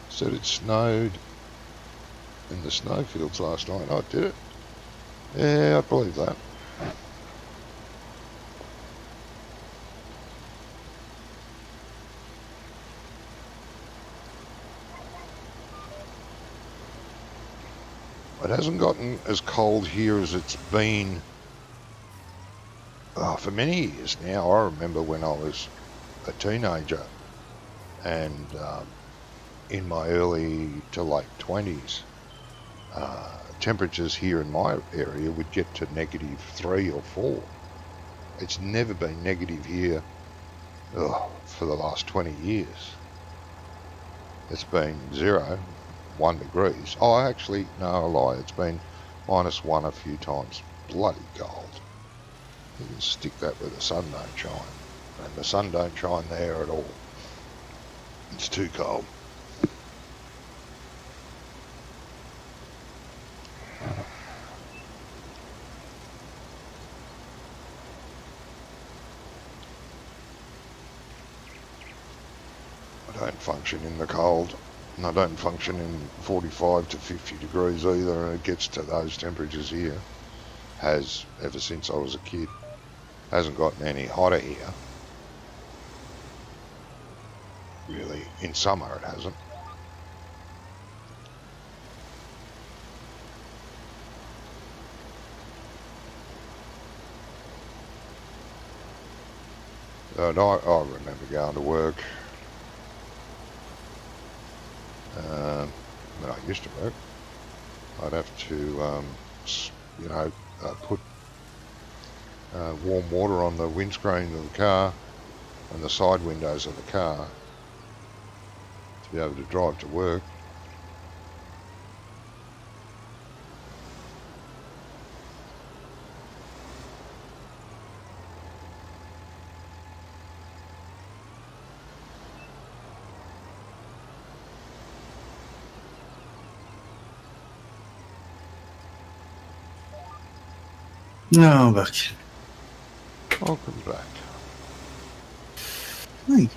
Speaker 1: Said it snowed in the snowfields last night. Oh, did it? Yeah, I believe that. It hasn't gotten as cold here as it's been for many years now. I remember when I was a teenager and in my early to late 20s, temperatures here in my area would get to -3 or 4. It's never been negative here for the last 20 years. It's been 0, 1 degrees. Oh, actually, no, I lie. It's been -1 a few times. Bloody cold. You can stick that where the sun don't shine. And the sun don't shine there at all. It's too cold. I don't function in the cold. And I don't function in 45 to 50 degrees either. And it gets to those temperatures here. Has ever since I was a kid. Hasn't gotten any hotter here. Really, in summer it hasn't. And I remember going to work when I used to work. I'd have to, put warm water on the windscreen of the car and the side windows of the car to be able to drive to work.
Speaker 2: No, back.
Speaker 1: Welcome back.
Speaker 2: Hey.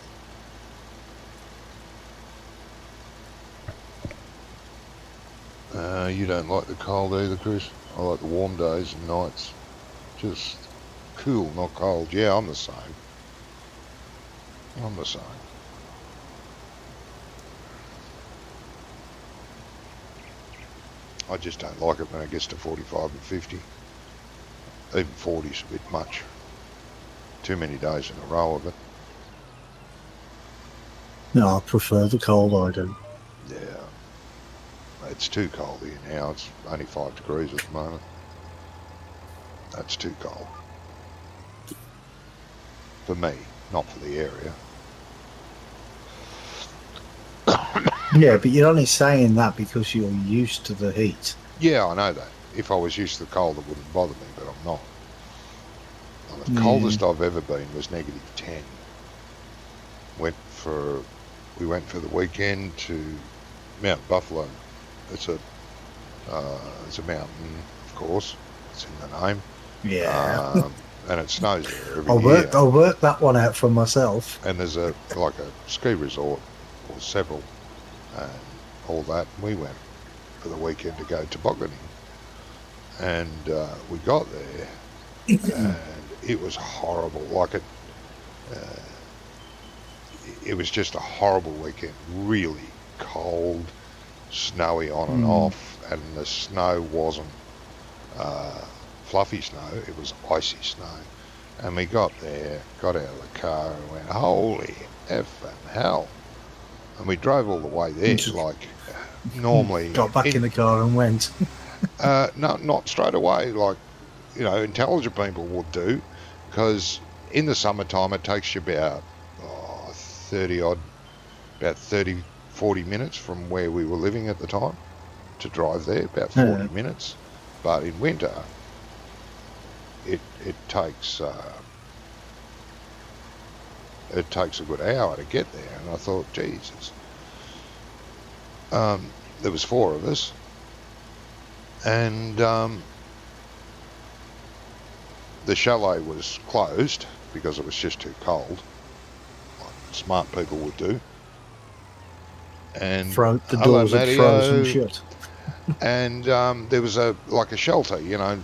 Speaker 1: You don't like the cold either, Chris? I like the warm days and nights. Just cool, not cold. Yeah, I'm the same. I'm the same. I just don't like it when it gets to 45 and 50. Even 40's a bit much. Too many days in a row of it.
Speaker 2: No, I prefer the cold, I do.
Speaker 1: Yeah. It's too cold here now. It's only 5 degrees at the moment. That's too cold. For me, not for the area.
Speaker 2: Yeah, but you're only saying that because you're used to the heat.
Speaker 1: Yeah, I know that. If I was used to the cold, it wouldn't bother me, but I'm not. The coldest I've ever been was -10. We went for the weekend to Mount Buffalo. It's a mountain, of course. It's in the name.
Speaker 2: Yeah.
Speaker 1: And it snows there every year.
Speaker 2: I'll work that one out for myself.
Speaker 1: And there's a ski resort or several and all that. We went for the weekend to go tobogganing. And we got there and it was horrible. It was just a horrible weekend. Really cold, snowy on and off, and the snow wasn't fluffy snow, it was icy snow. And we got there, got out of the car and went, holy effing hell. And we drove all the way there like normally.
Speaker 2: Got back in the car and went.
Speaker 1: No, not straight away like, intelligent people would do, because in the summertime it takes you about 40 minutes from where we were living at the time to drive there, about 40
Speaker 2: Yeah.
Speaker 1: minutes. But in winter, it takes a good hour to get there. And I thought, Jesus. There was 4 of us, and the chalet was closed because it was just too cold, like smart people would do. And
Speaker 2: The
Speaker 1: hello,
Speaker 2: doors had frozen
Speaker 1: Matteo.
Speaker 2: shut.
Speaker 1: And there was a shelter,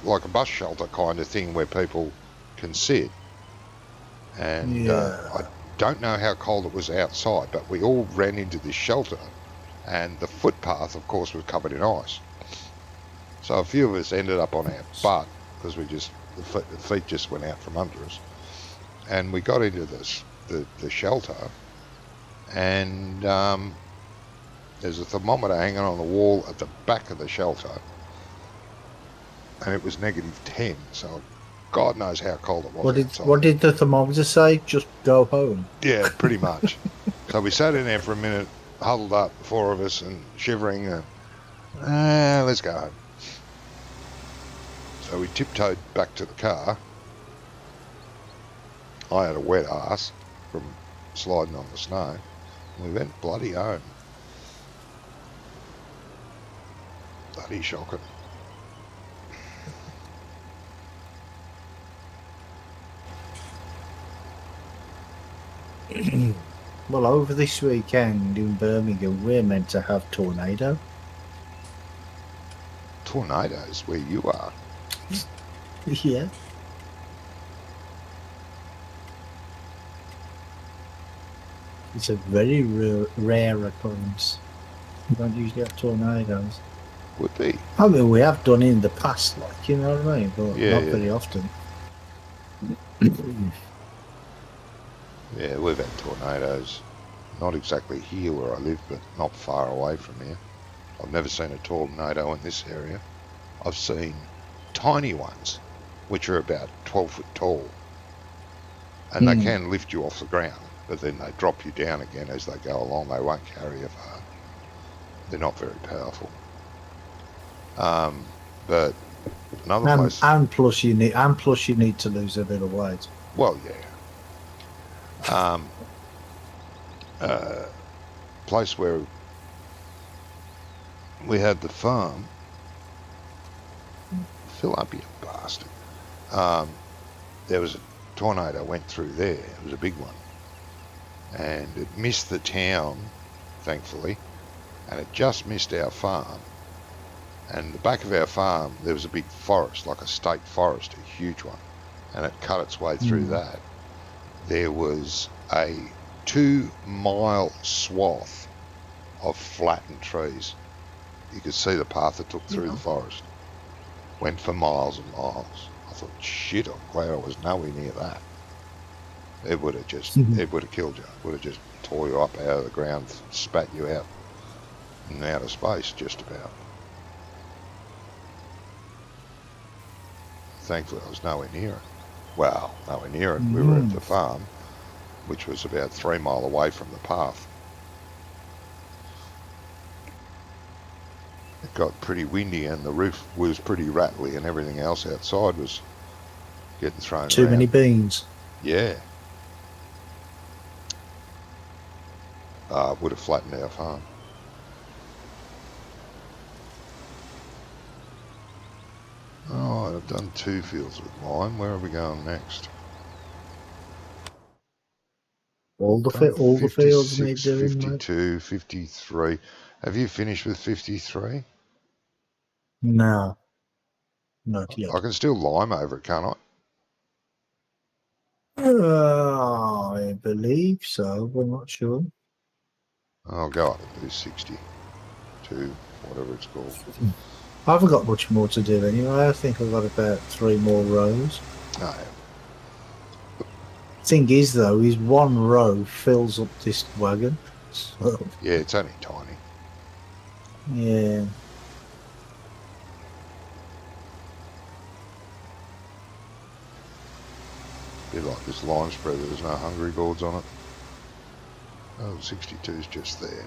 Speaker 1: like a bus shelter kind of thing where people can sit. And I don't know how cold it was outside, but we all ran into this shelter, and the footpath, of course, was covered in ice. So a few of us ended up on our butt because the feet just went out from under us. And we got into the shelter, and there's a thermometer hanging on the wall at the back of the shelter, and it was -10, so God knows how cold it was outside.
Speaker 2: What did the thermometer say? Just go home.
Speaker 1: Yeah, pretty much. So we sat in there for a minute, huddled up, the 4 of us, and shivering, and let's go home. So we tiptoed back to the car. I had a wet ass from sliding on the snow. We went bloody home. Bloody shocking.
Speaker 2: Well, over this weekend in Birmingham, we're meant to have tornado.
Speaker 1: Tornadoes where you are?
Speaker 2: Yeah. It's a very rare occurrence. We don't usually have tornadoes.
Speaker 1: Would be.
Speaker 2: I mean, we have done it in the past, like, you know what I mean? But
Speaker 1: Yeah,
Speaker 2: not
Speaker 1: yeah.
Speaker 2: very often.
Speaker 1: Yeah, we've had tornadoes. Not exactly here where I live, but not far away from here. I've never seen a tornado in this area. I've seen tiny ones, which are about 12 foot tall. And they can lift you off the ground, but then they drop you down again as they go along. They won't carry you far. They're not very powerful. But another place...
Speaker 2: And plus you need to lose a bit of weight.
Speaker 1: Well, yeah. Place where we had the farm. Fill up, you bastard. There was a tornado went through there. It was a big one. And it missed the town, thankfully. And it just missed our farm. And the back of our farm, there was a big forest, like a state forest, a huge one. And it cut its way through that. There was a 2-mile swath of flattened trees. You could see the path it took through the forest. Went for miles and miles. I thought, shit, I'm glad I was nowhere near that. It would have just, it would have killed you. It would have just tore you up out of the ground, spat you out in outer space, just about. Thankfully, I was nowhere near it. Well, nowhere near it. We were at the farm, which was about 3 miles away from the path. It got pretty windy and the roof was pretty rattly and everything else outside was getting thrown
Speaker 2: Too
Speaker 1: around.
Speaker 2: many beans.
Speaker 1: Yeah. Would have flattened our farm. Oh, I've done 2 fields with lime. Where are we going next?
Speaker 2: All the fields need doing,
Speaker 1: 52, 53. Have you finished with 53?
Speaker 2: No, not yet.
Speaker 1: I can still lime over it, can't I?
Speaker 2: I believe so, but I'm not sure.
Speaker 1: I'll go up and do 62, whatever it's called.
Speaker 2: I haven't got much more to do anyway. I think I've got about 3 more rows.
Speaker 1: No.
Speaker 2: Thing is, though, is 1 row fills up this wagon. So,
Speaker 1: Yeah, it's only tiny.
Speaker 2: yeah.
Speaker 1: Bit like this lime spread, there's no hungry boards on it. Oh, 62's just there.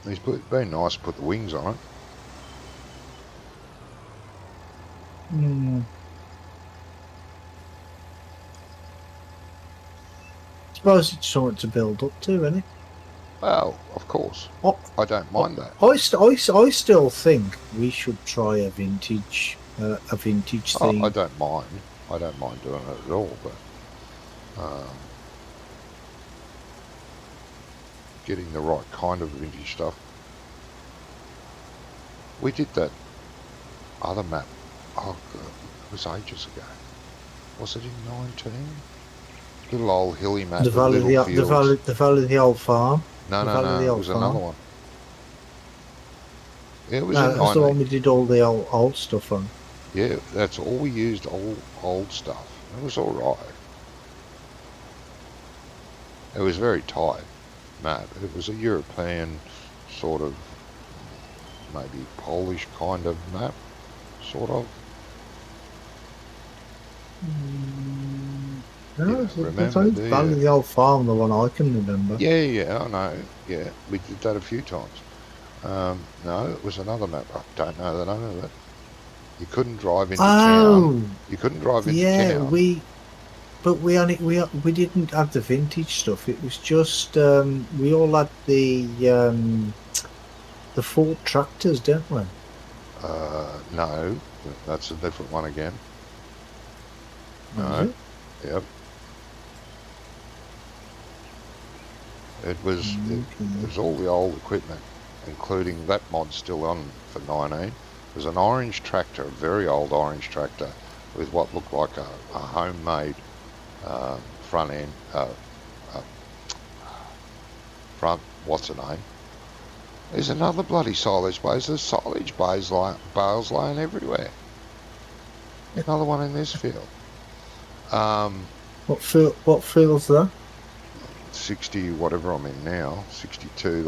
Speaker 1: He's been nice to put the wings on it.
Speaker 2: Hmm. Suppose it's something to build up to, isn't it?
Speaker 1: Well, of course.
Speaker 2: I,
Speaker 1: I don't mind that.
Speaker 2: I still think we should try a vintage
Speaker 1: Oh, I
Speaker 2: theme.
Speaker 1: don't mind. I don't mind doing it at all, but getting the right kind of vintage stuff. We did that other map. Oh, God, it was ages ago. Was it in 19? Little old hilly map
Speaker 2: The
Speaker 1: with
Speaker 2: Valley of
Speaker 1: little fields.
Speaker 2: the Valley of the Old Farm.
Speaker 1: No,
Speaker 2: The
Speaker 1: no,
Speaker 2: Valley of
Speaker 1: no.
Speaker 2: the
Speaker 1: It
Speaker 2: Old
Speaker 1: was another
Speaker 2: Farm.
Speaker 1: one. Yeah, it was
Speaker 2: No,
Speaker 1: in
Speaker 2: that's the one
Speaker 1: 19.
Speaker 2: we did all the old stuff on.
Speaker 1: Yeah, that's all we used. Old stuff. It was all right. It was very tight map. It was a European sort of, maybe Polish kind of map, sort of. You
Speaker 2: No,
Speaker 1: know,
Speaker 2: it's
Speaker 1: remember,
Speaker 2: only
Speaker 1: do
Speaker 2: Valley
Speaker 1: you?
Speaker 2: of the Old Farm, the one I can remember.
Speaker 1: Yeah, yeah, I know. Yeah, we did that a few times. No, it was another map. I don't know the name of it. You couldn't drive into town.
Speaker 2: Oh,
Speaker 1: You couldn't drive into
Speaker 2: yeah,
Speaker 1: town.
Speaker 2: but we didn't have the vintage stuff. It was just we all had the Ford tractors, didn't we?
Speaker 1: No, that's a different one again.
Speaker 2: Was
Speaker 1: No,
Speaker 2: it?
Speaker 1: yep. It
Speaker 2: Okay.
Speaker 1: was all the old equipment, including that mod still on for 19. It was an orange tractor, a very old orange tractor, with what looked like a homemade front end, uh, front, what's the name? There's another bloody silage bales. There's silage bales laying everywhere. Another one in this field. Um,
Speaker 2: What feels that?
Speaker 1: 60, whatever I'm in now, 62.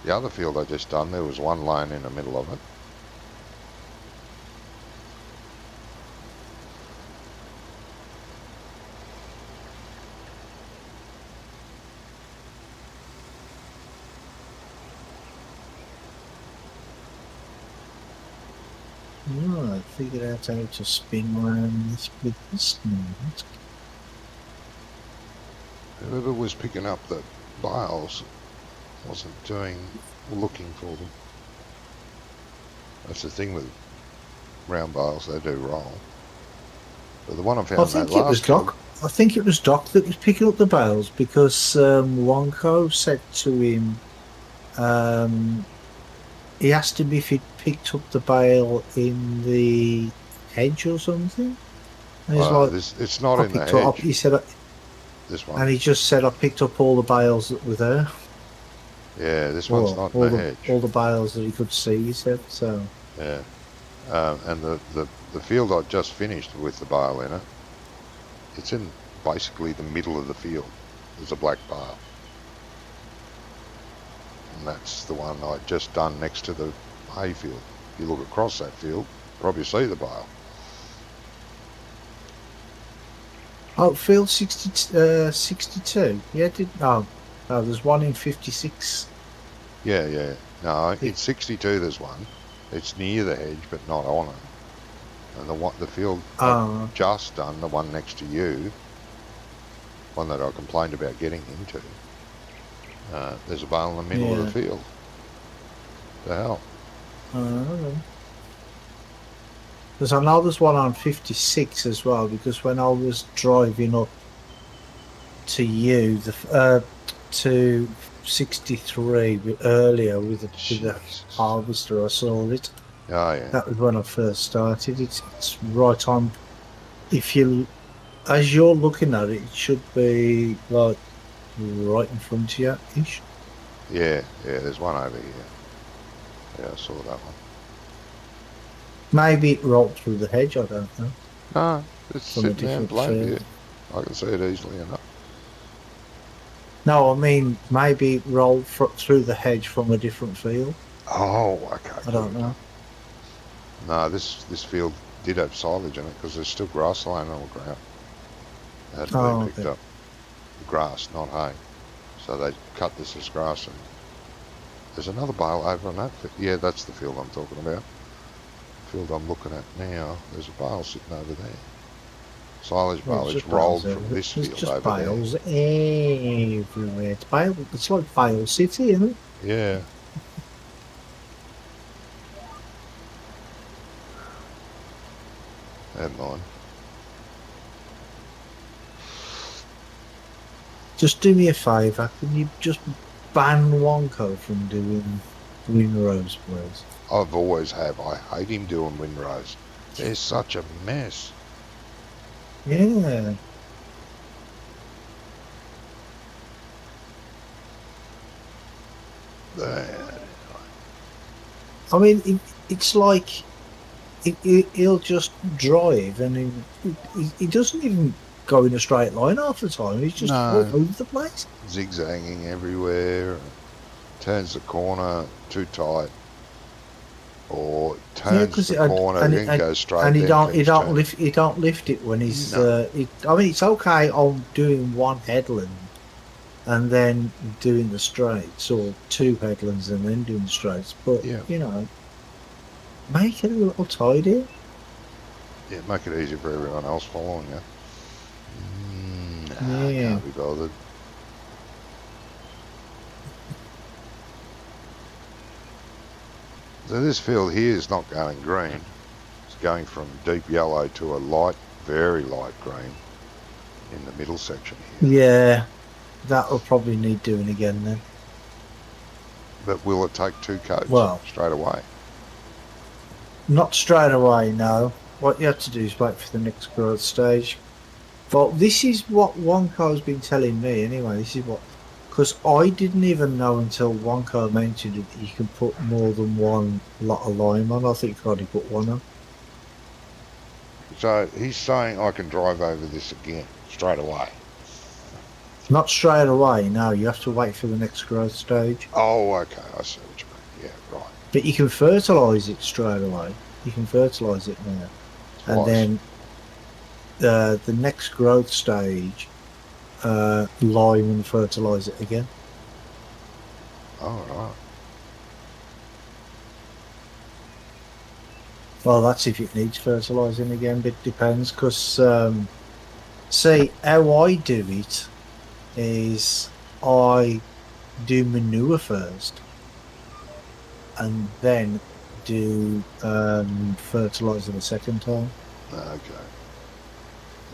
Speaker 1: The other field I just done, there was one laying in the middle of it.
Speaker 2: Oh, I figured out how to spin around this with this now.
Speaker 1: Whoever was picking up the bales wasn't looking for them. That's the thing with round bales, they do roll. But the one I
Speaker 2: I
Speaker 1: found that
Speaker 2: think it was
Speaker 1: last field,
Speaker 2: Doc. I think it was Doc that was picking up the bales because Wonko said to him, um, he asked him if he'd picked up the bale in the hedge or something. And he's like,
Speaker 1: it's not
Speaker 2: I
Speaker 1: in the
Speaker 2: picked up,
Speaker 1: hedge,
Speaker 2: he said,
Speaker 1: this one.
Speaker 2: and he just said, I picked up all the bales that were there.
Speaker 1: Yeah, this one's
Speaker 2: Or
Speaker 1: not in the hedge.
Speaker 2: all the bales that he could see, he said. So,
Speaker 1: Yeah. And the field I just finished with the bale in it, it's in basically the middle of the field. There's a black bale. And that's the one I just done next to the hayfield. If you look across that field, you probably see the bale.
Speaker 2: oh, field 62. Yeah, no, there's one in 56.
Speaker 1: Yeah, yeah. No, it's 62 there's one. It's near the hedge, but not on it. And the field I've
Speaker 2: Oh,
Speaker 1: just done, the one next to you, one that I complained about getting into, there's a bale in the middle of
Speaker 2: yeah.
Speaker 1: the field. The hell?
Speaker 2: Uh, Because I know there's one on 56 as well, because when I was driving up to you, to 63 earlier with the
Speaker 1: Jesus.
Speaker 2: harvester, I saw it.
Speaker 1: Oh, yeah.
Speaker 2: That was when I first started. It's right on. If you, as you're looking at it, it should be like right in front of you ish.
Speaker 1: Yeah, yeah, there's one over here. Yeah, I saw that one.
Speaker 2: Maybe it rolled through the hedge. I don't know.
Speaker 1: No, it's
Speaker 2: From a
Speaker 1: sitting there in
Speaker 2: different
Speaker 1: plain view.
Speaker 2: field.
Speaker 1: I can see it easily enough.
Speaker 2: No, I mean maybe it rolled through the hedge from a different field.
Speaker 1: Oh, okay,
Speaker 2: I
Speaker 1: could
Speaker 2: don't
Speaker 1: have done.
Speaker 2: know.
Speaker 1: No, this field did have silage in it because there's still grass laying on the ground. It hadn't been
Speaker 2: Oh,
Speaker 1: picked
Speaker 2: okay.
Speaker 1: up. Grass, not hay. So they cut this as grass and There's another bale over on that. Yeah, that's the field I'm talking about. The field I'm looking at now. There's a bale sitting over there. Silage
Speaker 2: Yeah,
Speaker 1: bale.
Speaker 2: it's
Speaker 1: It's
Speaker 2: just bales
Speaker 1: rolled from
Speaker 2: everywhere.
Speaker 1: this
Speaker 2: There's
Speaker 1: field
Speaker 2: just
Speaker 1: over there.
Speaker 2: bales everywhere. It's like Bale City, isn't it?
Speaker 1: Yeah. Never mind.
Speaker 2: Just do me a favour. Can you just ban Wonko from doing windrows, please?
Speaker 1: I've always have. I hate him doing windrows. They're such a mess.
Speaker 2: Yeah.
Speaker 1: They-
Speaker 2: I mean, it's like he'll just drive and he doesn't even go in a straight line half the time. He's just all
Speaker 1: No,
Speaker 2: over the place.
Speaker 1: zigzagging everywhere. Turns the corner too tight, or
Speaker 2: Yeah,
Speaker 1: turns
Speaker 2: because
Speaker 1: the corner, then goes straight, then finish turning.
Speaker 2: he don't lift it when he's.
Speaker 1: No.
Speaker 2: I mean, it's okay on doing one headland and then doing the straights, or two headlands and then doing the straights, but
Speaker 1: Yeah.
Speaker 2: make it a little tidy.
Speaker 1: Yeah, make it easier for everyone else following you. I
Speaker 2: Yeah.
Speaker 1: can't be bothered. So this field here is not going green. It's going from deep yellow to a light, very light green in the middle section here.
Speaker 2: Yeah, that'll probably need doing again then.
Speaker 1: But will it take two coats
Speaker 2: Well,
Speaker 1: straight away?
Speaker 2: not straight away, no. What you have to do is wait for the next growth stage. But this is what Wonko's been telling me anyway. This is what, because I didn't even know until Wonko mentioned it, you can put more than one lot of lime on. I think I already put one on.
Speaker 1: So he's saying I can drive over this again straight away.
Speaker 2: Not straight away, no. You have to wait for the next growth stage.
Speaker 1: Oh, okay. I see what you mean. Yeah, right.
Speaker 2: But you can fertilise it straight away. You can fertilise it now.
Speaker 1: Twice.
Speaker 2: And then the next growth stage, lime and fertilise it again.
Speaker 1: Oh, right.
Speaker 2: Well, that's if it needs fertilising again, but it depends. Because, see, how I do it is I do manure first and then do fertiliser the second time.
Speaker 1: Okay.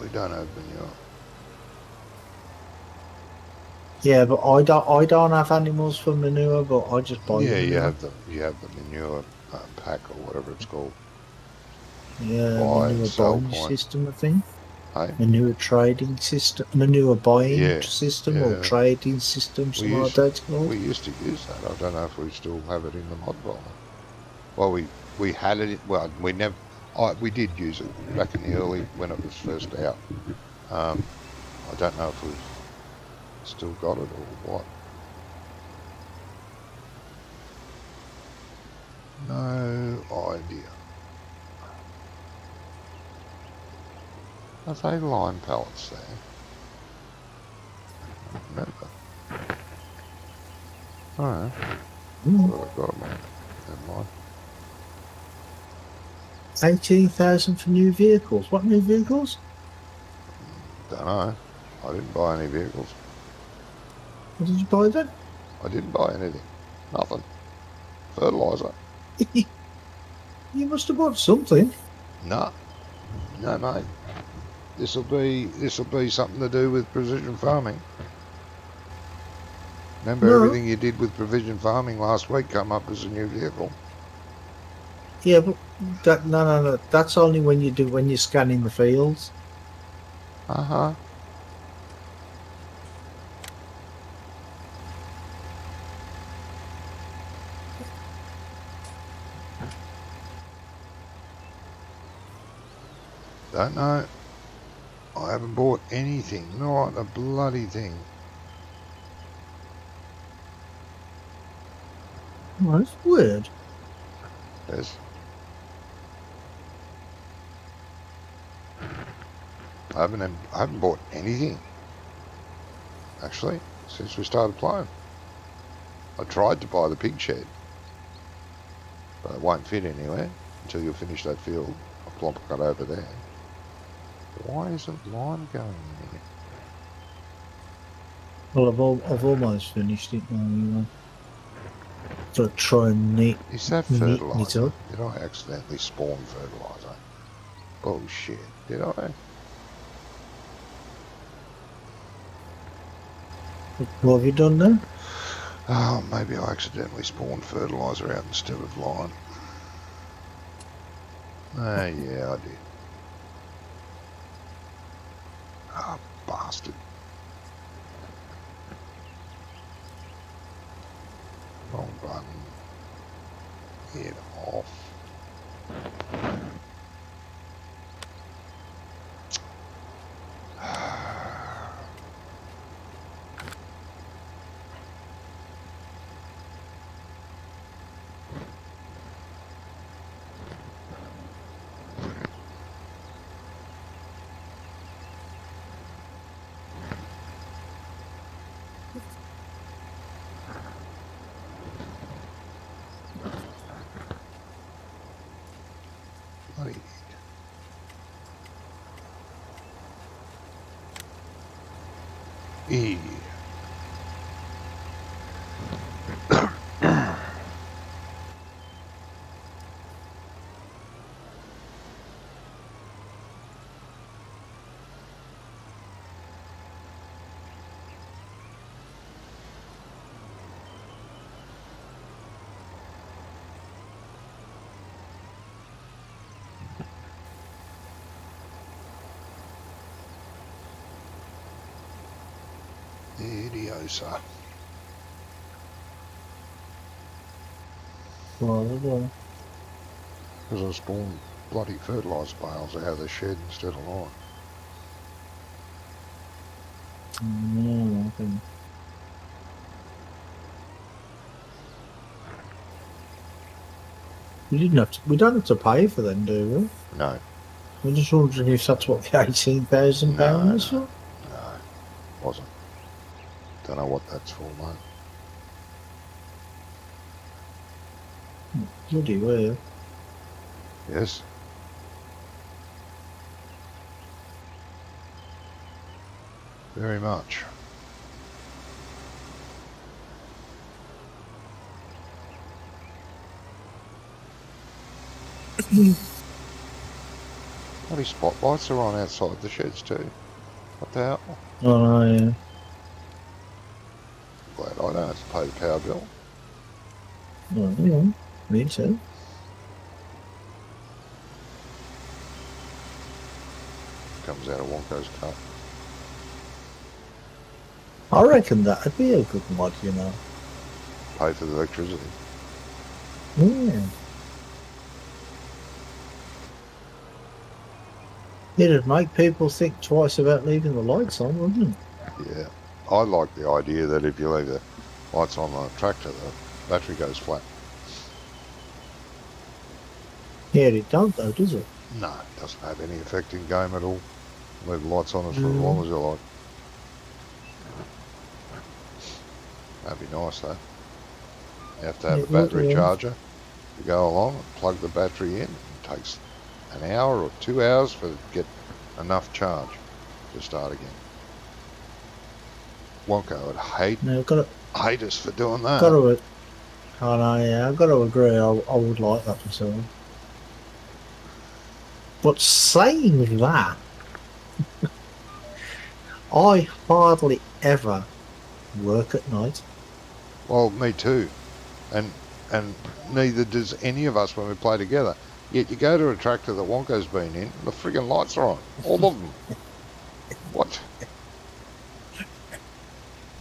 Speaker 1: We don't have manure.
Speaker 2: Yeah, but I don't have animals for manure, but I just buy the
Speaker 1: Yeah,
Speaker 2: manure.
Speaker 1: you have the manure pack or whatever it's called.
Speaker 2: Yeah,
Speaker 1: Buy and
Speaker 2: manure
Speaker 1: sell
Speaker 2: buying
Speaker 1: point.
Speaker 2: system, I think.
Speaker 1: Hey?
Speaker 2: Manure trading system, manure buying
Speaker 1: Yeah,
Speaker 2: system, or
Speaker 1: yeah.
Speaker 2: trading system, something like that it's called.
Speaker 1: We used to use that. I don't know if we still have it in the mod roller. Well, we had it. Well, we never. We did use it back in the early when it was first out. I don't know if we've still got it or what. No idea. Are they lime pellets there? Remember. Alright. Well, I've got them on. Never mind.
Speaker 2: 18,000 for new vehicles. What new vehicles?
Speaker 1: Don't know. I didn't buy any vehicles.
Speaker 2: What did you buy then?
Speaker 1: I didn't buy anything. Nothing. Fertiliser.
Speaker 2: You must have bought something.
Speaker 1: No. No, mate. This'll be something to do with precision farming. Remember
Speaker 2: No.
Speaker 1: everything you did with precision farming last week come up as a new vehicle?
Speaker 2: Yeah, but no. That's only when you're scanning the fields.
Speaker 1: Uh-huh. Don't know. I haven't bought anything. Not a bloody thing.
Speaker 2: Oh, that's weird.
Speaker 1: Yes. I haven't bought anything. Actually, since we started playing. I tried to buy the pig shed, but it won't fit anywhere until you finish that field. I'll plonk it over there. Why isn't line going in here?
Speaker 2: Well, I've almost finished it now. You know. So try and neat
Speaker 1: Is that
Speaker 2: it
Speaker 1: fertiliser?
Speaker 2: up.
Speaker 1: Did I accidentally spawn fertiliser? Bullshit. Did I?
Speaker 2: What have you done now?
Speaker 1: Oh, maybe I accidentally spawned fertiliser out instead of lime. Ah, yeah, I did. Ah, bastard. Wrong button. Get off. Bloody idiot. Idiosa.
Speaker 2: Well,
Speaker 1: Because I spawned bloody fertiliser bales out of the shed instead of lime.
Speaker 2: no, okay. We don't have to pay for them, do we?
Speaker 1: No,
Speaker 2: I'm just wondering if that's what the £18,000 is for.
Speaker 1: no, wasn't. Don't know what that's for, mate.
Speaker 2: Bloody well.
Speaker 1: Yes. Very much. Bloody spotlights are on outside the sheds too. What the hell?
Speaker 2: Oh, no, yeah.
Speaker 1: Glad I don't have to pay the power bill.
Speaker 2: Oh, yeah. Me too.
Speaker 1: Comes out of Wonko's cut.
Speaker 2: I reckon that'd be a good mod, you know.
Speaker 1: Pay for the electricity.
Speaker 2: Yeah. It'd make people think twice about leaving the lights on, wouldn't it?
Speaker 1: Yeah. I like the idea that if you leave the lights on a tractor, the battery goes flat.
Speaker 2: Yeah, it don't though, does it?
Speaker 1: No, it doesn't have any effect in game at all. Leave the lights on for as long as you like. That'd be nice though. You have to have
Speaker 2: It
Speaker 1: a
Speaker 2: would,
Speaker 1: battery
Speaker 2: yeah.
Speaker 1: charger to go along and plug the battery in. It takes an hour or 2 hours for it to get enough charge to start again. Wonko would hate
Speaker 2: No,
Speaker 1: us for doing that.
Speaker 2: Oh no, yeah, I've got to agree. I would like that myself. But saying that, I hardly ever work at night.
Speaker 1: Well, me too. And neither does any of us when we play together. Yet you go to a tractor that Wonko's been in, the friggin' lights are on. All of them. What?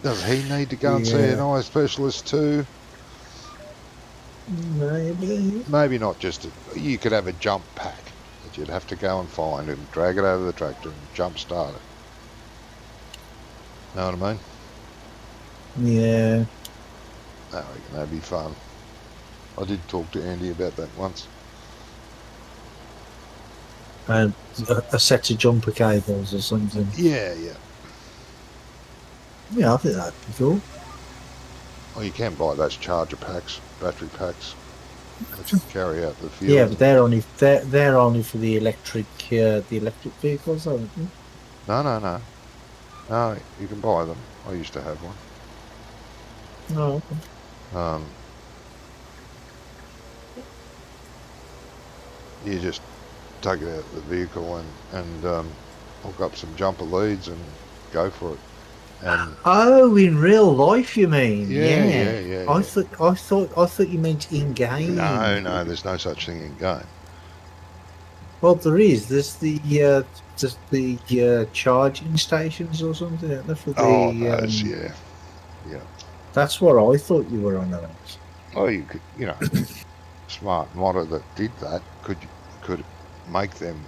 Speaker 1: Does he need to go and see an eye specialist too?
Speaker 2: Maybe.
Speaker 1: Maybe not just you could have a jump pack that you'd have to go and find and drag it over the tractor and jump start it. Know what I mean?
Speaker 2: Yeah.
Speaker 1: I reckon that'd be fun. I did talk to Andy about that once.
Speaker 2: And a set of jumper cables or something.
Speaker 1: Yeah, yeah.
Speaker 2: Yeah, I think that'd be cool.
Speaker 1: Well, you can buy those charger packs, battery packs that you carry out the
Speaker 2: Yeah,
Speaker 1: field.
Speaker 2: but they're only for the electric vehicles, aren't they?
Speaker 1: No, you can buy them. I used to have one.
Speaker 2: Oh, okay.
Speaker 1: Um, you just take it out of the vehicle and hook up some jumper leads and go for it. And
Speaker 2: Oh, in real life, you mean?
Speaker 1: yeah,
Speaker 2: Yeah.
Speaker 1: yeah, yeah,
Speaker 2: I
Speaker 1: yeah.
Speaker 2: thought I thought I thought you meant in game.
Speaker 1: No, there's no such thing in game.
Speaker 2: Well, there is. There's the charging stations or something, isn't there, for
Speaker 1: Oh,
Speaker 2: the
Speaker 1: those, yeah, yeah.
Speaker 2: That's what I thought you were on about.
Speaker 1: Well, you could, smart modder that did that could make them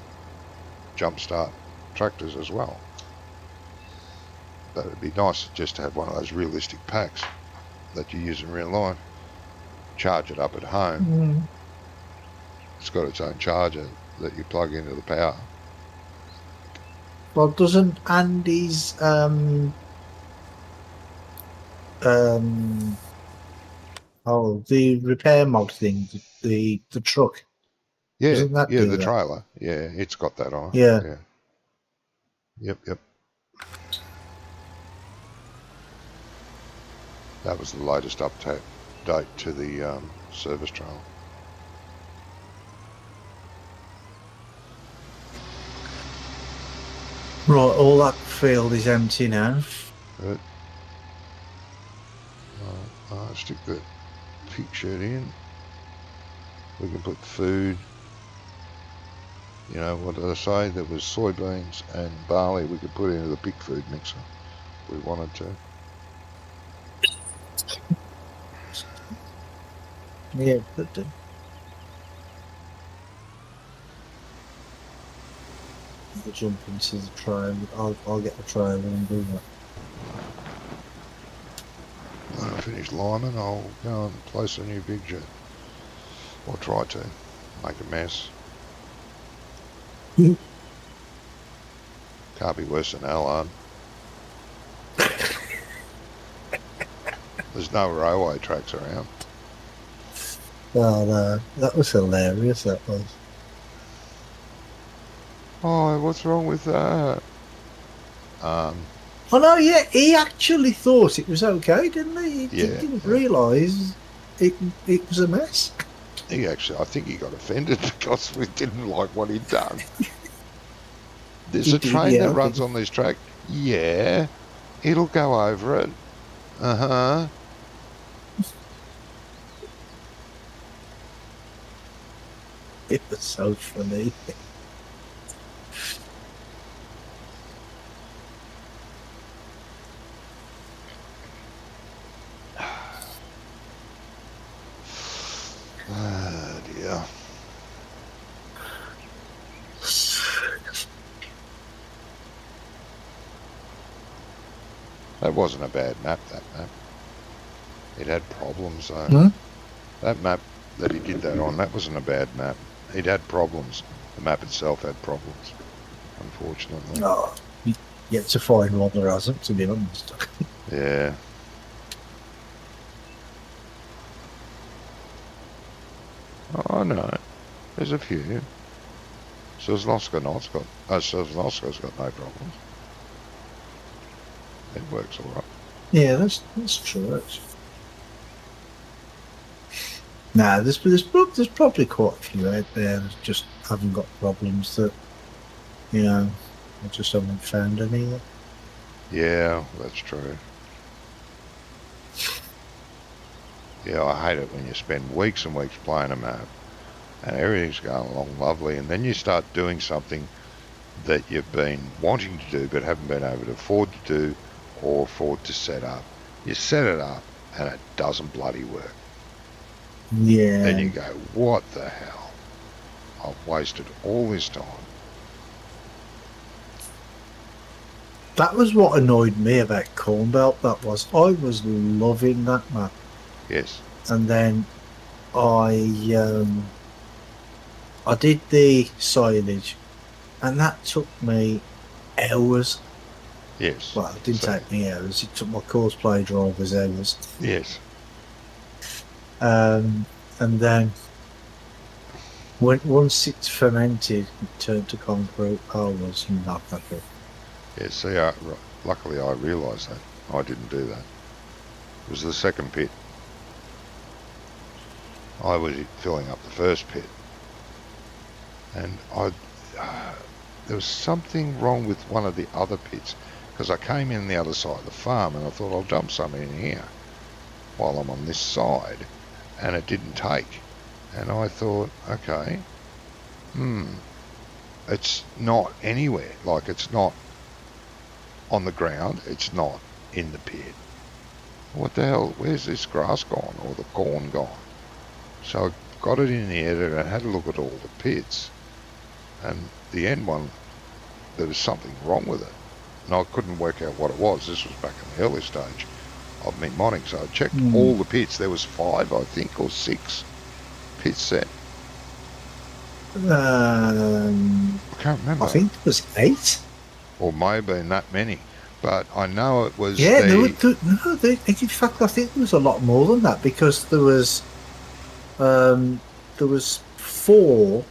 Speaker 1: jumpstart tractors as well. But it'd be nice just to have one of those realistic packs that you use in real life. Charge it up at home.
Speaker 2: Mm.
Speaker 1: It's got its own charger that you plug into the power.
Speaker 2: Well, doesn't Andy's um the repair mod thing, the truck,
Speaker 1: Yeah,
Speaker 2: doesn't that
Speaker 1: yeah,
Speaker 2: do
Speaker 1: the
Speaker 2: that?
Speaker 1: trailer. Yeah, it's got that on
Speaker 2: Yeah.
Speaker 1: it. Yeah. Yep. That was the latest update to the service trailer.
Speaker 2: Right, all that field is empty now.
Speaker 1: But I'll stick the pig shed in. We can put food. What did I say? There was soybeans and barley we could put into the pig food mixer if we wanted to.
Speaker 2: Yeah, but I'll jump into the trailer. I'll get the trailer and do that.
Speaker 1: When I finish liming, I'll go and place a new pig shed. Or try to. Make a mess. Can't be worse than Allard. There's no railway tracks around.
Speaker 2: Oh no, that was hilarious. That was.
Speaker 1: Oh, what's wrong with that?
Speaker 2: Oh no, yeah, he actually thought it was okay, didn't he? He
Speaker 1: Yeah,
Speaker 2: didn't
Speaker 1: yeah.
Speaker 2: realise it was a mess.
Speaker 1: I think he got offended because we didn't like what he'd done. There's
Speaker 2: He
Speaker 1: a
Speaker 2: did,
Speaker 1: train
Speaker 2: yeah,
Speaker 1: that
Speaker 2: I
Speaker 1: runs
Speaker 2: think.
Speaker 1: on this track. Yeah, it'll go over it. Uh-huh.
Speaker 2: It was so funny.
Speaker 1: Oh, dear. That wasn't a bad map, that map. It had problems, though.
Speaker 2: Hmm?
Speaker 1: That map that he did that on, that wasn't a bad map. It had problems. The map itself had problems, unfortunately.
Speaker 2: Oh, yet to find one that hasn't, to be honest.
Speaker 1: Yeah. Oh, no. There's a few. Sosnoska's got no problems. It works all right.
Speaker 2: Yeah, that's true. Nah, there's probably quite a few out there that just haven't got problems that I just haven't found any yet.
Speaker 1: Yeah, that's true. Yeah, I hate it when you spend weeks and weeks playing a map and everything's going along lovely, and then you start doing something that you've been wanting to do but haven't been able to afford to do or afford to set up. You set it up and it doesn't bloody work.
Speaker 2: Yeah.
Speaker 1: Then you go, what the hell? I've wasted all this time.
Speaker 2: That was what annoyed me about Corn Belt. I was loving that map,
Speaker 1: Yes.
Speaker 2: and then I did the silage, and that took me hours.
Speaker 1: Yes.
Speaker 2: Well, it didn't
Speaker 1: So-
Speaker 2: take me hours. It took my course play drivers hours.
Speaker 1: Yes.
Speaker 2: And then once it's fermented, it turned to concrete. I was not happy.
Speaker 1: Yeah, see, luckily I realised that. I didn't do that. It was the second pit. I was filling up the first pit. And there was something wrong with one of the other pits, because I came in the other side of the farm and I thought I'll dump some in here while I'm on this side, and it didn't take. And I thought, okay, it's not anywhere. Like, it's not on the ground, it's not in the pit. What the hell, where's this grass gone, or the corn gone? So I got it in the editor and had a look at all the pits, and the end one, there was something wrong with it, and I couldn't work out what it was. This was back in the early stage of me modding, so I checked all the pits. There was 5, I think, or 6 pits set. I can't remember.
Speaker 2: I think it was 8.
Speaker 1: Or maybe that many, but I know it was.
Speaker 2: Yeah, in fact, I think there was a lot more than that, because there was 4.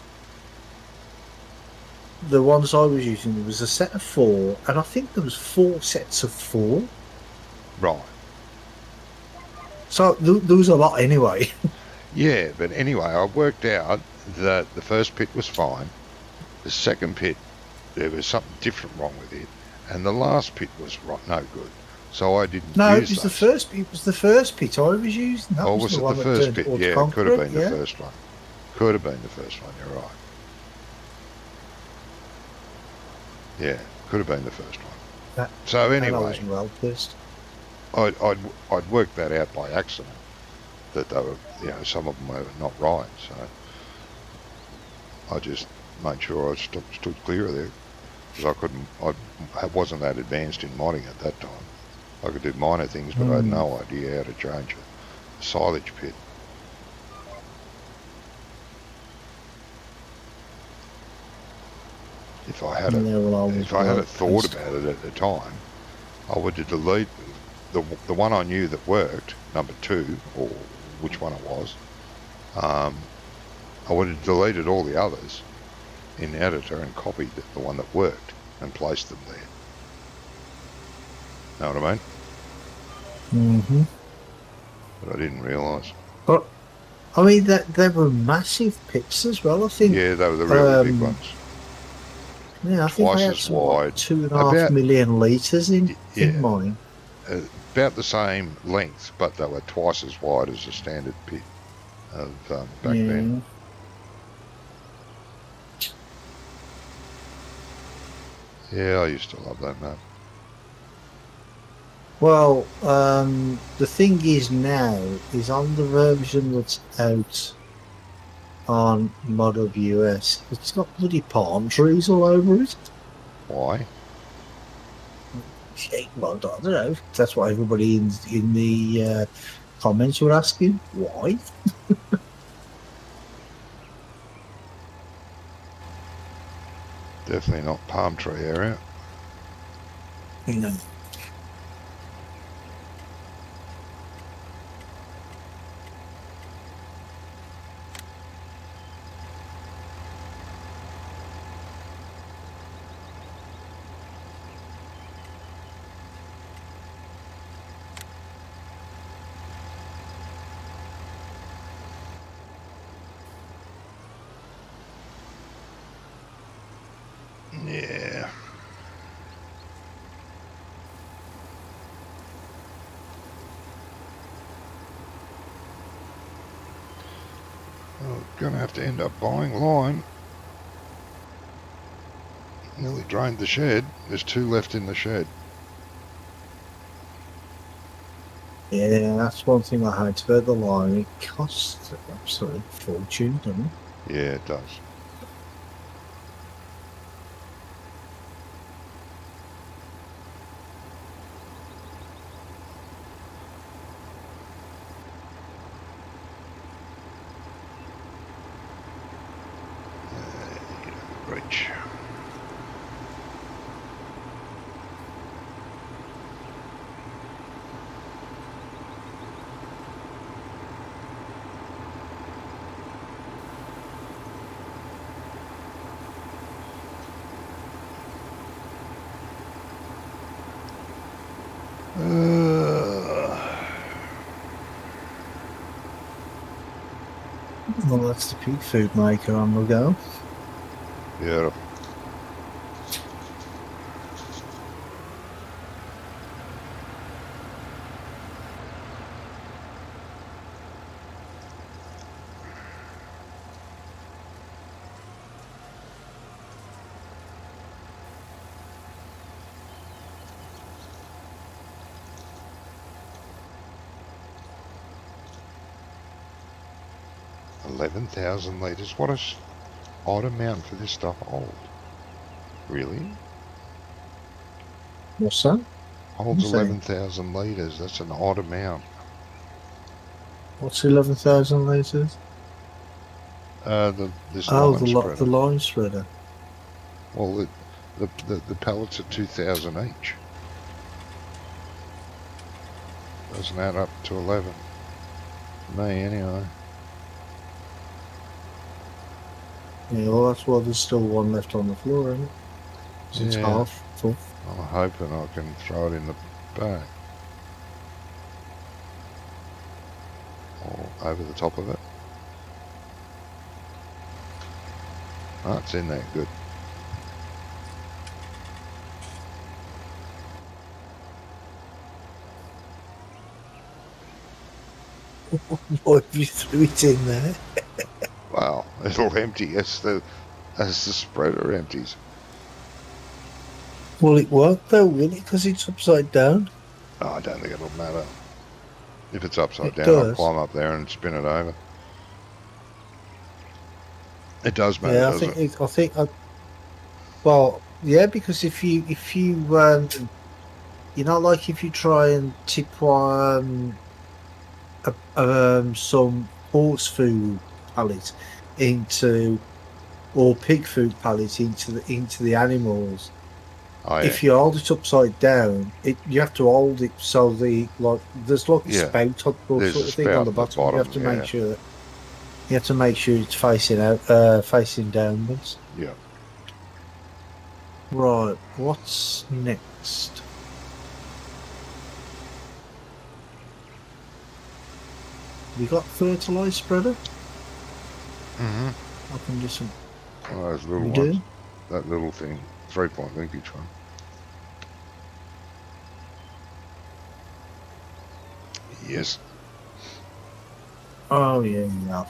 Speaker 2: The ones I was using, there was a set of 4, and I think there was 4 sets of 4.
Speaker 1: Right.
Speaker 2: So there was a lot anyway.
Speaker 1: Yeah, but anyway, I worked out that the first pit was fine. The second pit, there was something different wrong with it, and the last pit was no good. So I didn't use
Speaker 2: the first. It was the first pit I was using. That
Speaker 1: was it the first pit? Yeah, it could have been the first one. Could have been the first one. You're right. Yeah, could have been the first one. So anyway,
Speaker 2: I was well pissed.
Speaker 1: I'd worked that out by accident, that they were, some of them were not right. So I just made sure I stood clear of there, because I wasn't that advanced in modding at that time. I could do minor things, but I had no idea how to change a silage pit. If I had thought about it at the time, I would have deleted the one I knew that worked, number 2, or which one it was. I would have deleted all the others in the editor and copied the one that worked and placed them there. Know what I mean?
Speaker 2: Mm-hmm.
Speaker 1: But I didn't realise.
Speaker 2: But I mean, they were massive pits as well. I think.
Speaker 1: Yeah, they were the really big ones.
Speaker 2: Yeah, I think I had
Speaker 1: as wide.
Speaker 2: 2.5 million litres in mine.
Speaker 1: About the same length, but they were twice as wide as a standard pit of back then. Yeah, I used to love that map.
Speaker 2: Well, the thing is now, is on the version that's out on ModWS, it's got bloody palm trees all over it.
Speaker 1: Why?
Speaker 2: Well, I don't know. That's what everybody in the comments were asking. Why?
Speaker 1: Definitely not palm tree area.
Speaker 2: No.
Speaker 1: Yeah. Well, gonna have to end up buying lime. Nearly drained the shed. There's 2 left in the shed.
Speaker 2: Yeah, that's one thing I hate about the lime. It costs an absolute fortune, doesn't it?
Speaker 1: Yeah, it does. Reach.
Speaker 2: Well, that's the pig food maker on the go.
Speaker 1: Beautiful. $11,000. What a odd amount for this to hold. Really?
Speaker 2: What's that?
Speaker 1: Holds 11,000 litres. That's an odd amount.
Speaker 2: What's 11,000 litres?
Speaker 1: This
Speaker 2: Oh,
Speaker 1: line
Speaker 2: the
Speaker 1: spreader.
Speaker 2: line spreader.
Speaker 1: Well, the pallets are 2,000 each. Doesn't add up to 11. Me, anyway.
Speaker 2: Yeah, well, that's why there's still one left on the floor, isn't it? 'Cause it's
Speaker 1: Yeah.
Speaker 2: half full.
Speaker 1: I'm hoping I can throw it in the back. Or over the top of it. Oh, it's in there. Good.
Speaker 2: Why have you threw it in there?
Speaker 1: Wow, it'll empty as the spreader empties.
Speaker 2: Well, it won't though, will it? Because it's upside down.
Speaker 1: Oh, I don't think it'll matter. If it's upside
Speaker 2: It
Speaker 1: down, I'll
Speaker 2: does.
Speaker 1: climb up there and spin it over. It does matter,
Speaker 2: Yeah, I
Speaker 1: does
Speaker 2: think
Speaker 1: it?
Speaker 2: it, I think well, yeah, because you know, like if you try and tip some horse food pallet into or pig food pallet into the animals.
Speaker 1: Oh yeah,
Speaker 2: If you hold it upside down, you have to hold it so there's like a
Speaker 1: yeah.
Speaker 2: spout or
Speaker 1: There's a
Speaker 2: sort of thing on
Speaker 1: spout
Speaker 2: the
Speaker 1: in the
Speaker 2: bottom. You have
Speaker 1: bottom.
Speaker 2: to make
Speaker 1: Yeah,
Speaker 2: sure it's facing out, facing downwards.
Speaker 1: yeah.
Speaker 2: Right, what's next? We got fertilizer spreader.
Speaker 1: Mhm.
Speaker 2: I can do some.
Speaker 1: One of those little
Speaker 2: We
Speaker 1: ones.
Speaker 2: do.
Speaker 1: That little thing. 3-point linkage one. Yes.
Speaker 2: Oh yeah, yeah.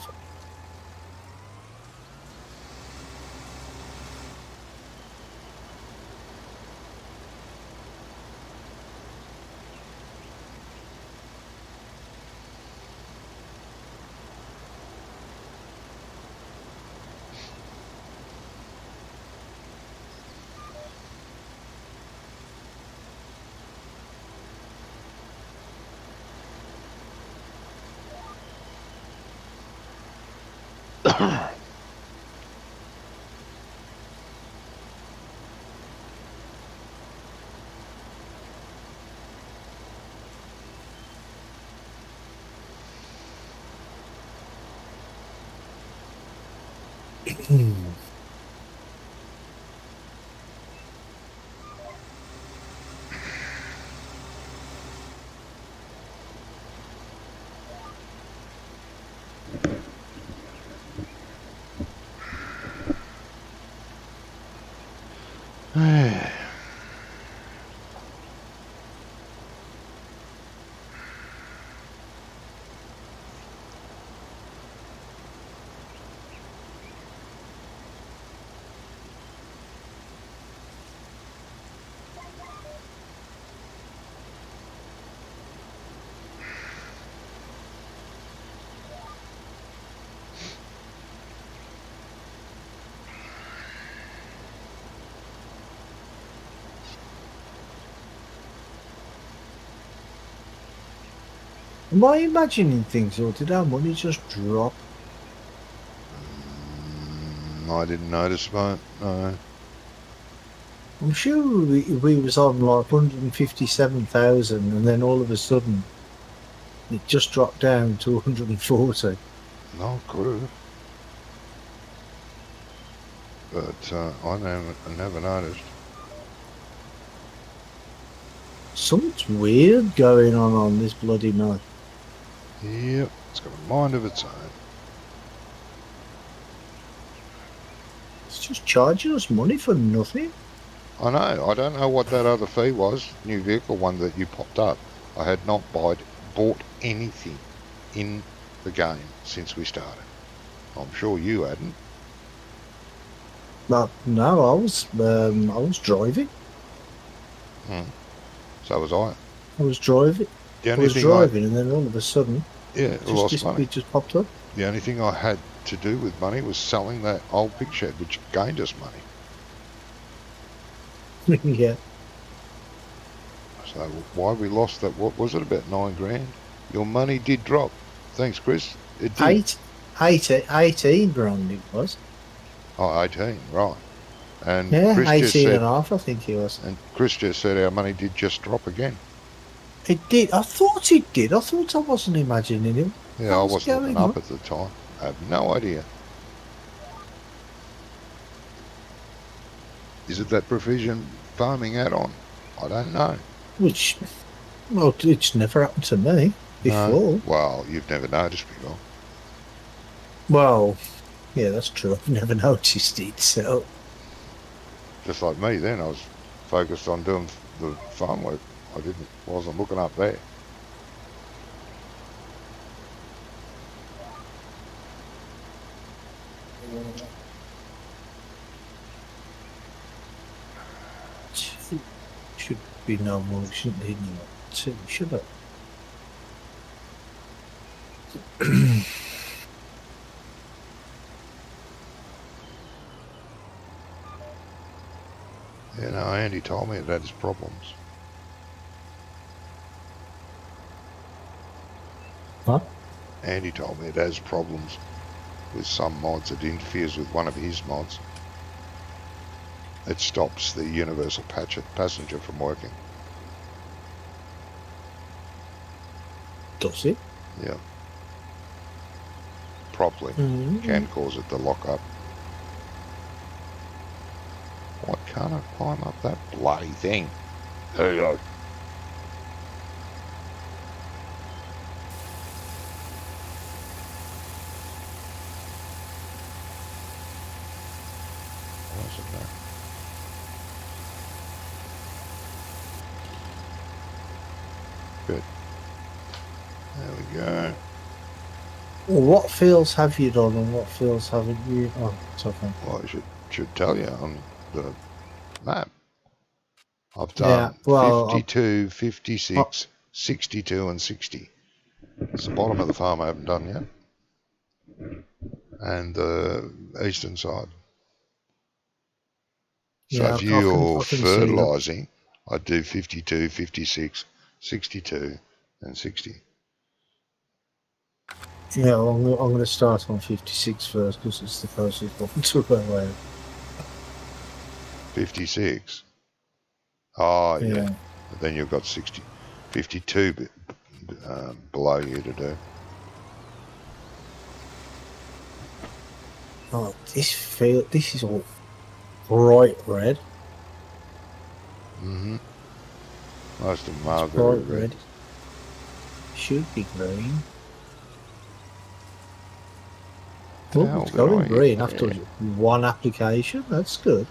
Speaker 2: Am I imagining things, or did our money just drop?
Speaker 1: I didn't notice, but no.
Speaker 2: I'm sure we was on like 157,000, and then all of a sudden it just dropped down to 140.
Speaker 1: No, could have. But I never noticed.
Speaker 2: Something's weird going on this bloody night.
Speaker 1: Yep, it's got a mind of its own.
Speaker 2: It's just charging us money for nothing.
Speaker 1: I know. I don't know what that other fee was. New vehicle one that you popped up. I had not bought anything in the game since we started. I'm sure you hadn't.
Speaker 2: But no, I was driving.
Speaker 1: So was I.
Speaker 2: I was driving.
Speaker 1: The
Speaker 2: I
Speaker 1: only
Speaker 2: was
Speaker 1: thing I
Speaker 2: driving, and then all of a sudden,
Speaker 1: lost money.
Speaker 2: it just popped up.
Speaker 1: The only thing I had to do with money was selling that old pig shed, which gained us money.
Speaker 2: Yeah,
Speaker 1: So why we lost that? What was it? About $9 grand. Your money did drop. Thanks, Chris. It did.
Speaker 2: 18 grand it was.
Speaker 1: Oh, 18, right. And
Speaker 2: Yeah,
Speaker 1: Chris just
Speaker 2: 18
Speaker 1: said,
Speaker 2: and a half, I think it was.
Speaker 1: and Chris just said our money did just drop again.
Speaker 2: It did. I thought it did. I thought I wasn't imagining it.
Speaker 1: Yeah, I
Speaker 2: How's
Speaker 1: wasn't looking
Speaker 2: going
Speaker 1: up
Speaker 2: on?
Speaker 1: at the time. I have no idea. Is it that precision farming add-on? I don't know.
Speaker 2: Which, well, it's never happened to me
Speaker 1: No.
Speaker 2: before.
Speaker 1: Well, you've never noticed before.
Speaker 2: Well, yeah, that's true. I've never noticed it. So,
Speaker 1: Just like me then, I was focused on doing the farm work. Wasn't looking up there.
Speaker 2: should be no more. Shouldn't be no more. Should it?
Speaker 1: You know, Andy told me it had its problems.
Speaker 2: Huh?
Speaker 1: Andy told me it has problems with some mods. It interferes with one of his mods. It stops the universal passenger from working.
Speaker 2: Does it?
Speaker 1: Yeah. Properly. Can cause it to lock up. Why can't I climb up that bloody thing? There you go. Why is it there? Good. There we go.
Speaker 2: Well, what fields have you done and what fields haven't you? Oh, it's okay.
Speaker 1: Well, I should tell you on the map. I've
Speaker 2: Yeah,
Speaker 1: done
Speaker 2: well,
Speaker 1: 52,
Speaker 2: I,
Speaker 1: 56, 62 and 60. It's the bottom of the farm I haven't done yet. And the eastern side. So
Speaker 2: yeah,
Speaker 1: if
Speaker 2: I
Speaker 1: you're
Speaker 2: can see that.
Speaker 1: fertilising, I'd do 52, 56, 62 and 60.
Speaker 2: Yeah, well, I'm going to start on 56 first because it's the closest one to where I am.
Speaker 1: 56. Oh, yeah.
Speaker 2: Yeah.
Speaker 1: But then you've got 60, 52 below you to do.
Speaker 2: Oh, this is all bright red.
Speaker 1: Mm-hmm. Most of them are
Speaker 2: It's
Speaker 1: very
Speaker 2: bright
Speaker 1: red.
Speaker 2: red. Should be green. Oh, it's going green after one application. That's good.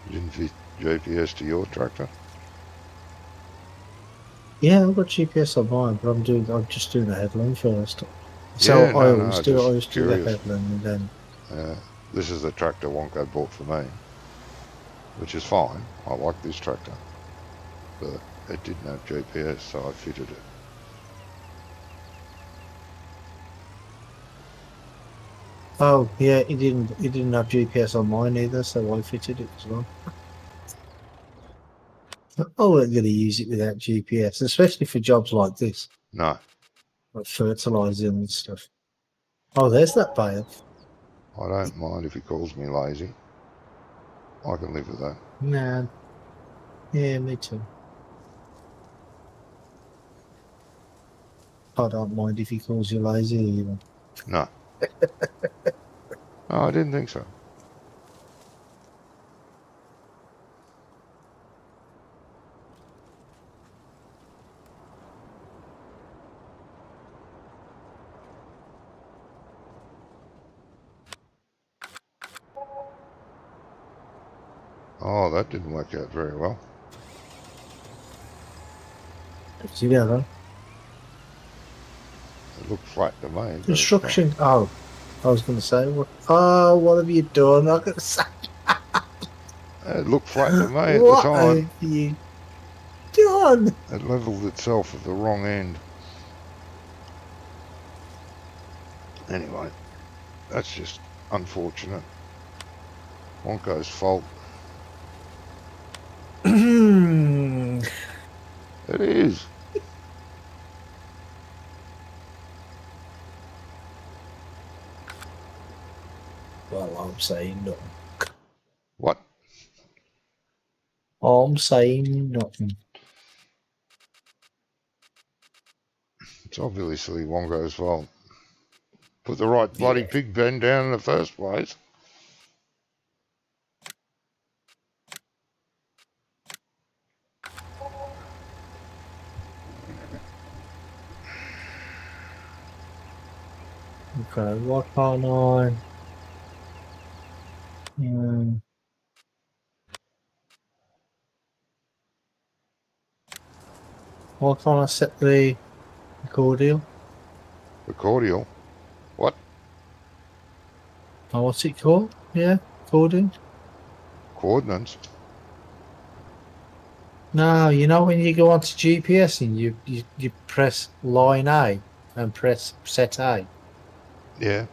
Speaker 1: You didn't fit GPS to your tractor?
Speaker 2: Yeah, I've got GPS on mine, but I'm just doing the headland first. So
Speaker 1: Yeah,
Speaker 2: I
Speaker 1: no,
Speaker 2: always
Speaker 1: just
Speaker 2: do the
Speaker 1: curious.
Speaker 2: headland and then.
Speaker 1: This is the tractor Wonko bought for me, which is fine. I like this tractor, but it didn't have GPS, so I fitted it.
Speaker 2: Oh yeah, it didn't have GPS on mine either, so I fitted it as well. I wasn't going to use it without GPS, especially for jobs like this,
Speaker 1: No,
Speaker 2: like fertilizing and stuff. Oh, there's that bale.
Speaker 1: I don't mind if he calls me lazy. I can live with that.
Speaker 2: Nah, yeah, me too. I don't mind if he calls you lazy either.
Speaker 1: No. Oh, I didn't think so. Oh, that didn't work out very well.
Speaker 2: Together.
Speaker 1: It looked flat to me, but it's not.
Speaker 2: Construction. Oh, I was going to say, what? Oh, what have you done? I'm going to say,
Speaker 1: It looked flat to me at the
Speaker 2: what
Speaker 1: time.
Speaker 2: have you done?
Speaker 1: It levelled itself at the wrong end. Anyway, that's just unfortunate. Wonko's fault.
Speaker 2: well,
Speaker 1: It is.
Speaker 2: I'm saying nothing.
Speaker 1: What?
Speaker 2: I'm saying nothing.
Speaker 1: It's obviously Wongo's fault. Put the right bloody
Speaker 2: Yeah.
Speaker 1: pig pen down in the first place.
Speaker 2: Okay, what can't I? Hmm, why can't I set the cordial?
Speaker 1: The cordial. What?
Speaker 2: Oh, what's it called? Yeah, cordial.
Speaker 1: Coordinates?
Speaker 2: No, you know when you go onto GPS and you press line A and press set A,
Speaker 1: Yeah.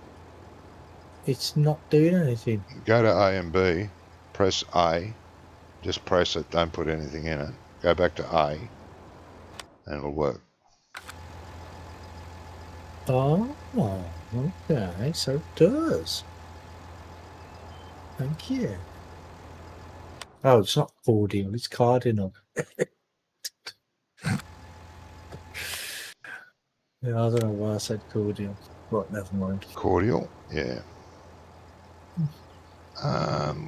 Speaker 2: it's not doing anything.
Speaker 1: Go to A and B. Press A. Just press it. Don't put anything in it. Go back to A, and it'll work.
Speaker 2: Oh, okay, so it does. Thank you. Oh, it's not cordial, it's cardinal. Yeah, I don't know why I said cordial. Right, never mind.
Speaker 1: Cordial. Yeah.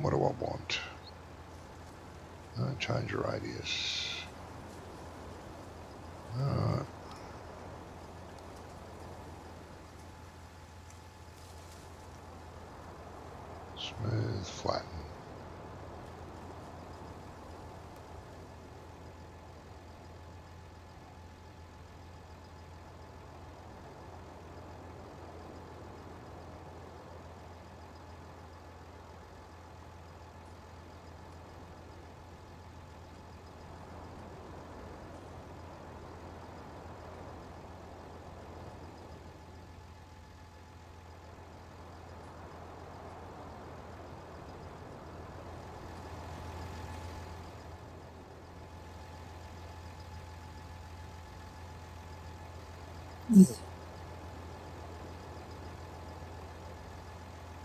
Speaker 1: What do I want? Change radius. Smooth, flatten.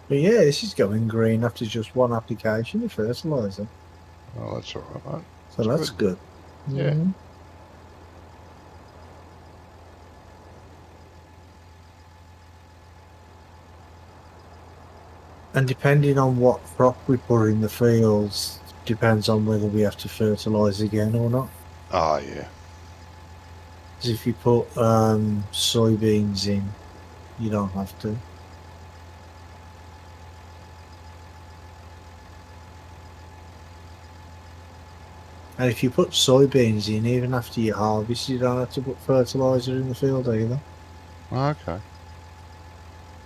Speaker 2: But yeah, this is going green after just one application of fertilizer.
Speaker 1: Oh, that's all right, mate.
Speaker 2: So that's good.
Speaker 1: Yeah.
Speaker 2: Mhm. And depending on what crop we put in the fields, depends on whether we have to fertilise again or not.
Speaker 1: Oh, yeah.
Speaker 2: Because if you put soybeans in, you don't have to. And if you put soybeans in, even after you harvest, you don't have to put fertiliser in the field either.
Speaker 1: Okay.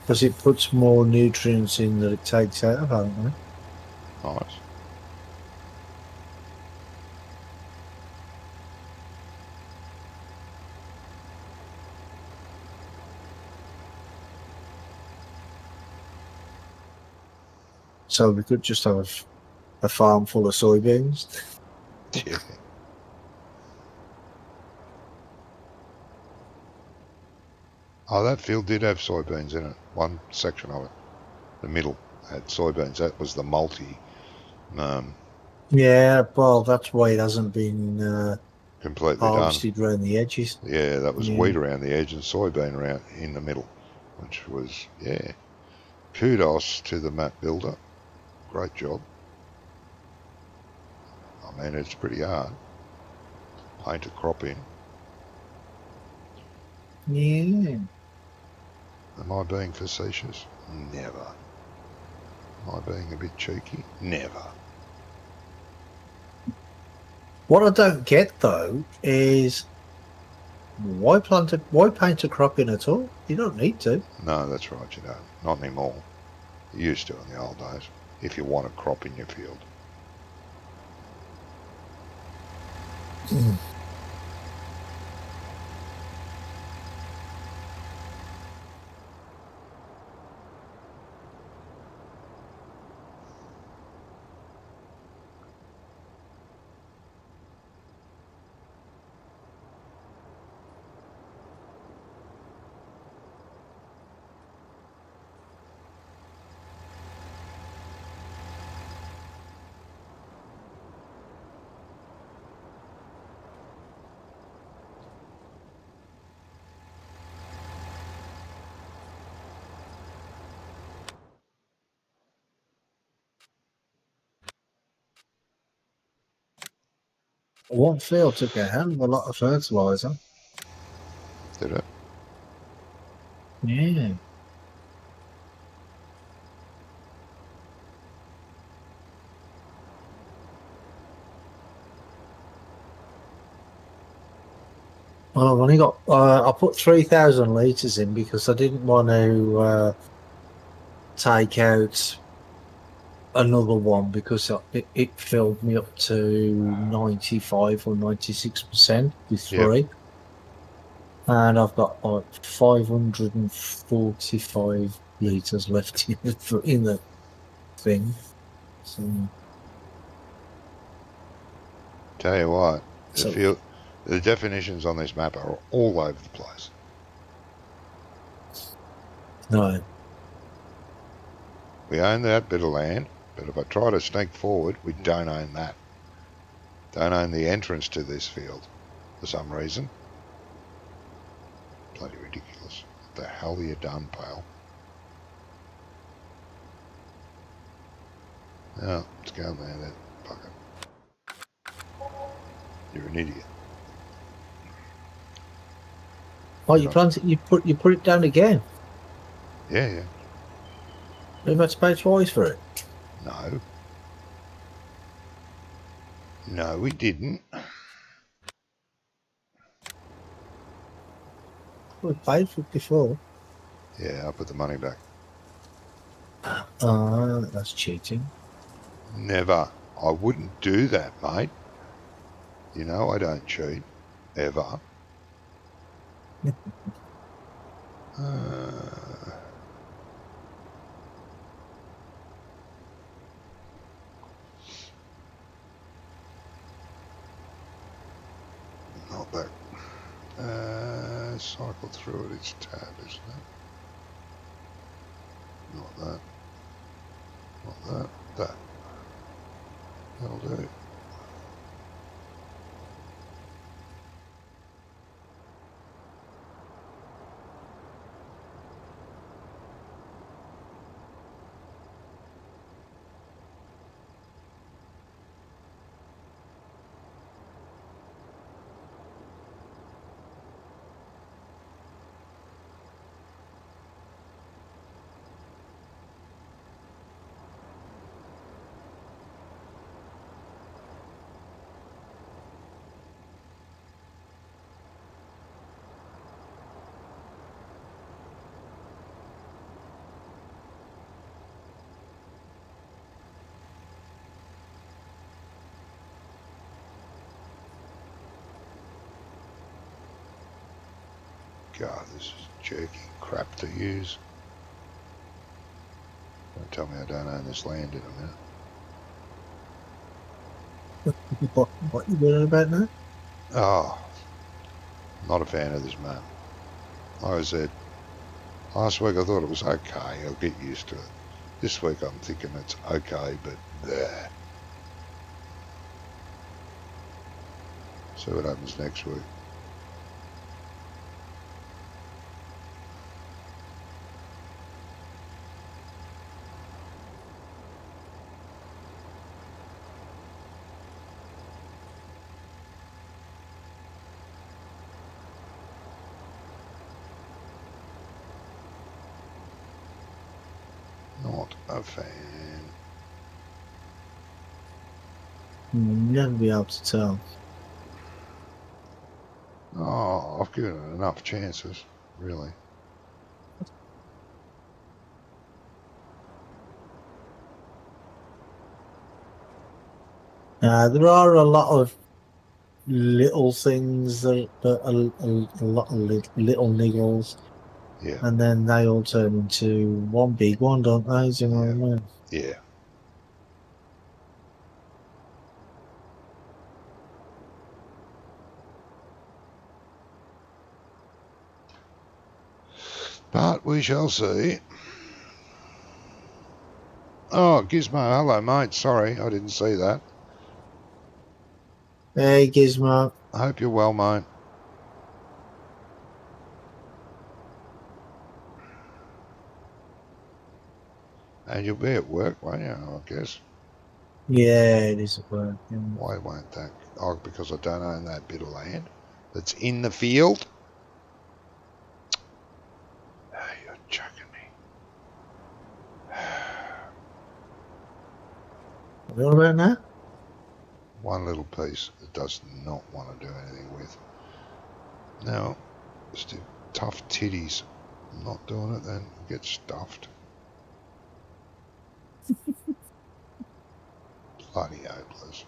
Speaker 2: Because it puts more nutrients in that it takes out, apparently.
Speaker 1: Nice.
Speaker 2: So we could just have a farm full of soybeans.
Speaker 1: Yeah. Oh, that field did have soybeans in it. One section of it. The middle had soybeans. That was the multi.
Speaker 2: Yeah, well, that's why it hasn't been
Speaker 1: Completely done.
Speaker 2: harvested around the edges.
Speaker 1: Yeah, that was
Speaker 2: Yeah.
Speaker 1: wheat around the edge and soybean around in the middle. which was, yeah, kudos to the map builder. Great job. I mean, it's pretty hard. Paint a crop in.
Speaker 2: Yeah.
Speaker 1: Am I being facetious? Never. Am I being a bit cheeky? Never.
Speaker 2: What I don't get though is why paint a crop in at all? You don't need to.
Speaker 1: No, that's right, you don't. Not anymore. You used to in the old days, if you want a crop in your field.
Speaker 2: One field took a hell of a lot of fertilizer.
Speaker 1: Did it?
Speaker 2: Yeah. Well, I've only got. I put 3,000 litres in because I didn't want to take out another one because it filled me up to 95 or 96% with
Speaker 1: Yep.
Speaker 2: three, and I've got like 545 litres left in the thing. So,
Speaker 1: Tell you what,
Speaker 2: so
Speaker 1: the definitions on this map are all over the place.
Speaker 2: no,
Speaker 1: We own that bit of land, but if I try to sneak forward, we don't own that. Don't own the entrance to this field for some reason. Bloody ridiculous. What the hell have you done, pal? No, it's going there then. Fuck it. You're an idiot.
Speaker 2: oh,
Speaker 1: You're
Speaker 2: you
Speaker 1: not.
Speaker 2: plant it, you put it down again.
Speaker 1: Yeah, yeah.
Speaker 2: We've had to pay twice for it.
Speaker 1: No. No, we didn't.
Speaker 2: We paid for it before.
Speaker 1: Yeah, I put the money back.
Speaker 2: That's cheating.
Speaker 1: Never. I wouldn't do that, mate. You know I don't cheat. Ever. Not that. Cycle through it. It's tab, isn't it? Not that. Not that. That. That'll do. God, this is jerky crap to use. Don't tell me I don't own this land in a minute.
Speaker 2: What you worrying about now?
Speaker 1: Oh, not a fan of this map. Like I said, last week I thought it was okay. I'll get used to it. This week I'm thinking it's okay, but bleh. See what happens next week. not a fan.
Speaker 2: You'll never be able to tell.
Speaker 1: Oh, I've given it enough chances, really.
Speaker 2: There are a lot of little things that a lot of little niggles,
Speaker 1: Yeah,
Speaker 2: and then they all turn into one big one, don't they? Do you know
Speaker 1: yeah,
Speaker 2: what I mean?
Speaker 1: yeah. But we shall see. Oh, Gizmo, hello, mate. Sorry, I didn't see that.
Speaker 2: Hey, Gizmo.
Speaker 1: I hope you're well, mate. And you'll be at work, won't you, I guess?
Speaker 2: Yeah, it is at work. Yeah.
Speaker 1: Why won't that? Oh, because I don't own that bit of land that's in the field. Oh, you're chucking me.
Speaker 2: What about that?
Speaker 1: One little piece that does not want to do anything with. Now, still tough titties. I'm not doing it then. Get stuffed. Bloody hopeless.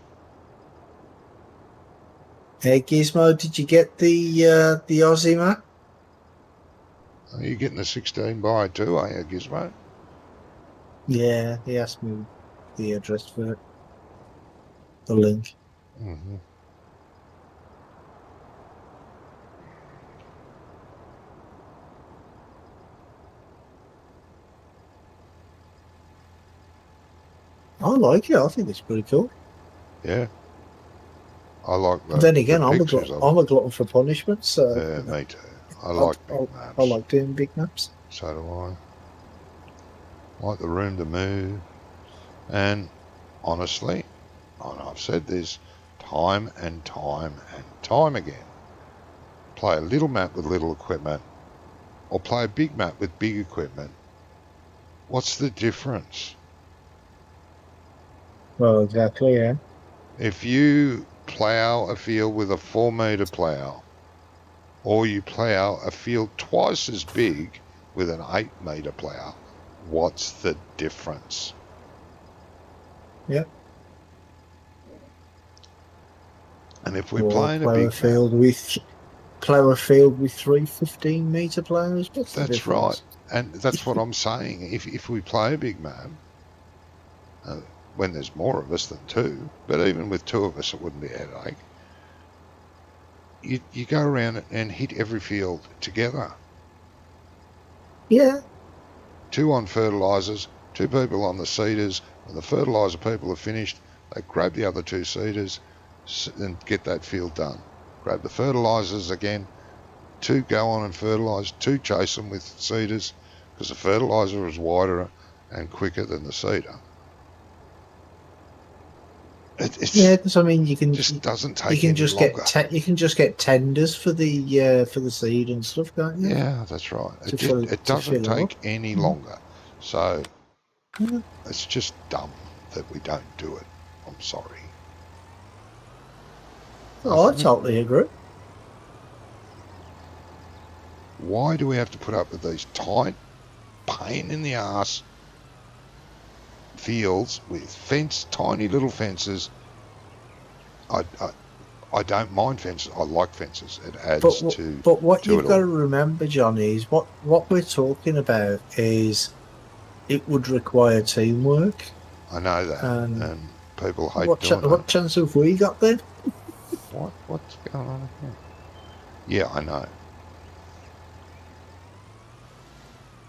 Speaker 2: Hey, Gizmo, did you get the Aussie map?
Speaker 1: Are you getting a 16 by 2, are you, Gizmo?
Speaker 2: Yeah, he asked me the address for it, the link.
Speaker 1: Mm-hmm.
Speaker 2: I like it. I think it's pretty cool.
Speaker 1: Yeah. I like
Speaker 2: But
Speaker 1: the
Speaker 2: then again,
Speaker 1: pictures of
Speaker 2: I'm
Speaker 1: it.
Speaker 2: a glutton for punishment, so you know,
Speaker 1: Me too. I
Speaker 2: I,
Speaker 1: like big
Speaker 2: I
Speaker 1: maps.
Speaker 2: like doing big maps.
Speaker 1: So do I. Like the room to move. And honestly, and I've said this time and time and time again, play a little map with little equipment or play a big map with big equipment. What's the difference?
Speaker 2: Well, exactly, yeah.
Speaker 1: If you plough a field with a 4 metre plough, or you plough a field twice as big with an 8 metre plough, what's the difference?
Speaker 2: Yeah.
Speaker 1: And if we're
Speaker 2: Or
Speaker 1: playing a big map,
Speaker 2: plough a field with 3 15-meter plows. What's the
Speaker 1: that's right.
Speaker 2: difference?
Speaker 1: And that's what I'm saying. If we play a big map, uh, when there's more of us than two, but even with two of us, it wouldn't be a headache. You go around and hit every field together.
Speaker 2: Yeah.
Speaker 1: Two on fertilisers, two people on the seeders. When the fertiliser people are finished, they grab the other two seeders and get that field done. Grab the fertilisers again. Two go on and fertilise. Two chase them with seeders because the fertiliser is wider and quicker than the seeder.
Speaker 2: Yeah, because I mean,
Speaker 1: Just doesn't
Speaker 2: you
Speaker 1: take
Speaker 2: can
Speaker 1: any
Speaker 2: just
Speaker 1: longer.
Speaker 2: you can just get tenders for the seed and stuff, can't you?
Speaker 1: Yeah, that's right. It
Speaker 2: To
Speaker 1: doesn't
Speaker 2: fill it up.
Speaker 1: take any longer. So
Speaker 2: Yeah.
Speaker 1: it's just dumb that we don't do it. I'm sorry.
Speaker 2: Oh, I totally agree.
Speaker 1: Why do we have to put up with these tight, pain in the ass fields with tiny little fences? I don't mind fences. I like fences. It adds to
Speaker 2: What
Speaker 1: it
Speaker 2: you've got
Speaker 1: all.
Speaker 2: to remember, Johnny, is what we're talking about is it would require teamwork.
Speaker 1: I know that,
Speaker 2: And
Speaker 1: and people hate doing it.
Speaker 2: what chance have we got then?
Speaker 1: What's going on here? Yeah, I know.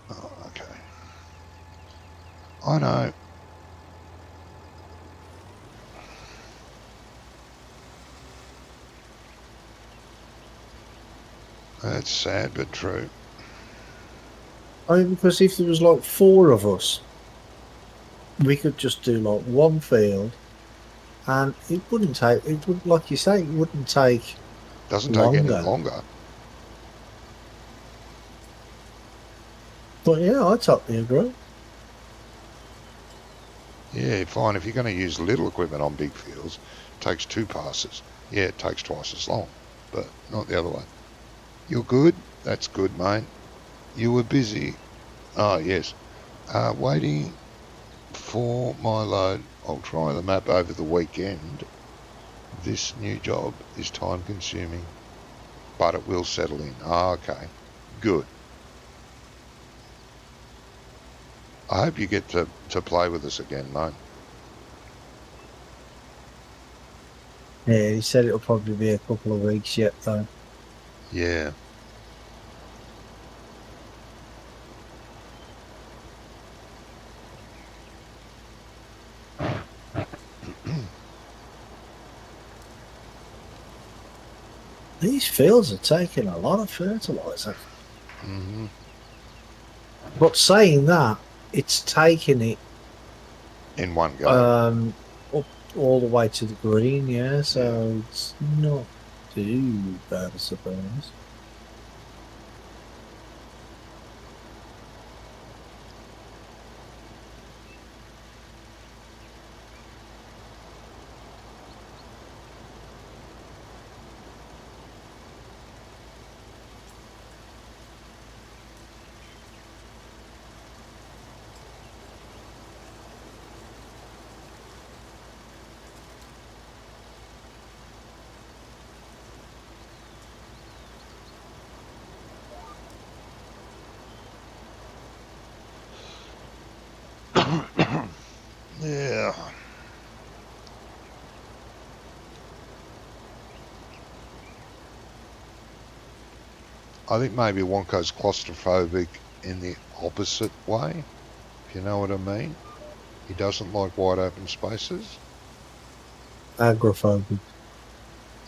Speaker 1: Oh, okay. I know. That's sad but true.
Speaker 2: I mean, because if there was like four of us, we could just do like one field, and it wouldn't take. It would, like you say, it wouldn't take
Speaker 1: Doesn't take any
Speaker 2: longer.
Speaker 1: longer.
Speaker 2: But yeah, I totally agree.
Speaker 1: Yeah, fine. If you're going to use little equipment on big fields, it takes 2 passes. Yeah, it takes twice as long, but not the other way. You're good? That's good, mate. You were busy. Oh, yes. Waiting for my load. I'll try the map over the weekend. This new job is time consuming, but it will settle in. Oh, okay. Good. I hope you get to play with us again, mate.
Speaker 2: Yeah, he said it'll probably be a couple of weeks yet, though.
Speaker 1: Yeah.
Speaker 2: These fields are taking a lot of fertiliser.
Speaker 1: Mm-hmm.
Speaker 2: But saying that, it's taking it
Speaker 1: In one go.
Speaker 2: up all the way to the green, yeah, so it's not too bad, I suppose.
Speaker 1: Yeah. I think maybe Wonko's claustrophobic in the opposite way, if you know what I mean. He doesn't like wide open spaces.
Speaker 2: Agrophobic.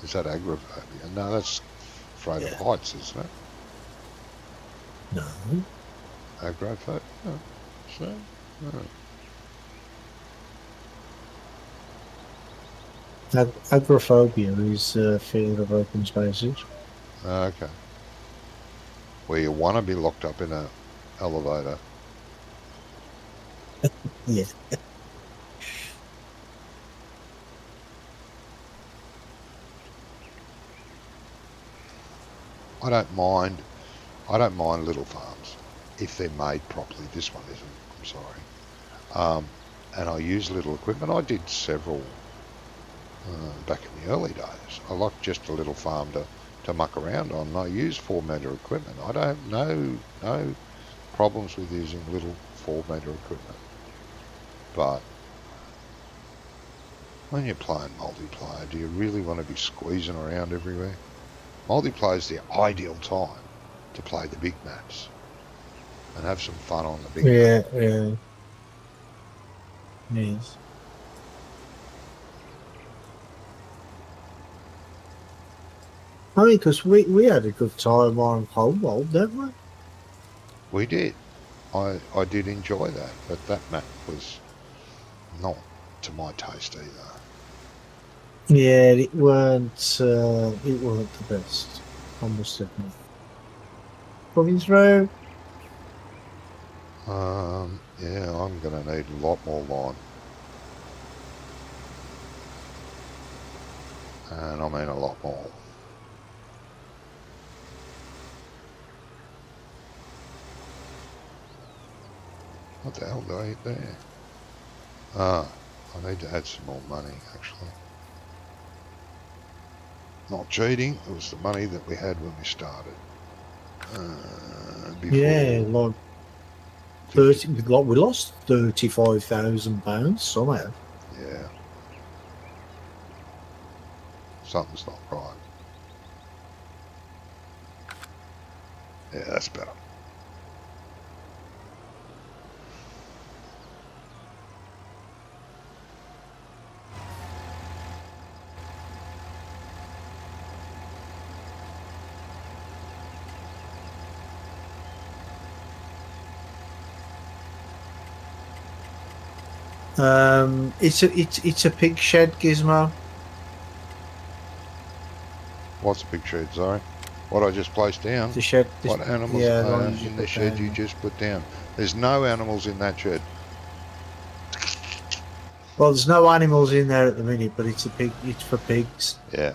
Speaker 1: Is that agoraphobia? No, that's afraid of heights, isn't it?
Speaker 2: No.
Speaker 1: Agoraphobia? Oh, so? Oh.
Speaker 2: Agoraphobia is fear of open spaces.
Speaker 1: Okay. Where you want to be locked up in a elevator.
Speaker 2: Yeah.
Speaker 1: I don't mind little farms if they're made properly. This one isn't. I'm sorry. And I use little equipment. I did several back in the early days. I like just a little farm to muck around on. I use 4-metre equipment. I don't have no problems with using little 4-metre equipment. But when you're playing multiplayer, do you really want to be squeezing around everywhere? Multiplayer is the ideal time to play the big maps and have some fun on the big map.
Speaker 2: Yeah. Yes. I mean, because we had a good time on Homeworld, didn't we?
Speaker 1: We did. I did enjoy that, but that map was not to my taste either.
Speaker 2: Yeah, it weren't the best, I must admit. Coming through.
Speaker 1: Yeah, I'm going to need a lot more lime. And I mean a lot more. What the hell do I eat there? I need to add some more money, actually. Not cheating, it was the money that we had when we started.
Speaker 2: Yeah, like 30. We lost £35,000 somehow.
Speaker 1: Yeah. Something's not right. Yeah, that's better.
Speaker 2: It's a pig shed, Gizmo.
Speaker 1: What's a big shed, sorry? What I just placed down?
Speaker 2: The shed.
Speaker 1: What animals are in the shed you just put down? There's no animals in that shed.
Speaker 2: Well, there's no animals in there at the minute, but it's a pig. It's for pigs.
Speaker 1: Yeah.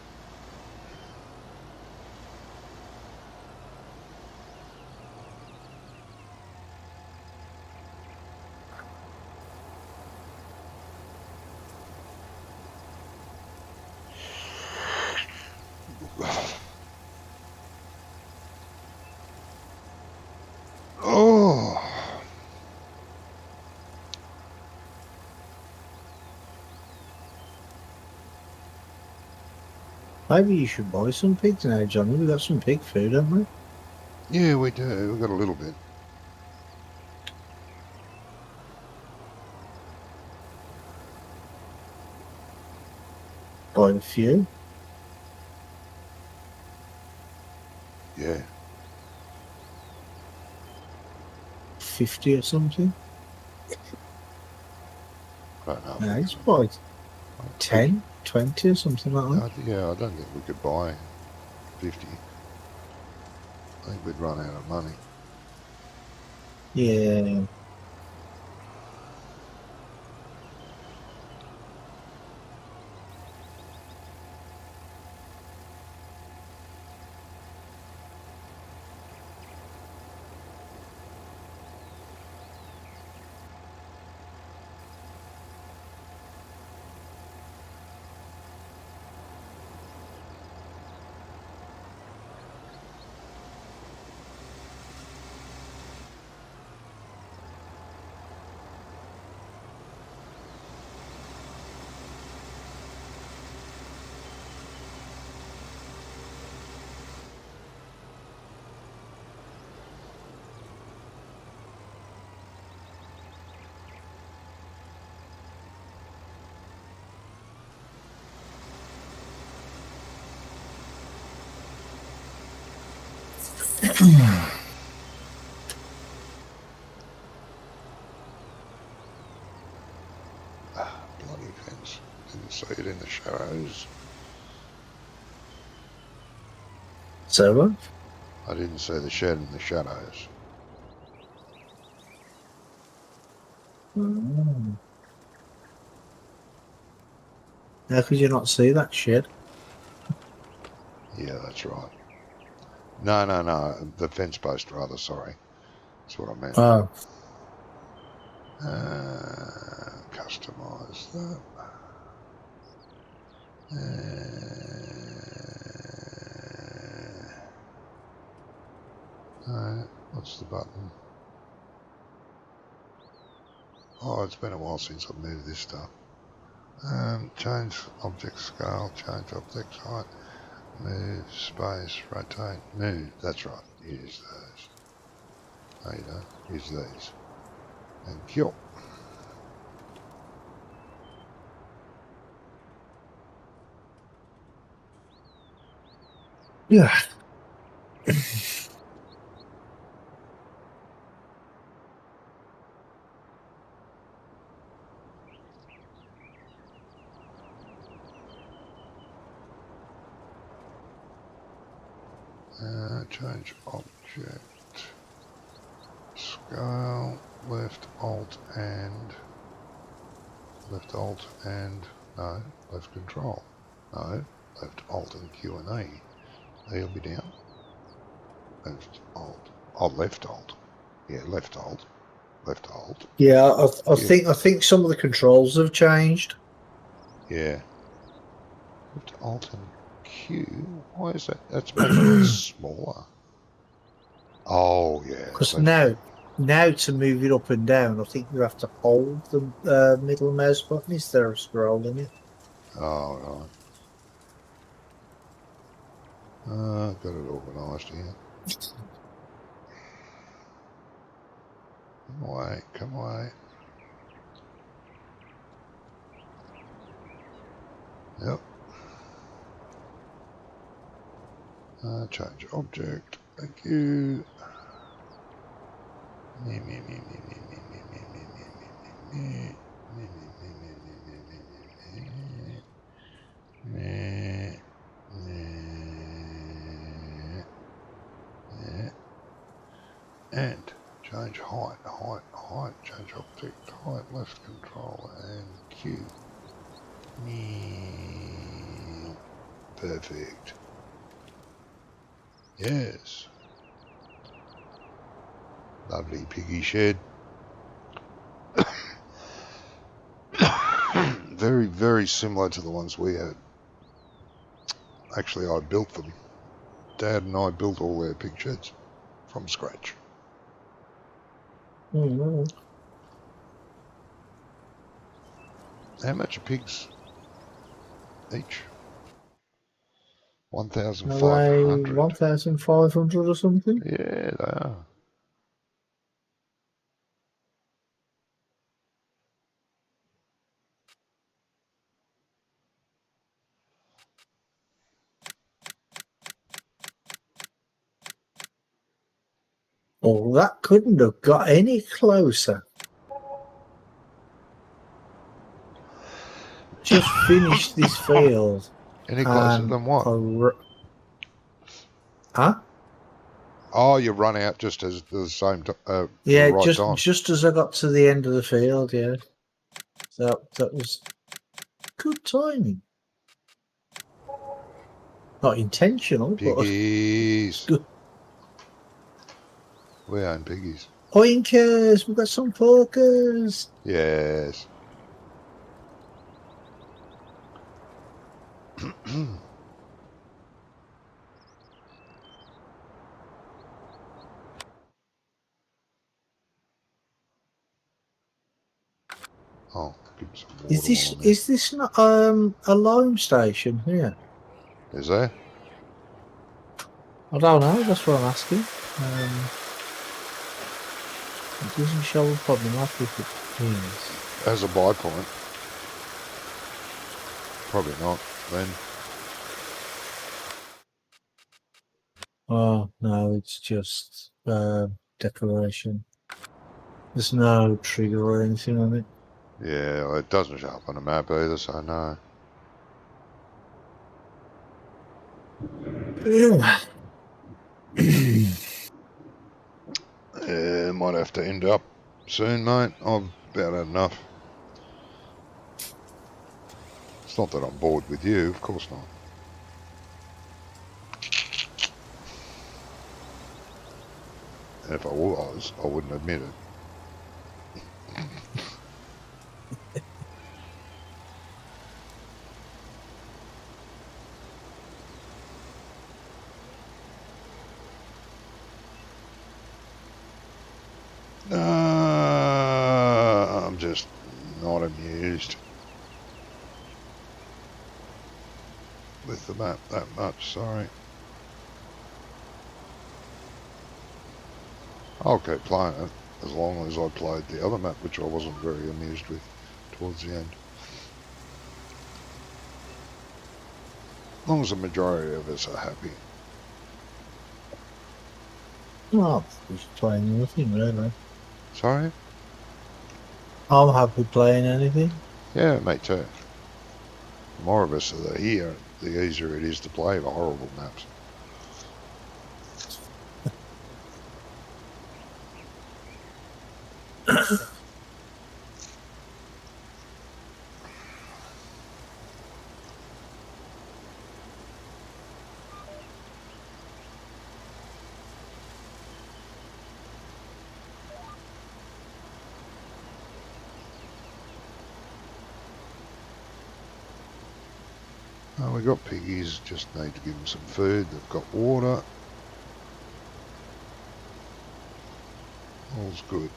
Speaker 1: Oh.
Speaker 2: Maybe you should buy some pigs now, Johnny. We've got some pig food, haven't we?
Speaker 1: Yeah, we do. We've got a little bit.
Speaker 2: Buy a few.
Speaker 1: Yeah.
Speaker 2: 50 or something.
Speaker 1: I don't know.
Speaker 2: No, it's buy 10, 20 or something like that.
Speaker 1: Yeah, I don't think we could buy 50. I think we'd run out of money.
Speaker 2: Yeah.
Speaker 1: Bloody fence. Didn't see it in the shadows.
Speaker 2: So,
Speaker 1: I didn't see the shed in the shadows.
Speaker 2: how could you not see that shed?
Speaker 1: Yeah, that's right. No. The fence post, rather. Sorry. That's what I meant.
Speaker 2: Oh,
Speaker 1: Customize that. What's the button? Oh, it's been a while since I've moved this stuff. Change object scale, change object height, move, space, rotate, move. That's right. Use those. No, you don't. Use these. Thank you.
Speaker 2: yeah.
Speaker 1: Change object scale, left alt and no, left control. No, left alt and Q and A. They'll be down. Left alt. Oh, left alt. Yeah, left alt. Left alt.
Speaker 2: Yeah, I
Speaker 1: Q.
Speaker 2: think some of the controls have changed.
Speaker 1: Yeah. Left alt and Q. Why is that? That's making it smaller. Oh yeah.
Speaker 2: Because
Speaker 1: Left.
Speaker 2: now to move it up and down, I think you have to hold the middle mouse button instead of scrolling it.
Speaker 1: Oh right. Got it organised here. Come away. Come away. Yep. Change object. Thank you. And Change height, change object, height, left control, and Q. Perfect. Yes. Lovely piggy shed. Very, very similar to the ones we had. Actually, I built them. Dad and I built all their pig sheds from scratch.
Speaker 2: Mm-hmm.
Speaker 1: How much are pigs each? 1,500.
Speaker 2: 1,500 or something?
Speaker 1: Yeah, they are.
Speaker 2: Oh, that couldn't have got any closer. Just finished this field.
Speaker 1: Any closer than what?
Speaker 2: Huh?
Speaker 1: Oh, you run out just as the same
Speaker 2: Yeah,
Speaker 1: the right time.
Speaker 2: just as I got to the end of the field, yeah. So that was good timing. Not intentional,
Speaker 1: Piggies.
Speaker 2: but good.
Speaker 1: We own piggies.
Speaker 2: Oinkers, we've got some porkers.
Speaker 1: Yes. Oh, give me some water while I'm here.
Speaker 2: Is this not a lime station here?
Speaker 1: Is there?
Speaker 2: I don't know. That's what I'm asking. It doesn't show a problem up if it is.
Speaker 1: As a buy point. Probably not, then.
Speaker 2: Oh no, it's just decoration. There's no trigger or anything on it.
Speaker 1: Yeah, well, it doesn't show up on the map either, so no. Yeah, might have to end up soon, mate. I've about had enough. It's not that I'm bored with you, of course not. And if I was, I wouldn't admit it. I'm just not amused with the map that much, sorry. I'll keep playing it as long as I played the other map, which I wasn't very amused with towards the end. As long as the majority of us are happy.
Speaker 2: Oh, just playing anything, really.
Speaker 1: Sorry?
Speaker 2: I'm happy playing anything.
Speaker 1: Yeah, me too. The more of us that are here, the easier it is to play the horrible maps. Oh, we got piggies, just need to give them some food. They've got water. All's good.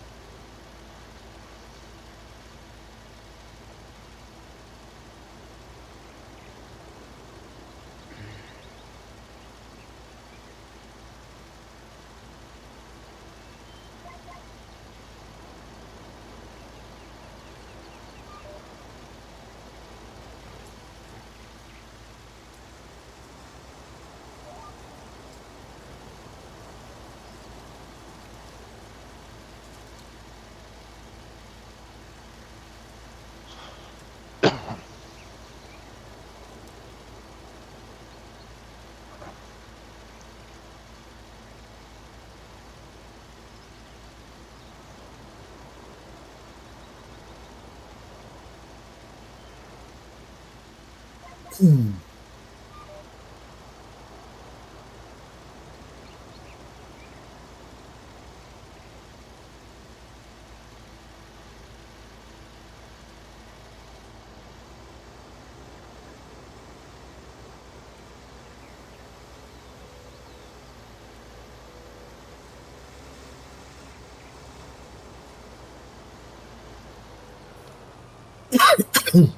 Speaker 2: Hmm.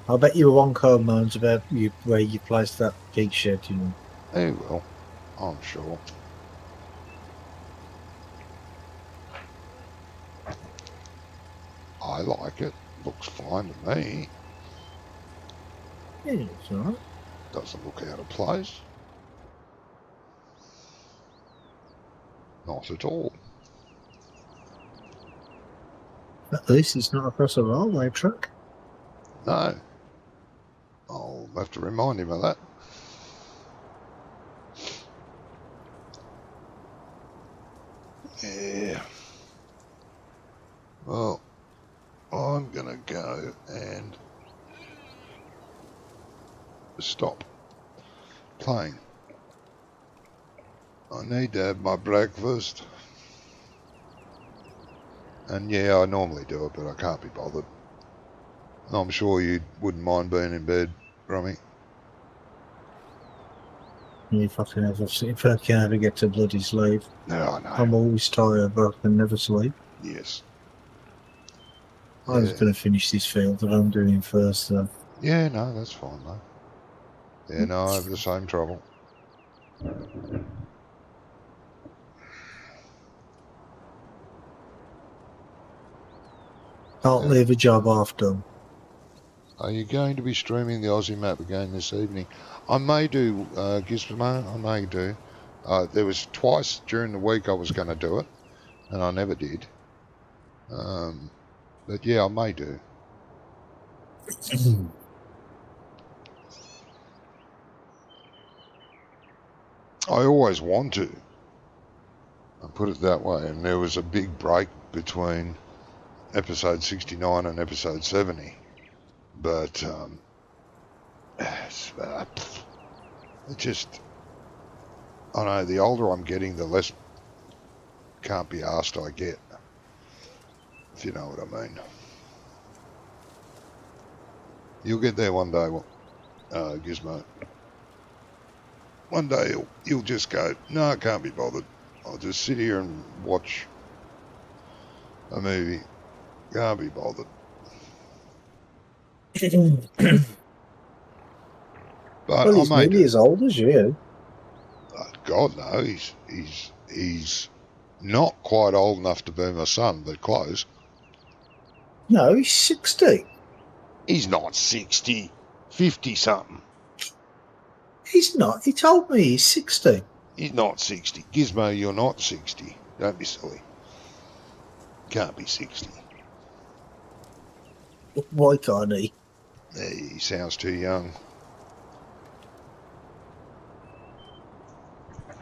Speaker 2: I bet you one car moans about you where you placed that big shed, you know.
Speaker 1: He will, I'm sure. I like it. Looks fine to me.
Speaker 2: Yeah, it's all right.
Speaker 1: Doesn't look out of place. Not at all.
Speaker 2: At least it's not across a railway track.
Speaker 1: No. I'll have to remind him of that. Yeah. Well, I'm going to go and stop playing. I need to have my breakfast. And yeah, I normally do it, but I can't be bothered. I'm sure you wouldn't mind being in bed, Rummy.
Speaker 2: If I can ever get to bloody sleep.
Speaker 1: No, I know.
Speaker 2: I'm always tired, but I can never sleep.
Speaker 1: Yes.
Speaker 2: I was going to finish this field that I'm doing first, though.
Speaker 1: Yeah, no, that's fine, though. Yeah, no, I have the same trouble.
Speaker 2: Can't leave a job half done.
Speaker 1: Are you going to be streaming the Aussie map again this evening? I may do, Gizmo, I may do. There was twice during the week I was going to do it, and I never did. But yeah, I may do. I always want to. I put it that way, and there was a big break between episode 69 and episode 70. But it just, I know, the older I'm getting, the less can't be asked I get, if you know what I mean. You'll get there one day, Gizmo. One day you'll just go, no, I can't be bothered. I'll just sit here and watch a movie. Can't be bothered. But
Speaker 2: Well, he's nearly as old as you.
Speaker 1: God, no, he's not quite old enough to be my son, but close.
Speaker 2: No, he's 60.
Speaker 1: He's not 60, 50-something.
Speaker 2: He's not. He told me he's 60.
Speaker 1: He's not 60. Gizmo, you're not 60. Don't be silly. Can't be 60.
Speaker 2: Why can't he?
Speaker 1: He sounds too young.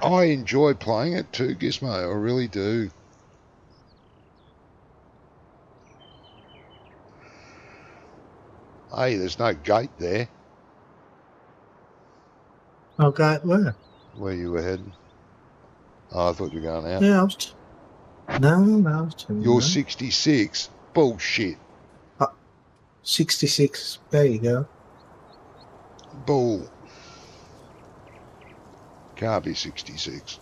Speaker 1: I enjoy playing it too, Gizmo. I really do. Hey, there's no gate there.
Speaker 2: Okay, where?
Speaker 1: Where you were heading? Oh, I thought you were going out.
Speaker 2: Yeah, I was. No, I was telling you.
Speaker 1: You're 66. Bullshit.
Speaker 2: 66. There you go.
Speaker 1: Bull. Can't be 66.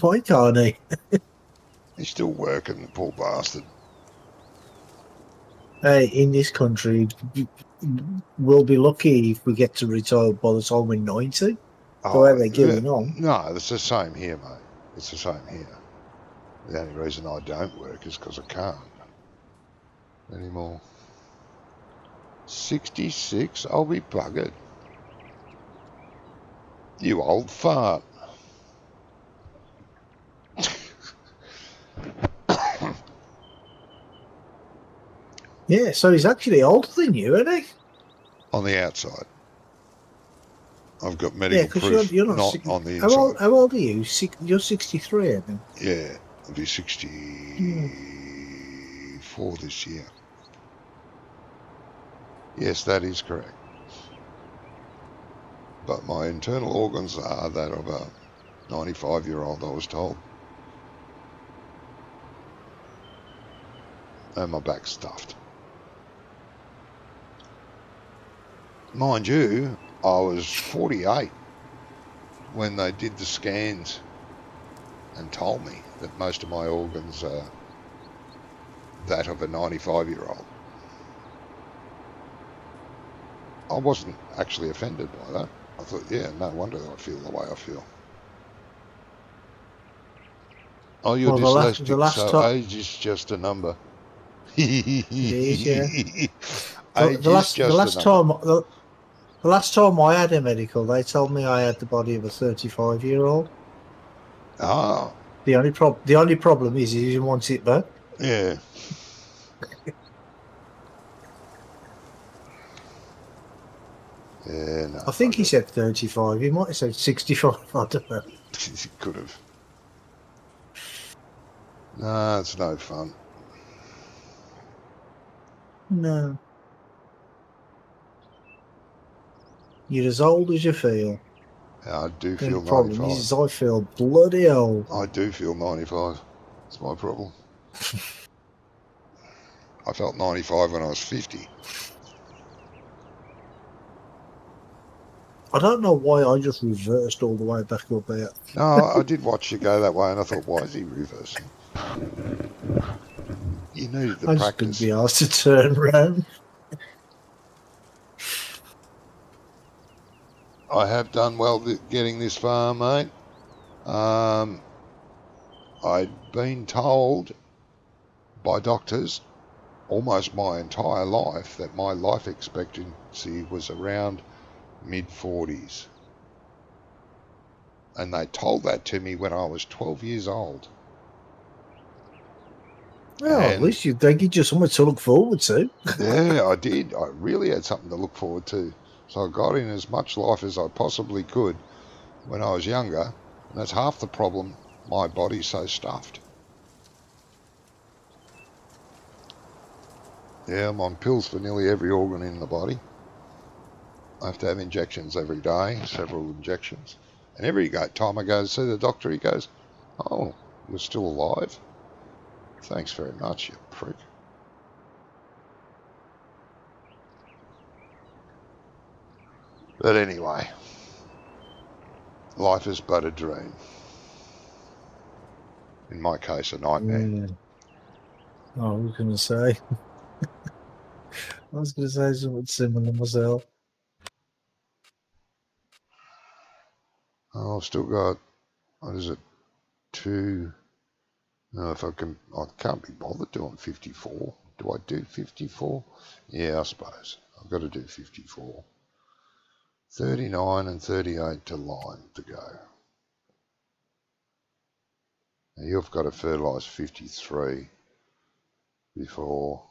Speaker 2: Why can't he?
Speaker 1: He's still working, the poor bastard.
Speaker 2: Hey, in this country, we'll be lucky if we get to retire by the time we're 90. The way they're getting on.
Speaker 1: No, it's the same here, mate. It's the same here. The only reason I don't work is because I can't anymore. 66? I'll be buggered. You old fart.
Speaker 2: Yeah, so he's actually older than you, isn't he?
Speaker 1: On the outside. I've got medical proof,
Speaker 2: you're not
Speaker 1: on the inside.
Speaker 2: How old are you? You're 63, I think.
Speaker 1: Yeah, I'll be 64 this year. Yes, that is correct. But my internal organs are that of a 95-year-old, I was told. And my back's stuffed. Mind you, I was 48 when they did the scans and told me that most of my organs are that of a 95-year-old. I wasn't actually offended by that. I thought, yeah, no wonder I feel the way I feel. Oh, you're
Speaker 2: Well, the
Speaker 1: dyslexic,
Speaker 2: last
Speaker 1: so
Speaker 2: time
Speaker 1: age is just a number.
Speaker 2: it is, yeah.
Speaker 1: Age is just a number.
Speaker 2: The last time I had a medical, they told me I had the body of a 35-year-old.
Speaker 1: Ah,
Speaker 2: The only problem is he didn't want it back.
Speaker 1: yeah. Yeah, no,
Speaker 2: I think he
Speaker 1: bugger.
Speaker 2: said 35. He might have said 65. I don't know.
Speaker 1: He could have. No, it's no fun.
Speaker 2: No. You're as old as you feel.
Speaker 1: I do
Speaker 2: The only
Speaker 1: feel
Speaker 2: problem
Speaker 1: 95.
Speaker 2: is I feel bloody old.
Speaker 1: I do feel 95. It's my problem. I felt 95 when I was 50.
Speaker 2: I don't know why I just reversed all the way back up there.
Speaker 1: No, I did watch you go that way, and I thought, why is he reversing? You needed the
Speaker 2: I just couldn't
Speaker 1: practice.
Speaker 2: be asked to turn round.
Speaker 1: I have done well getting this far, mate. I'd been told by doctors almost my entire life that my life expectancy was around mid-40s. And they told that to me when I was 12 years old.
Speaker 2: Well, at
Speaker 1: And
Speaker 2: least they give you something to look forward to.
Speaker 1: yeah, I did. I really had something to look forward to. So I got in as much life as I possibly could when I was younger. And that's half the problem. My body's so stuffed. Yeah, I'm on pills for nearly every organ in the body. I have to have injections every day, several injections. And every time I go to see the doctor, he goes, "Oh, you're still alive? Thanks very much, you prick." But anyway, life is but a dream. In my case, a nightmare.
Speaker 2: I was going to say. I was going to say something similar myself.
Speaker 1: Oh, I've still got, what is it, two, no, if I can't be bothered doing 54. Do I do 54? Yeah, I suppose. I've got to do 54. 39 and 38 to line to go. Now you've got to fertilise 53 before,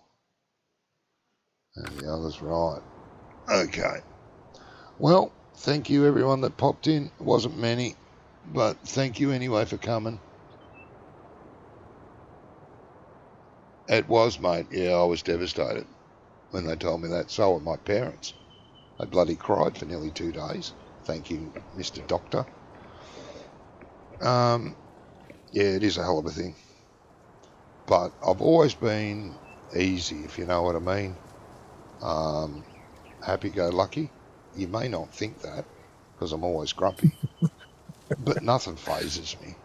Speaker 1: and the other's right. Okay. Well, thank you everyone that popped in. It wasn't many, but thank you anyway for coming. It was, mate. Yeah, I was devastated when they told me that. So were my parents. They bloody cried for nearly 2 days, thanking Mr. Doctor. Yeah, it is a hell of a thing. But I've always been easy, if you know what I mean. Happy-go-lucky. You may not think that, because I'm always grumpy. But nothing phases me.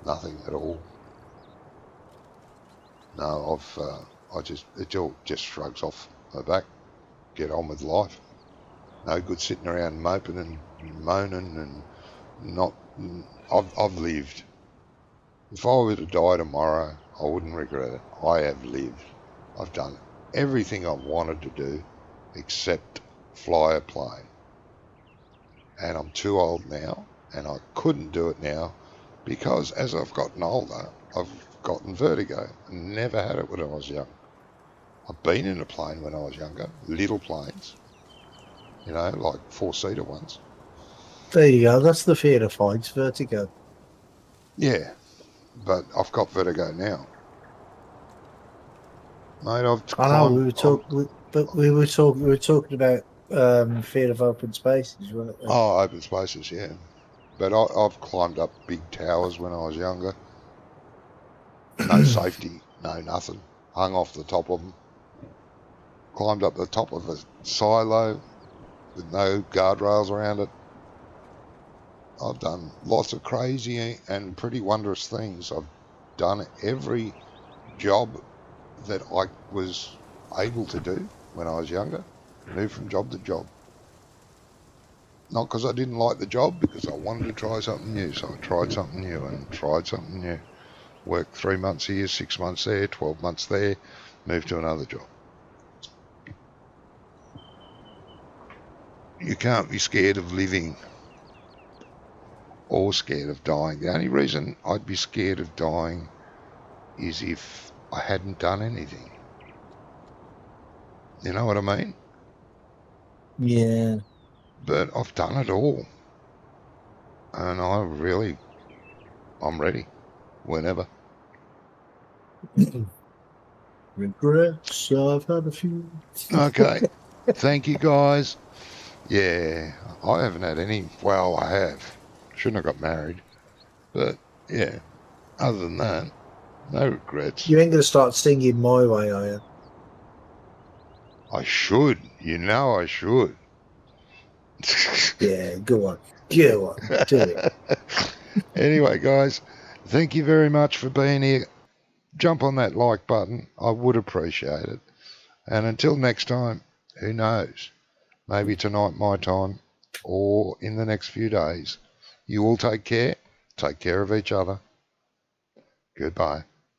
Speaker 1: Nothing at all. No, it all just shrugs off my back. Get on with life. No good sitting around moping and moaning and not. I've lived. If I were to die tomorrow, I wouldn't regret it. I have lived. I've done everything I wanted to do except fly a plane. And I'm too old now, and I couldn't do it now because as I've gotten older, I've gotten vertigo. Never had it when I was young. I've been in a plane when I was younger, little planes, like 4-seater ones.
Speaker 2: There you go. That's the fear of heights, vertigo.
Speaker 1: Yeah, but I've got vertigo now. Mate, I've
Speaker 2: I know
Speaker 1: climbed.
Speaker 2: we were talking about fear of open spaces, wasn't it?
Speaker 1: Oh, open spaces, yeah. But I've climbed up big towers when I was younger. No safety, no nothing. Hung off the top of them. Climbed up the top of a silo with no guardrails around it. I've done lots of crazy and pretty wondrous things. I've done every job that I was able to do when I was younger. Moved from job to job. Not because I didn't like the job, because I wanted to try something new. So I tried something new and tried something new. Worked 3 months here, 6 months there, 12 months there, moved to another job. You can't be scared of living or scared of dying. The only reason I'd be scared of dying is if I hadn't done anything. You know what I mean?
Speaker 2: Yeah.
Speaker 1: But I've done it all. And I'm ready. Whenever.
Speaker 2: Regrets, I've had a few.
Speaker 1: Okay. Thank you, guys. Yeah, I haven't had any. Well, I have. Shouldn't have got married. But, yeah, other than that, no regrets.
Speaker 2: You ain't gonna start singing My Way, are you?
Speaker 1: I should. You know I should.
Speaker 2: Yeah, go on. Go on. Do it.
Speaker 1: Anyway, guys, thank you very much for being here. Jump on that like button. I would appreciate it. And until next time, who knows? Maybe tonight my time or in the next few days. You all take care. Take care of each other. Goodbye.